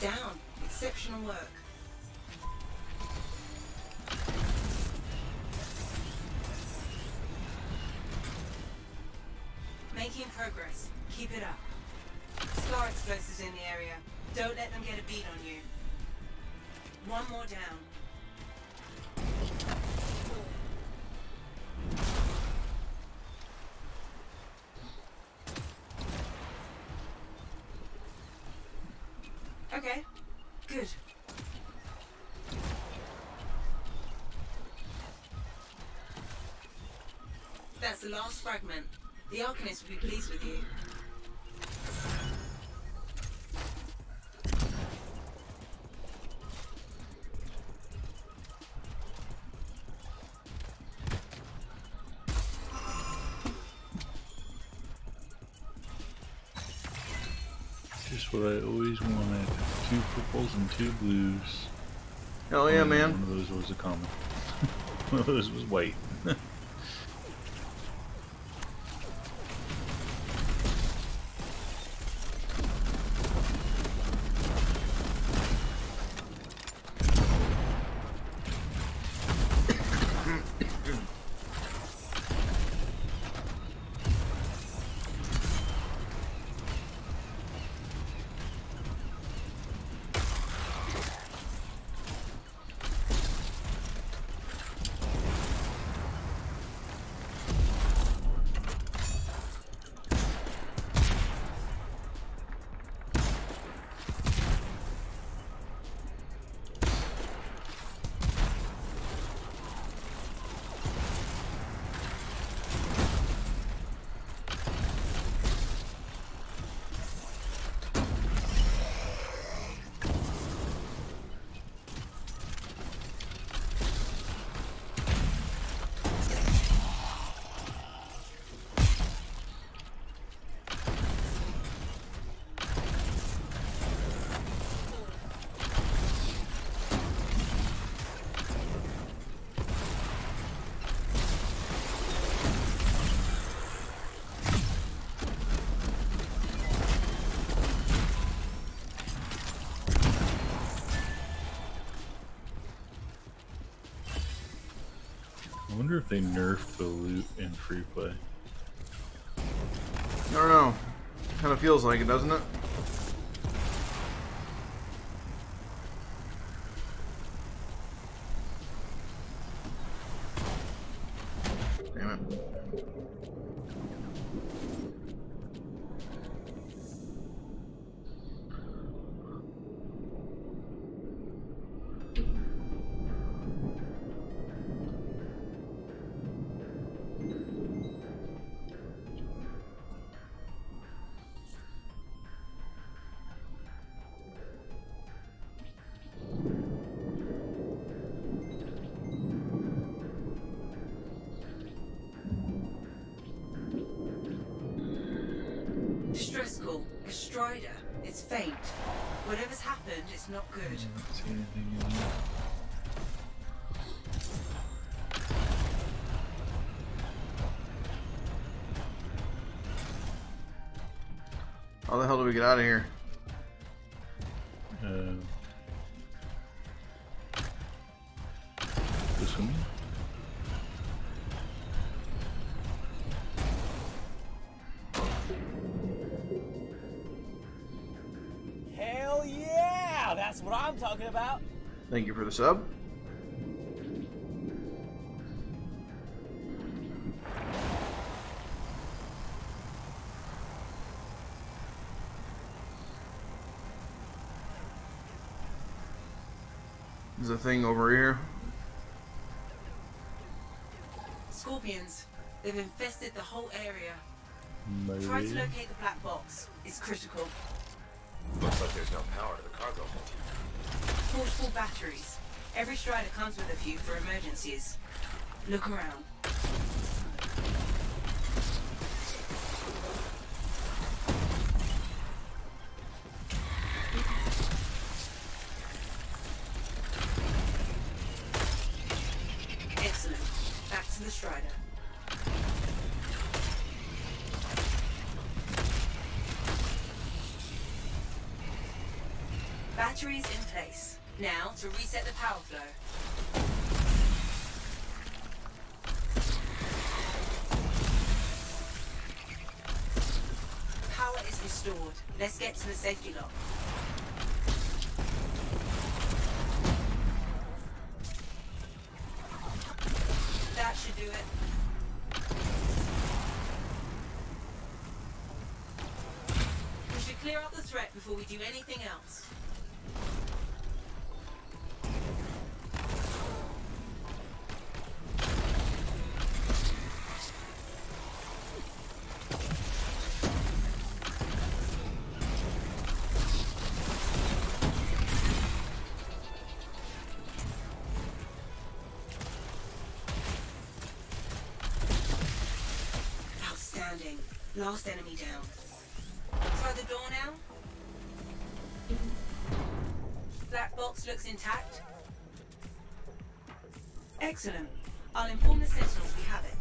Down. Exceptional work. Making progress. Keep it up. Scar explosives in the area. Don't let them get a beat on you. One more down. Okay, good. That's the last fragment. The Arcanist will be pleased with you. Just what I always wanted. 2 purples and 2 blues. Hell yeah, man. One of those was a common. One of those was white. I wonder if they nerfed the loot in free play. I don't know. Kind of feels like it, doesn't it? Damn it. Distress call. A Strider. It's faint. Whatever's happened, it's not good. I don't see anything in there. How the hell do we get out of here? This one? Hell yeah! That's what I'm talking about. Thank you for the sub. There's a thing over here. Scorpions. They've infested the whole area. Maybe. Try to locate the black box. It's critical. Looks like there's no power to the cargo hold. Portable batteries. Every strider comes with a few for emergencies. Look around. Excellent. Back to the strider. Batteries in place. Now to reset the power flow. Power is restored. Let's get to the safety lock. That should do it. We should clear up the threat before we do anything else. Last enemy down. Try the door now. Black box looks intact. Excellent. I'll inform the sentinels we have it.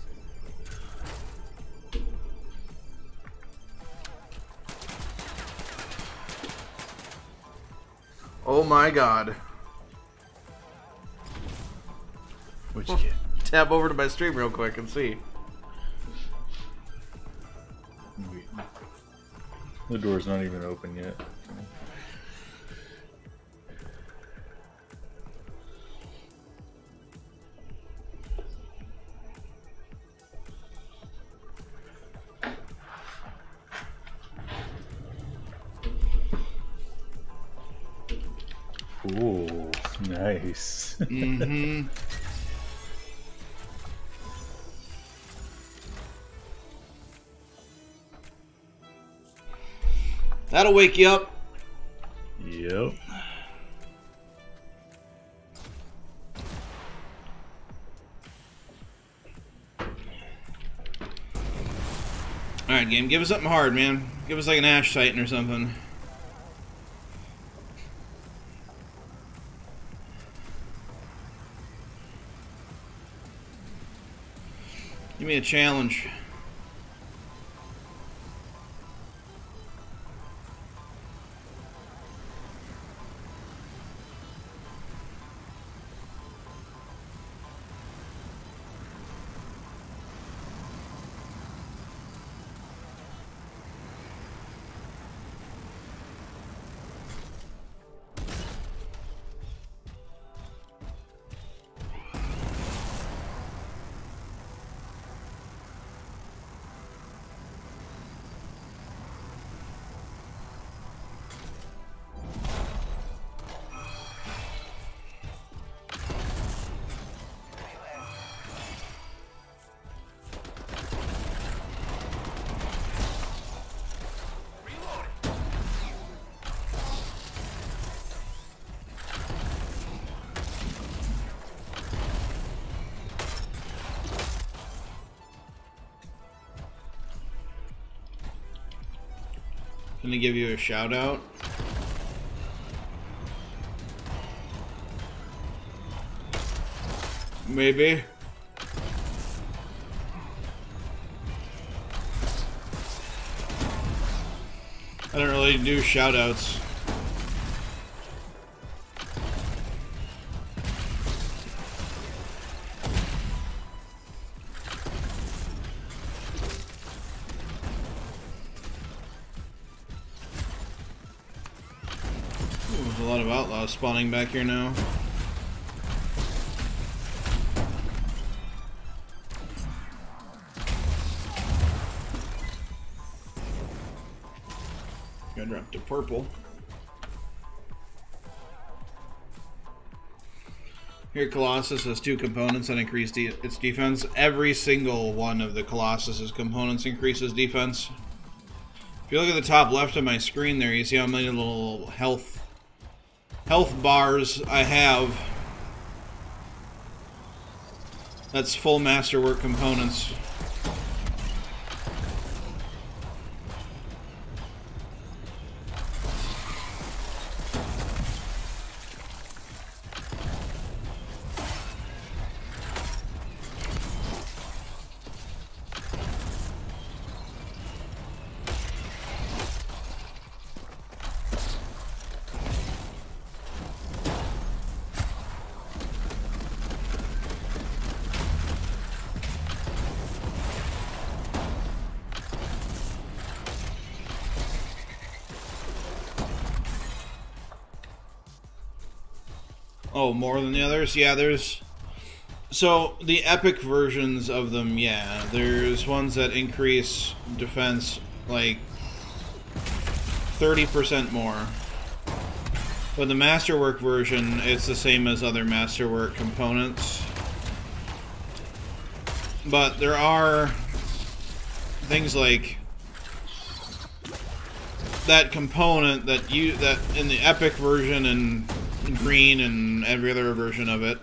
Oh my god. What'd you get? Tab over to my stream real quick and see. Wait. The door's not even open yet. Ooh, nice. Mm-hmm. That'll wake you up. Yep. Alright, game, give us something hard, man. Give us like an Ash Titan or something. Give me a challenge. Gonna give you a shout out. Maybe. I don't really do shout outs. There's a lot of outlaws spawning back here now. Got dropped to purple. Here, Colossus has 2 components that increase its defense. Every single one of the Colossus's components increases defense. If you look at the top left of my screen there, you see how many little health bars I have. That's full Masterwork components. Oh, more than the others? Yeah, there's... So, the epic versions of them, yeah. There's ones that increase defense, like, 30% more. But the Masterwork version, it's the same as other Masterwork components. But there are things like that component that in the epic version and green and every other version of it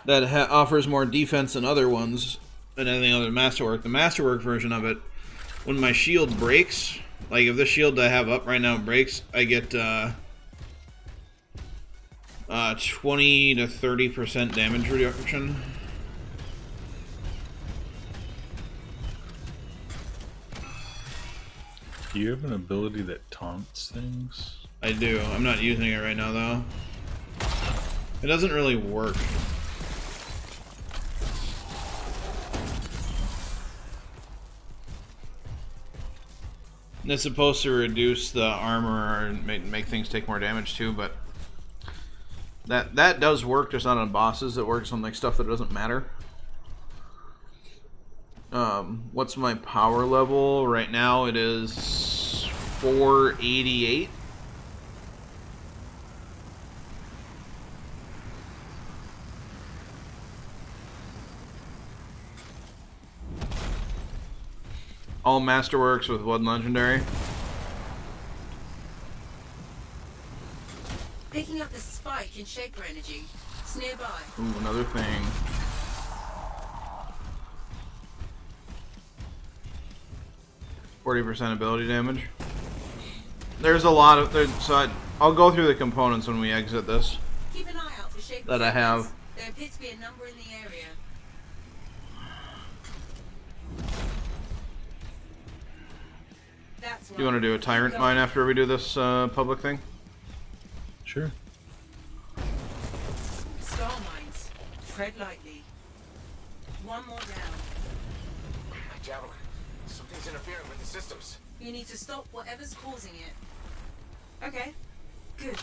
that offers more defense than other ones than anything other than Masterwork. The Masterwork version of it, when my shield breaks, like if the shield that I have up right now breaks, I get 20 to 30% damage reduction. Do you have an ability that taunts things? I do. I'm not using it right now, though. It doesn't really work. It's supposed to reduce the armor and make things take more damage, too, but... That does work, just not on bosses. It works on, like, stuff that doesn't matter. What's my power level? Right now it is 488. All Masterworks with one legendary. Picking up the spike in Shaper energy. It's nearby. Ooh, another thing. %40 ability damage. There's a lot of... So I'll go through the components when we exit this. Keep an eye out for Shaper that I have. There appears to be a number in the area. That's Do you want to do a tyrant mine after we do this public thing? Sure. Star mines. Tread lightly. One more down. My Javelin. Something's interfering with the systems. You need to stop whatever's causing it. Okay. Good.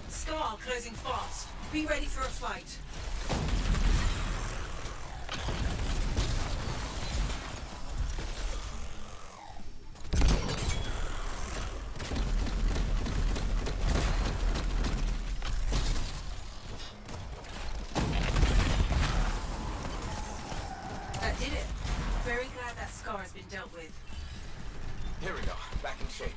Star closing fast. Be ready for a fight. That did it. Very glad that scar has been dealt with. Here we go. Back in shape.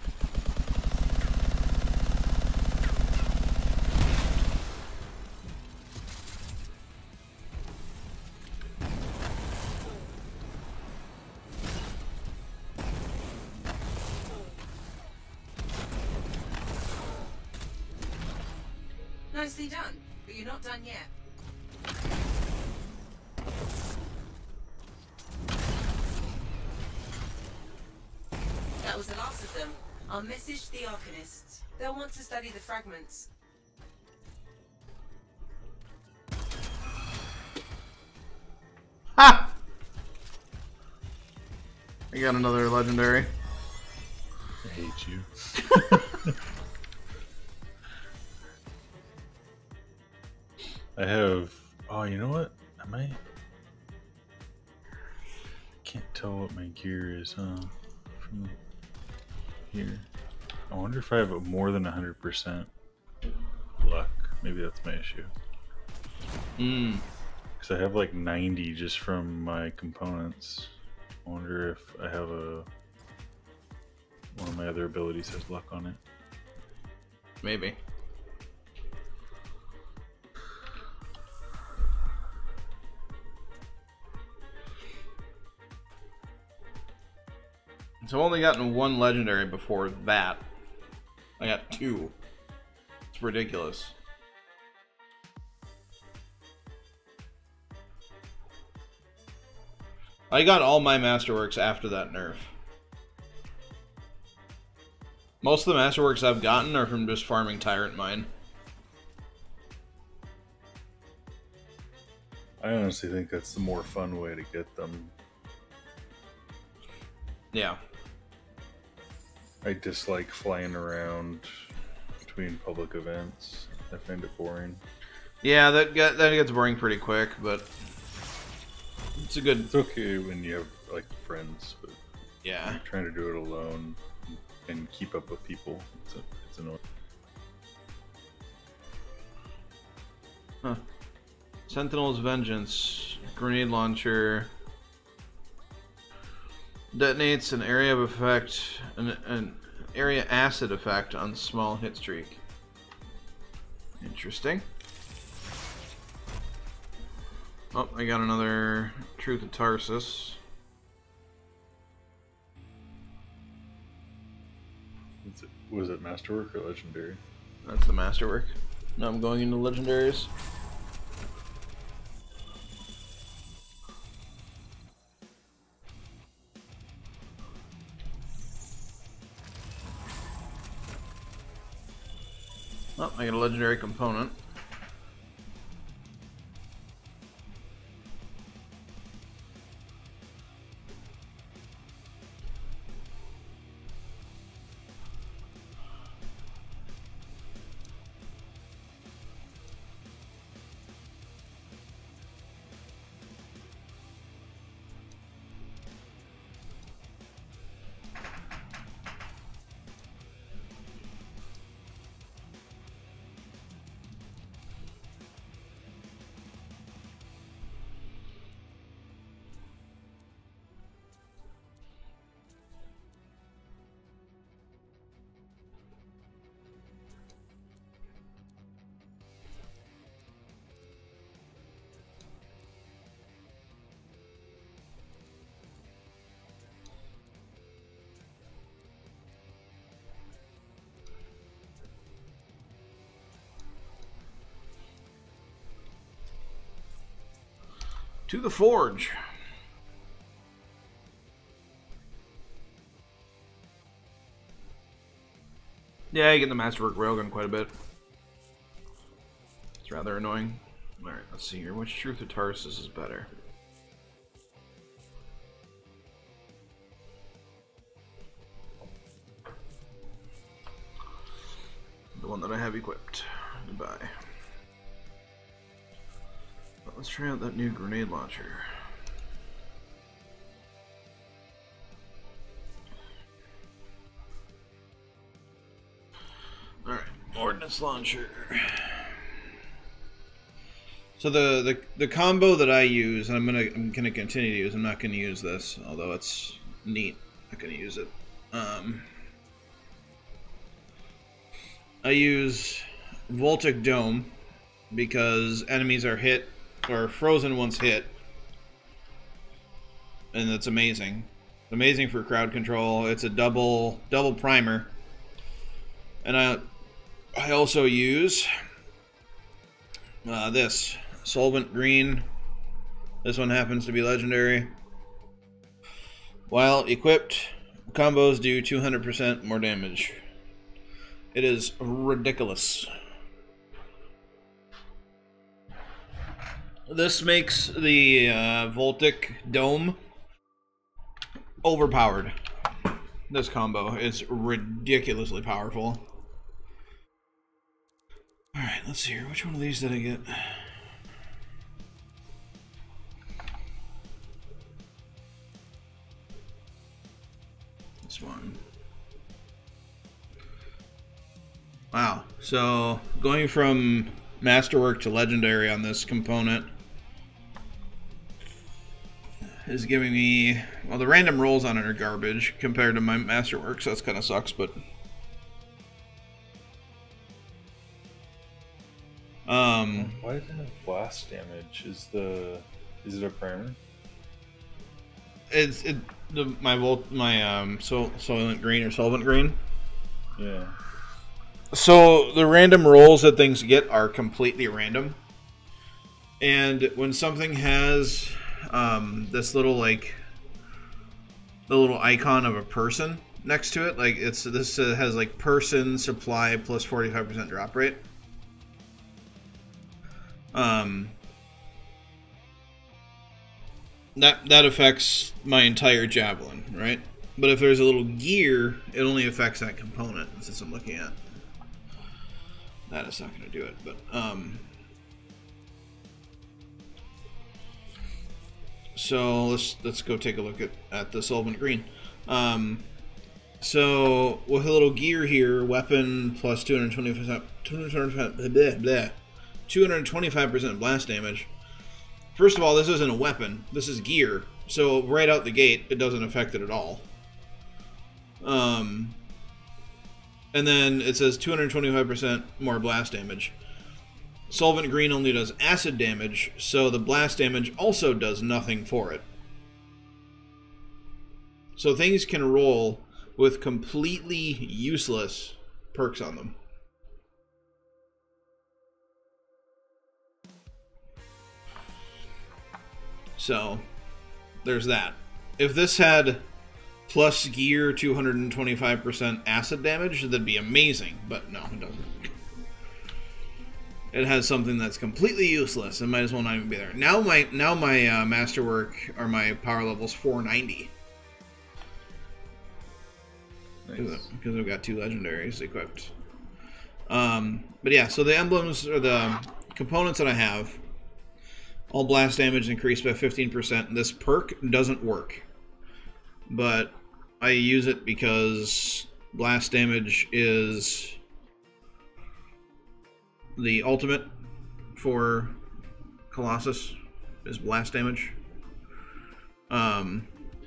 Nicely done, but you're not done yet. That was the last of them. I'll message the Arcanists. They'll want to study the fragments. Ha! I got another legendary. I hate you. I have... Oh, you know what? I might... Can't tell what my gear is, huh? From here. I wonder if I have more than 100% luck. Maybe that's my issue. Because I have like 90 just from my components. I wonder if I have one of my other abilities has luck on it. Maybe. So I've only gotten one legendary before that. I got 2. It's ridiculous. I got all my Masterworks after that nerf. Most of the Masterworks I've gotten are from just farming Tyrant Mine. I honestly think that's the more fun way to get them. Yeah. I dislike flying around between public events. I find it boring. Yeah, that gets boring pretty quick, but it's a good... It's okay when you have, like, friends, but yeah, trying to do it alone and keep up with people, it's annoying. Huh. Sentinel's Vengeance. Grenade launcher. Detonates an area of effect, an area acid effect on small hit streak. Interesting. Oh, I got another Truth of Tarsus. Was it Masterwork or Legendary? That's the Masterwork. Now I'm going into Legendaries. Oh, I got a legendary component. To the forge. Yeah, I get the Masterwork Railgun quite a bit. It's rather annoying. Alright, let's see here. Which Truth of Tarsus is better? The one that I have equipped. Goodbye. Let's try out that new grenade launcher. Alright, ordnance launcher. So the combo that I use, and I'm gonna continue to use, I'm not gonna use this, although it's neat. I'm not gonna use it. I use Voltic Dome because enemies are hit or frozen once hit, and that's amazing. Amazing for crowd control. It's a double primer, and I also use this Solvent Green. This one happens to be legendary. While equipped, combos do 200% more damage. It is ridiculous. This makes the Voltic Dome overpowered. This combo is ridiculously powerful. Alright, let's see here. Which one of these did I get? This one. Wow. So, going from Masterwork to Legendary on this component is giving me... Well, the random rolls on it are garbage compared to my Masterwork, so that's kind of sucks, but... Why does it have blast damage? Is it a primer? My Soylent Green or Solvent Green. Yeah. So the random rolls that things get are completely random, and when something has this little the little icon of a person next to it, like this has like person supply plus 45% drop rate. That affects my entire Javelin, right? But if there's a little gear, it only affects that component, since I'm looking at. That is not going to do it, but so let's go take a look at the Solvent Green. So with a little gear here, weapon plus 225% blast damage. First of all, this isn't a weapon. This is gear. So right out the gate, it doesn't affect it at all. And then it says 225% more blast damage. Solvent Green only does acid damage, so the blast damage also does nothing for it. So things can roll with completely useless perks on them. So, there's that. If this had plus gear 225% acid damage, that'd be amazing, but no, it doesn't. It has something that's completely useless and might as well not even be there. Now my Masterwork or my power level's 490. Nice. Because I've got 2 legendaries equipped. But yeah, so the emblems or the components that I have, all blast damage increased by 15%. This perk doesn't work, but I use it because blast damage is the ultimate for Colossus, is blast damage.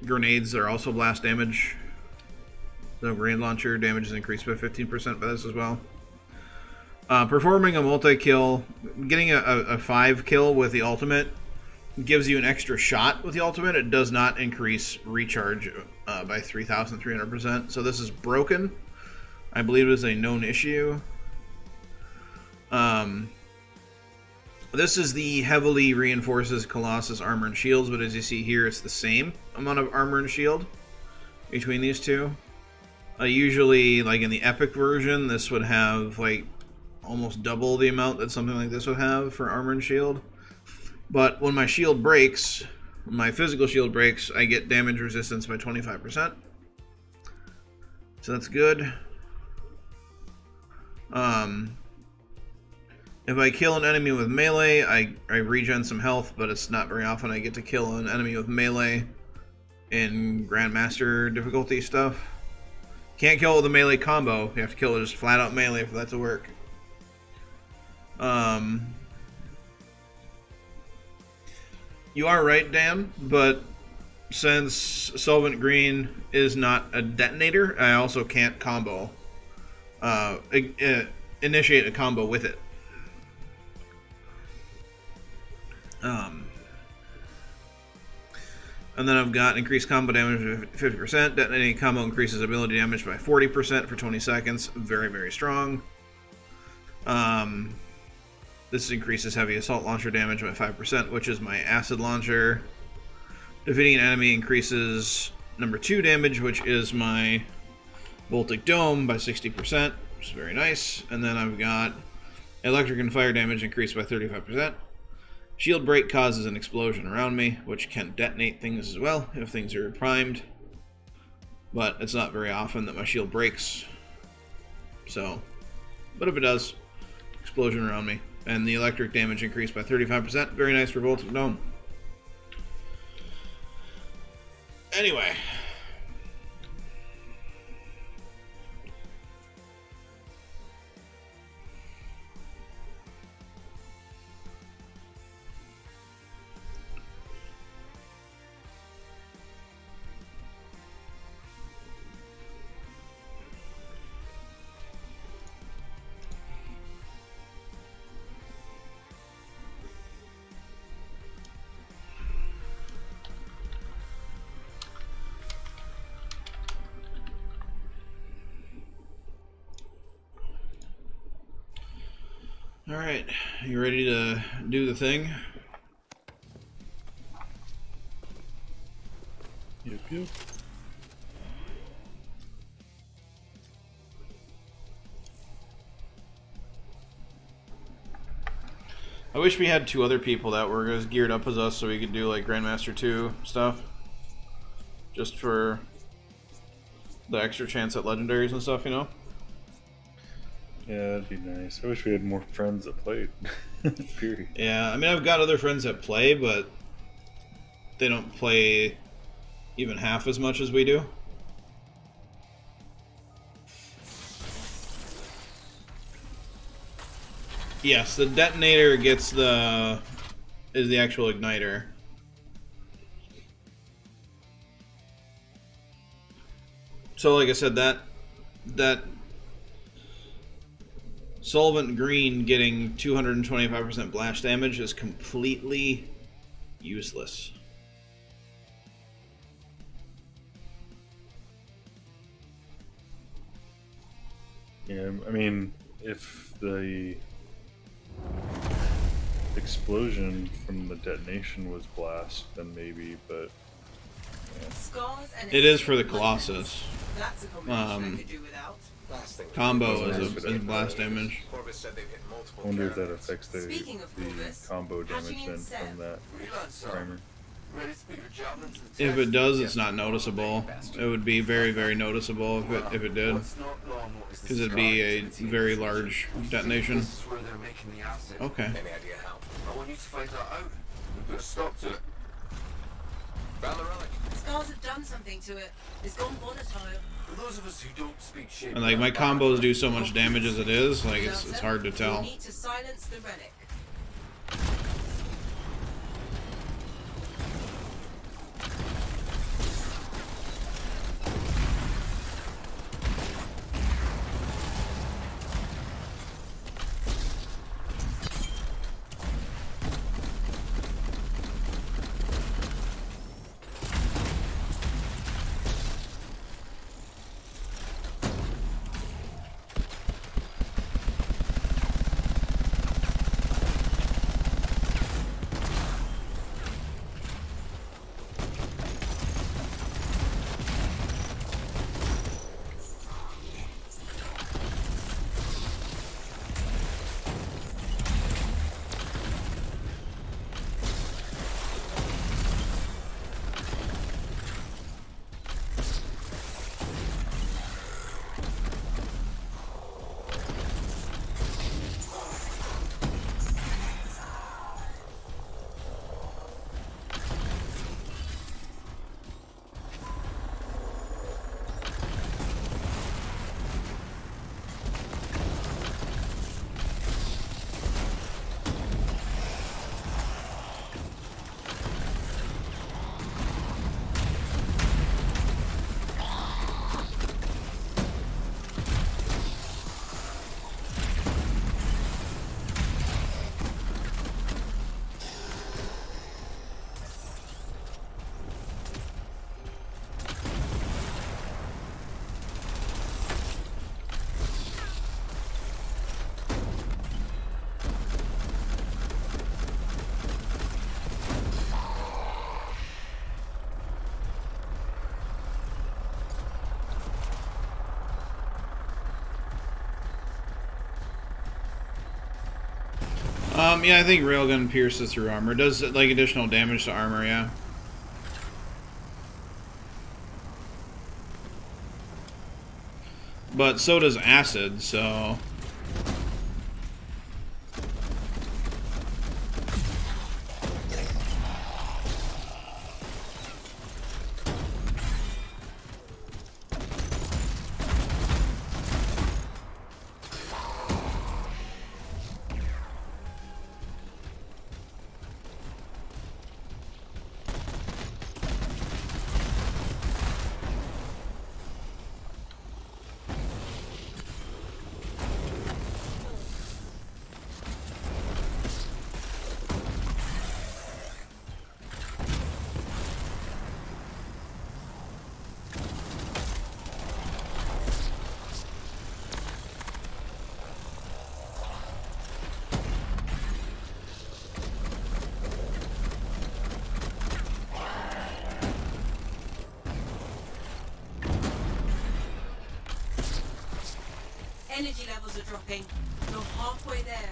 Grenades are also blast damage. The grenade launcher damage is increased by 15% by this as well. Performing a multi-kill, getting a 5 kill with the ultimate gives you an extra shot with the ultimate. It does not increase recharge by 3,300%. So this is broken. I believe it is a known issue. This is the heavily reinforces Colossus armor and shields, but as you see here, it's the same amount of armor and shield between these two. Usually, like in the epic version, this would have like almost double the amount that something like this would have for armor and shield. But when my shield breaks, when my physical shield breaks, I get damage resistance by 25%. So that's good. If I kill an enemy with melee, I regen some health, but it's not very often I get to kill an enemy with melee in Grandmaster difficulty stuff. Can't kill with a melee combo. You have to kill it just flat out melee for that to work. You are right, Dan, but since Solvent Green is not a detonator, I also can't combo. Initiate a combo with it. And then I've got increased combo damage by 50%. Detonating combo increases ability damage by 40% for 20 seconds. Very, very strong. This increases heavy assault launcher damage by 5%, which is my acid launcher. Defeating an enemy increases number 2 damage, which is my Voltic Dome, by 60%, which is very nice. And then I've got electric and fire damage increased by 35%. Shield break causes an explosion around me, which can detonate things as well if things are primed. But it's not very often that my shield breaks. So, but if it does, explosion around me. And the electric damage increased by 35%. Very nice for Voltic Dome. Anyway. Alright, you ready to do the thing? Yep, yep. I wish we had 2 other people that were as geared up as us so we could do like Grandmaster 2 stuff. Just for the extra chance at legendaries and stuff, you know? Yeah, that'd be nice. I wish we had more friends that played. Period. Yeah, I mean, I've got other friends that play, but they don't play even half as much as we do. Yes, the detonator gets is the actual igniter. So like I said, that solvent green getting 225% blast damage is completely useless. Yeah, I mean, if the explosion from the detonation was blast, then maybe, but it is for the Colossus. That's a combination I could do without. Combo is blast damage. I wonder if that affects the combo damage then from that primer. If it does, it's not noticeable. It would be very, very noticeable if it did, because it'd be a very large detonation. Okay. Any idea how? I want you to find that out and put a stop to it. Found the relic. Scars have done something to it. It's gone volatile. For those of us who don't speak shape, And like my combos do so much damage as it is, like it's hard to tell. We need to silence the relic. Yeah, I think railgun pierces through armor. Does like additional damage to armor, yeah. But so does acid, so Energy levels are dropping. You're halfway there.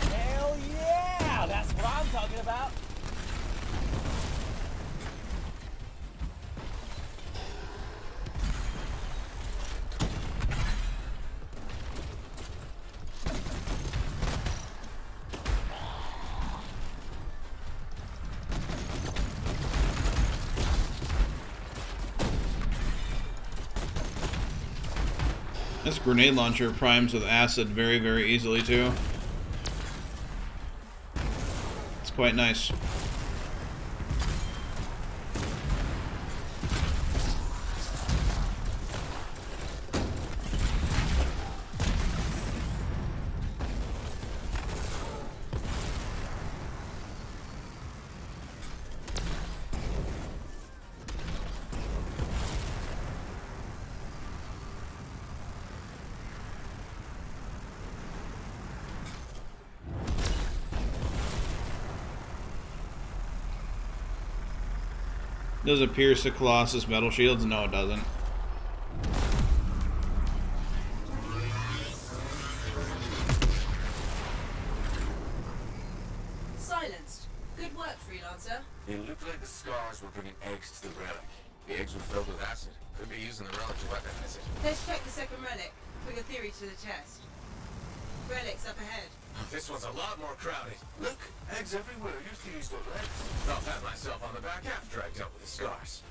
Hell yeah! That's what I'm talking about. This grenade launcher primes with acid very, very easily too. It's quite nice. Does it pierce the Colossus metal shields? No, it doesn't. Silenced. Good work, freelancer. It looked like the scars were bringing eggs to the relic. The eggs were filled with acid. Could be using the relic to weaponize it. Let's check the second relic. Put your theory to the test. Relic's up ahead. This one's a lot more crowded. Look, eggs everywhere. Your theories don't legs. I'll pat myself on the back after I dealt with the scars.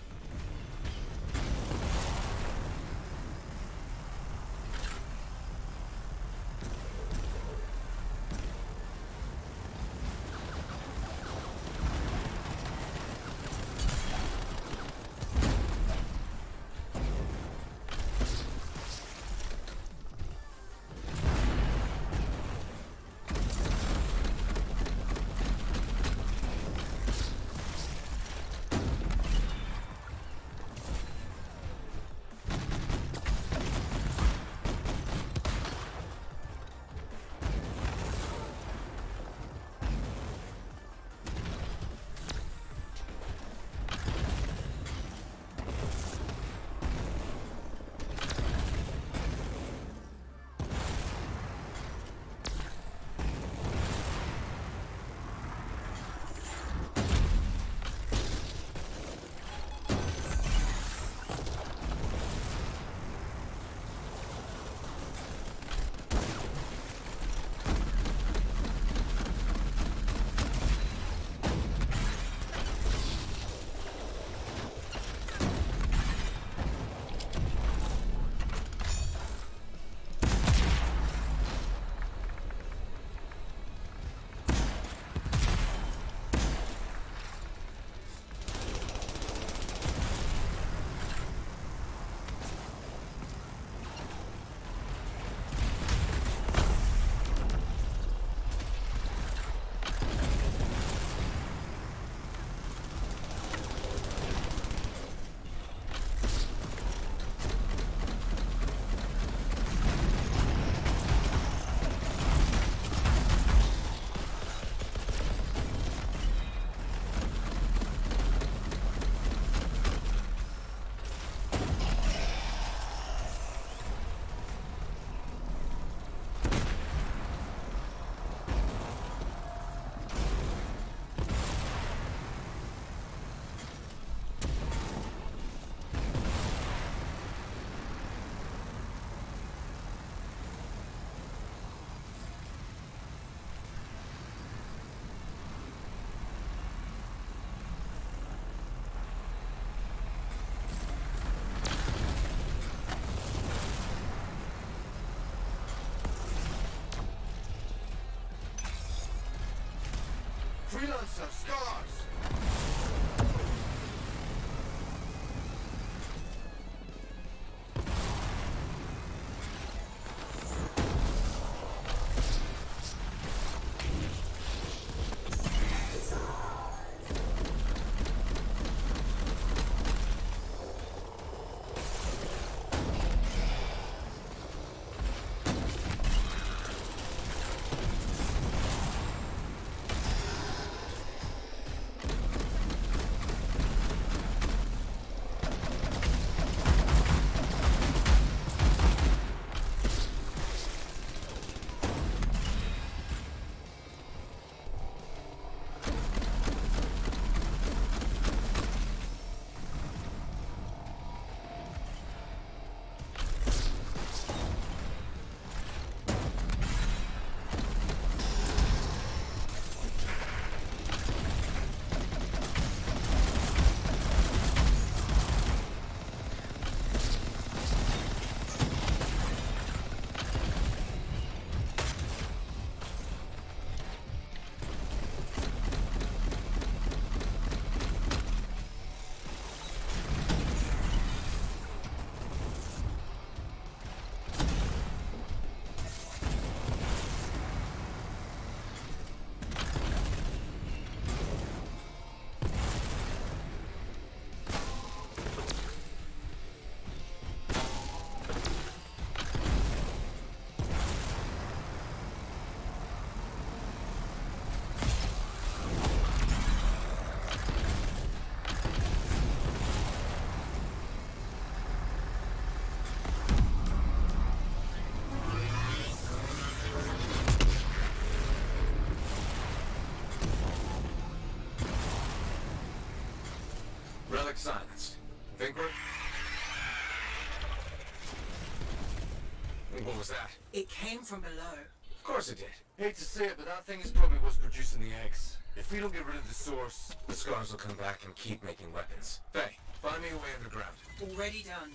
Freelancer, scars! Relic silenced. Think we're... What was that? It came from below. Of course it did. Hate to say it, but that thing is probably what's producing the eggs. If we don't get rid of the source, the scars will come back and keep making weapons. Faye, find me a way underground. Already done.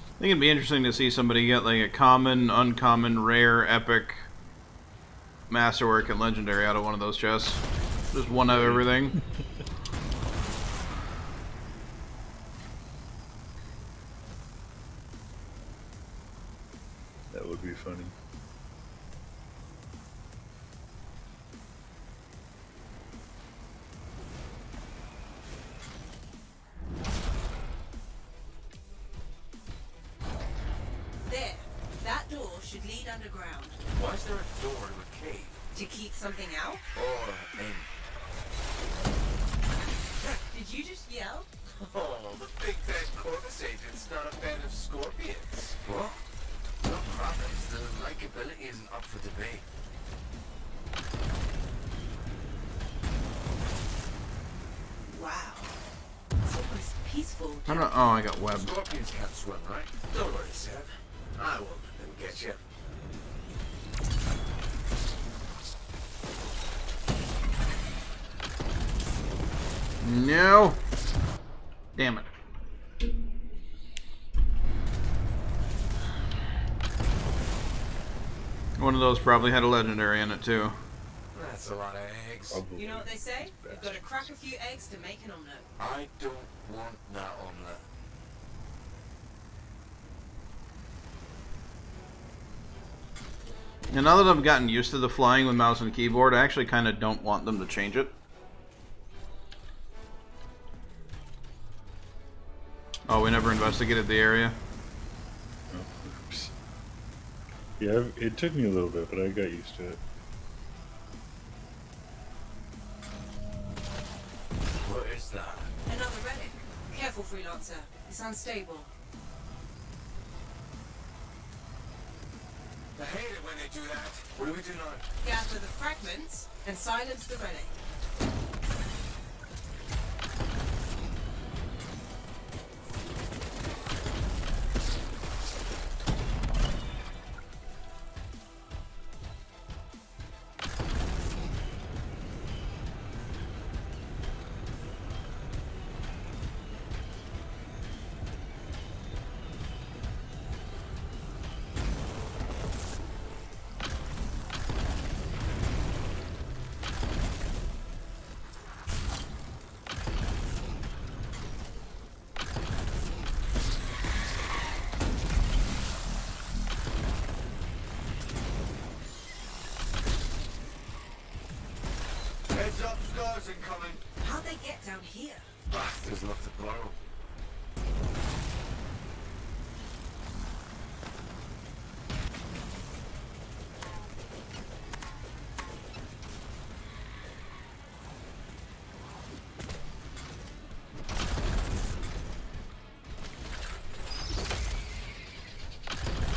I think it'd be interesting to see somebody get like a common, uncommon, rare, epic, masterwork, and legendary out of one of those chests. Just one of everything. That would be funny. There. That door should lead underground. Why is there a door to a cave? To keep something out? Or in? Did you just yell? Oh, the big bad Corvus agent's not a fan of scorpions. What? No prophets. The likability isn't up for debate. Wow. It's almost peaceful. I don't. Oh, I got webbed. Scorpions can't swim, right? Don't worry, Sam. I will let them get you. No. Damn it. One of those probably had a legendary in it too. That's a lot of eggs. Probably. You know what they say? You've got to crack a few eggs to make an omelette. I don't want that omelette. And now that I've gotten used to the flying with mouse and keyboard, I actually kind of don't want them to change it. Oh, we never investigated the area. Oh, oops. Yeah, it took me a little bit, but I got used to it. What is that? Another relic. Careful, Freelancer. It's unstable. I hate it when they do that. What do we do now? Gather the fragments and silence the relic. Heads up, scars incoming. How'd they get down here? Bastards love to borrow.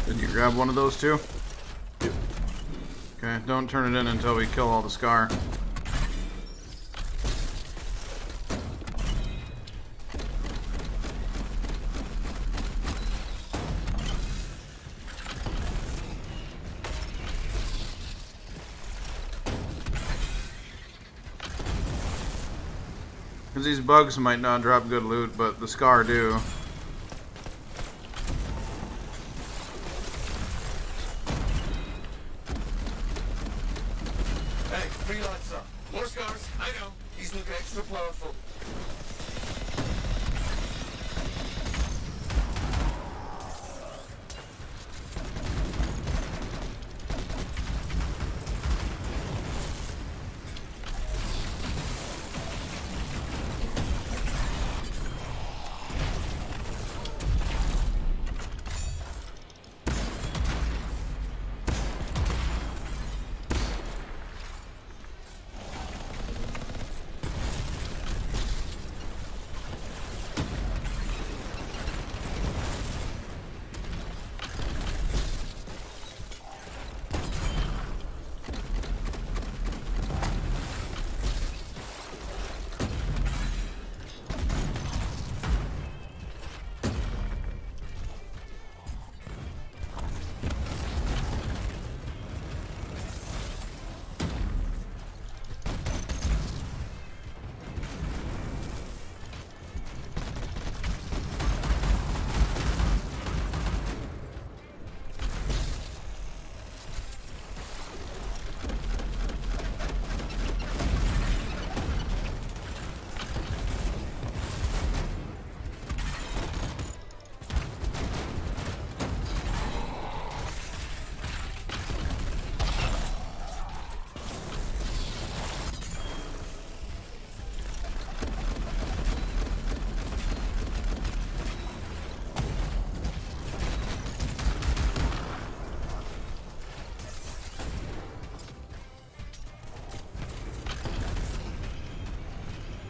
Did you grab one of those too? Yep. Okay, don't turn it in until we kill all the Scar. Because these bugs might not drop good loot, but the Scar do. Hey, free lights up. More scars, I know. These look extra powerful.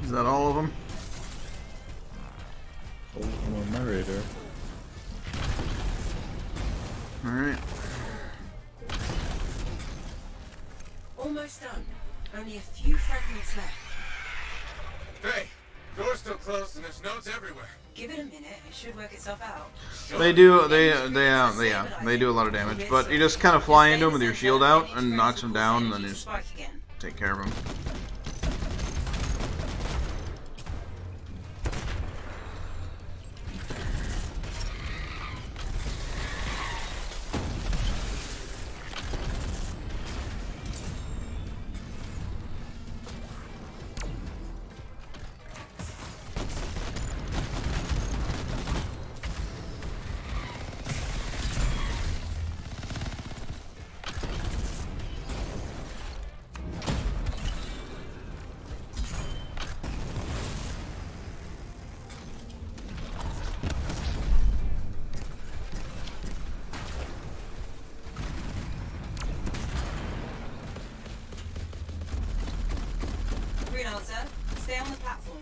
Is that all of them? All of them on my radar. Alright. Almost done. Only a few fragments left. Hey, door's still closed and there's notes everywhere. Give it a minute, it should work itself out. They do a lot of damage, but you just kind of fly into them with your shield out and knocks them down, and then you just take care of them. Stay on the platform.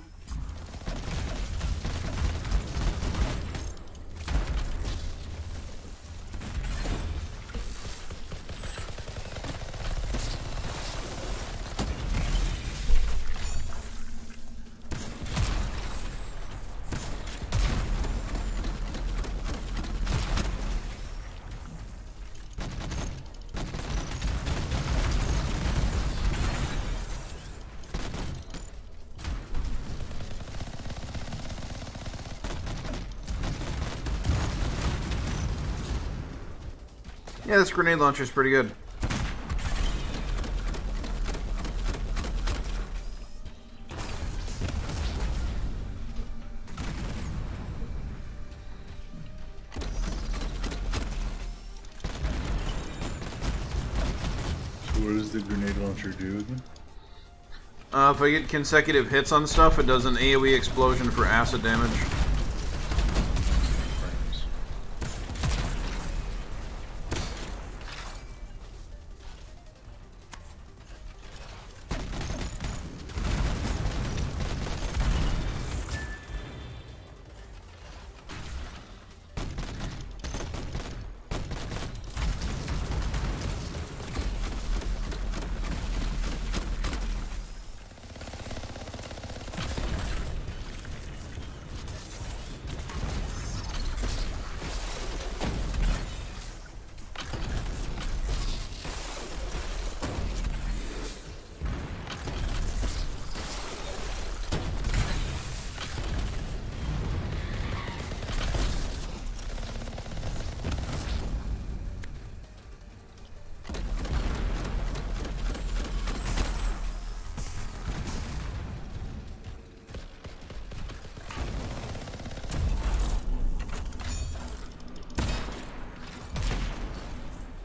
Yeah, this grenade launcher is pretty good. So what does the grenade launcher do again? If I get consecutive hits on stuff, it does an AoE explosion for acid damage.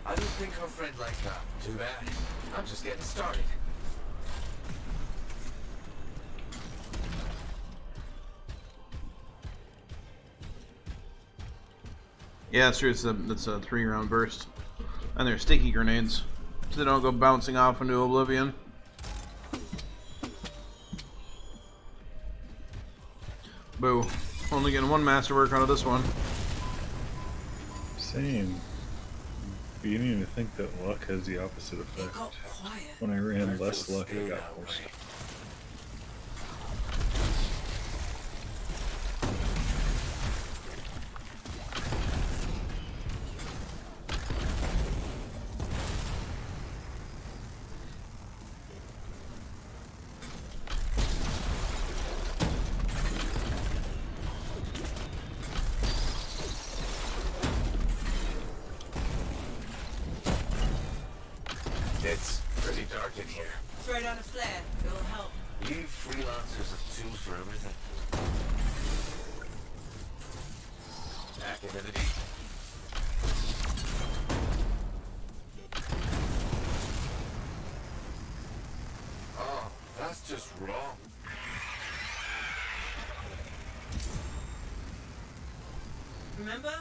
I didn't think our friend like that. Too bad. I'm just getting started. Yeah, that's true. It's a 3-round burst. And they're sticky grenades, so they don't go bouncing off into oblivion. Boo. Only getting one masterwork out of this one. Same. Beginning to think that luck has the opposite effect. When I ran less luck, I got more stuff. It's pretty dark in here. Throw down a flare. It will help. You freelancers have tools for everything. Back into the deep. Oh, that's just wrong. Remember?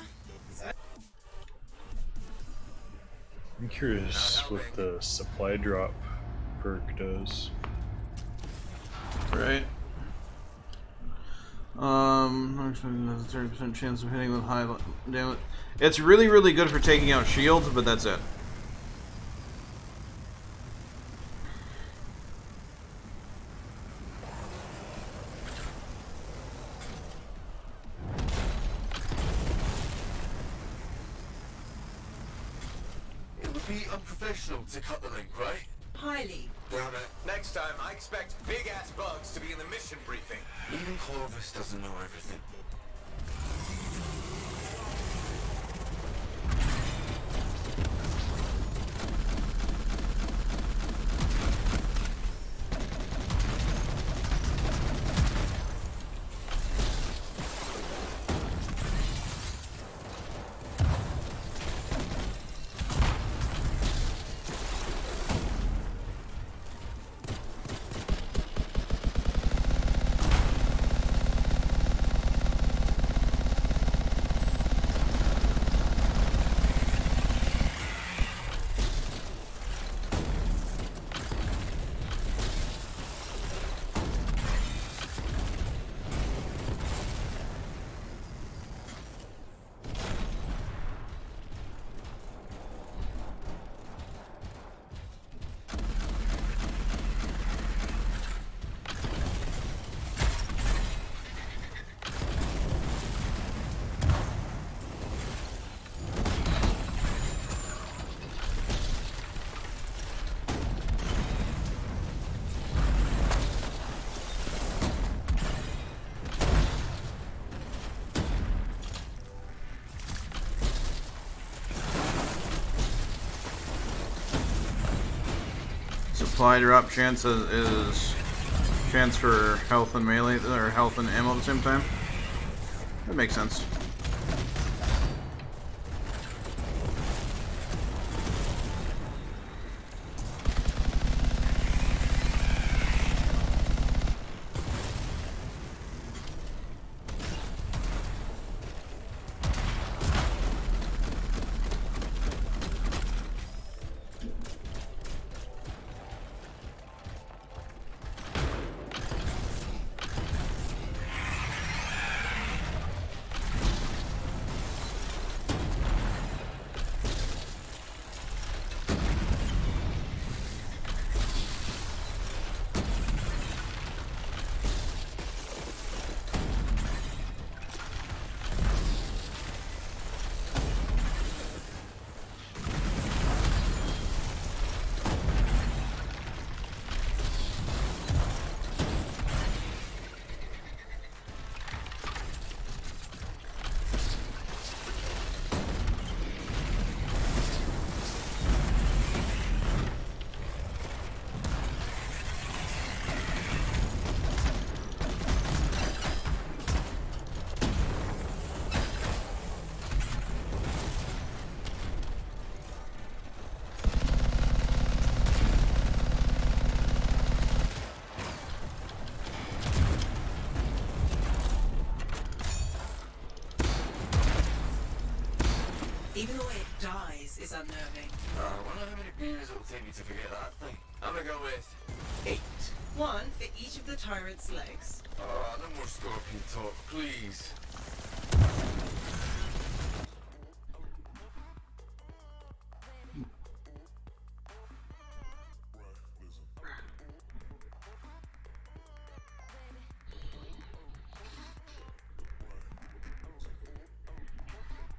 I'm curious what the supply drop perk does. Right. Actually, there's a 30% chance of hitting with high damage. It's really, really good for taking out shields, but that's it. It would be unprofessional to cut the link, right? Highly. Damn it. Next time, I expect big-ass bugs to be in the mission briefing. Even Clovis doesn't know everything. Supply drop chance is chance for health and melee, or health and ammo at the same time. That makes sense. Even the way it dies is unnerving. I wonder how many beers it'll take me to forget that thing. I'm gonna go with 8. One for each of the tyrant's legs. No more scorpion talk, please.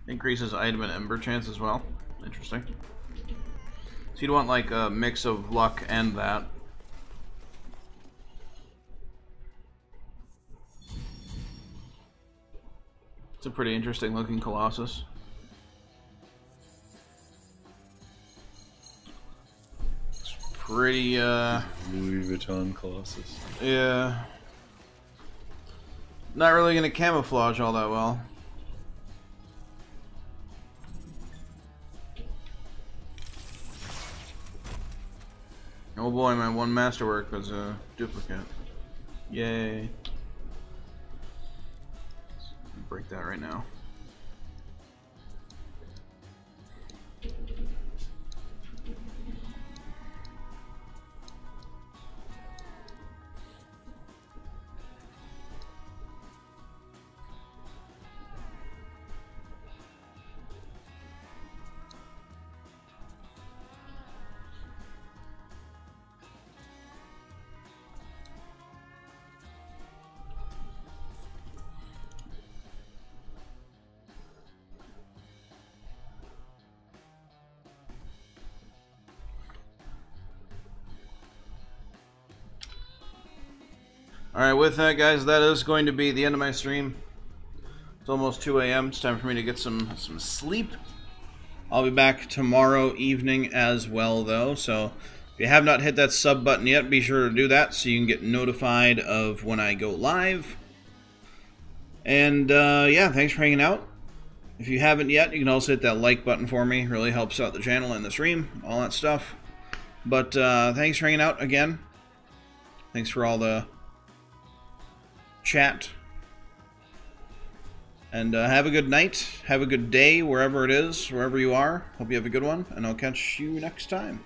Increases item and ember chance as well. Interesting. So you'd want like a mix of luck and that. It's a pretty interesting looking Colossus. It's pretty Louis Vuitton Colossus. Yeah. Not really gonna camouflage all that well. Oh boy, my one masterwork was a duplicate. Yay. Let's break that right now. Alright, with that, guys, that is going to be the end of my stream. It's almost 2 a.m. It's time for me to get some sleep. I'll be back tomorrow evening as well, though. So if you have not hit that sub button yet, be sure to do that so you can get notified of when I go live. And, yeah, thanks for hanging out. If you haven't yet, you can also hit that like button for me. It really helps out the channel and the stream, all that stuff. But, thanks for hanging out again. Thanks for all the chat, and have a good night, have a good day wherever it is, wherever you are. Hope you have a good one, and I'll catch you next time.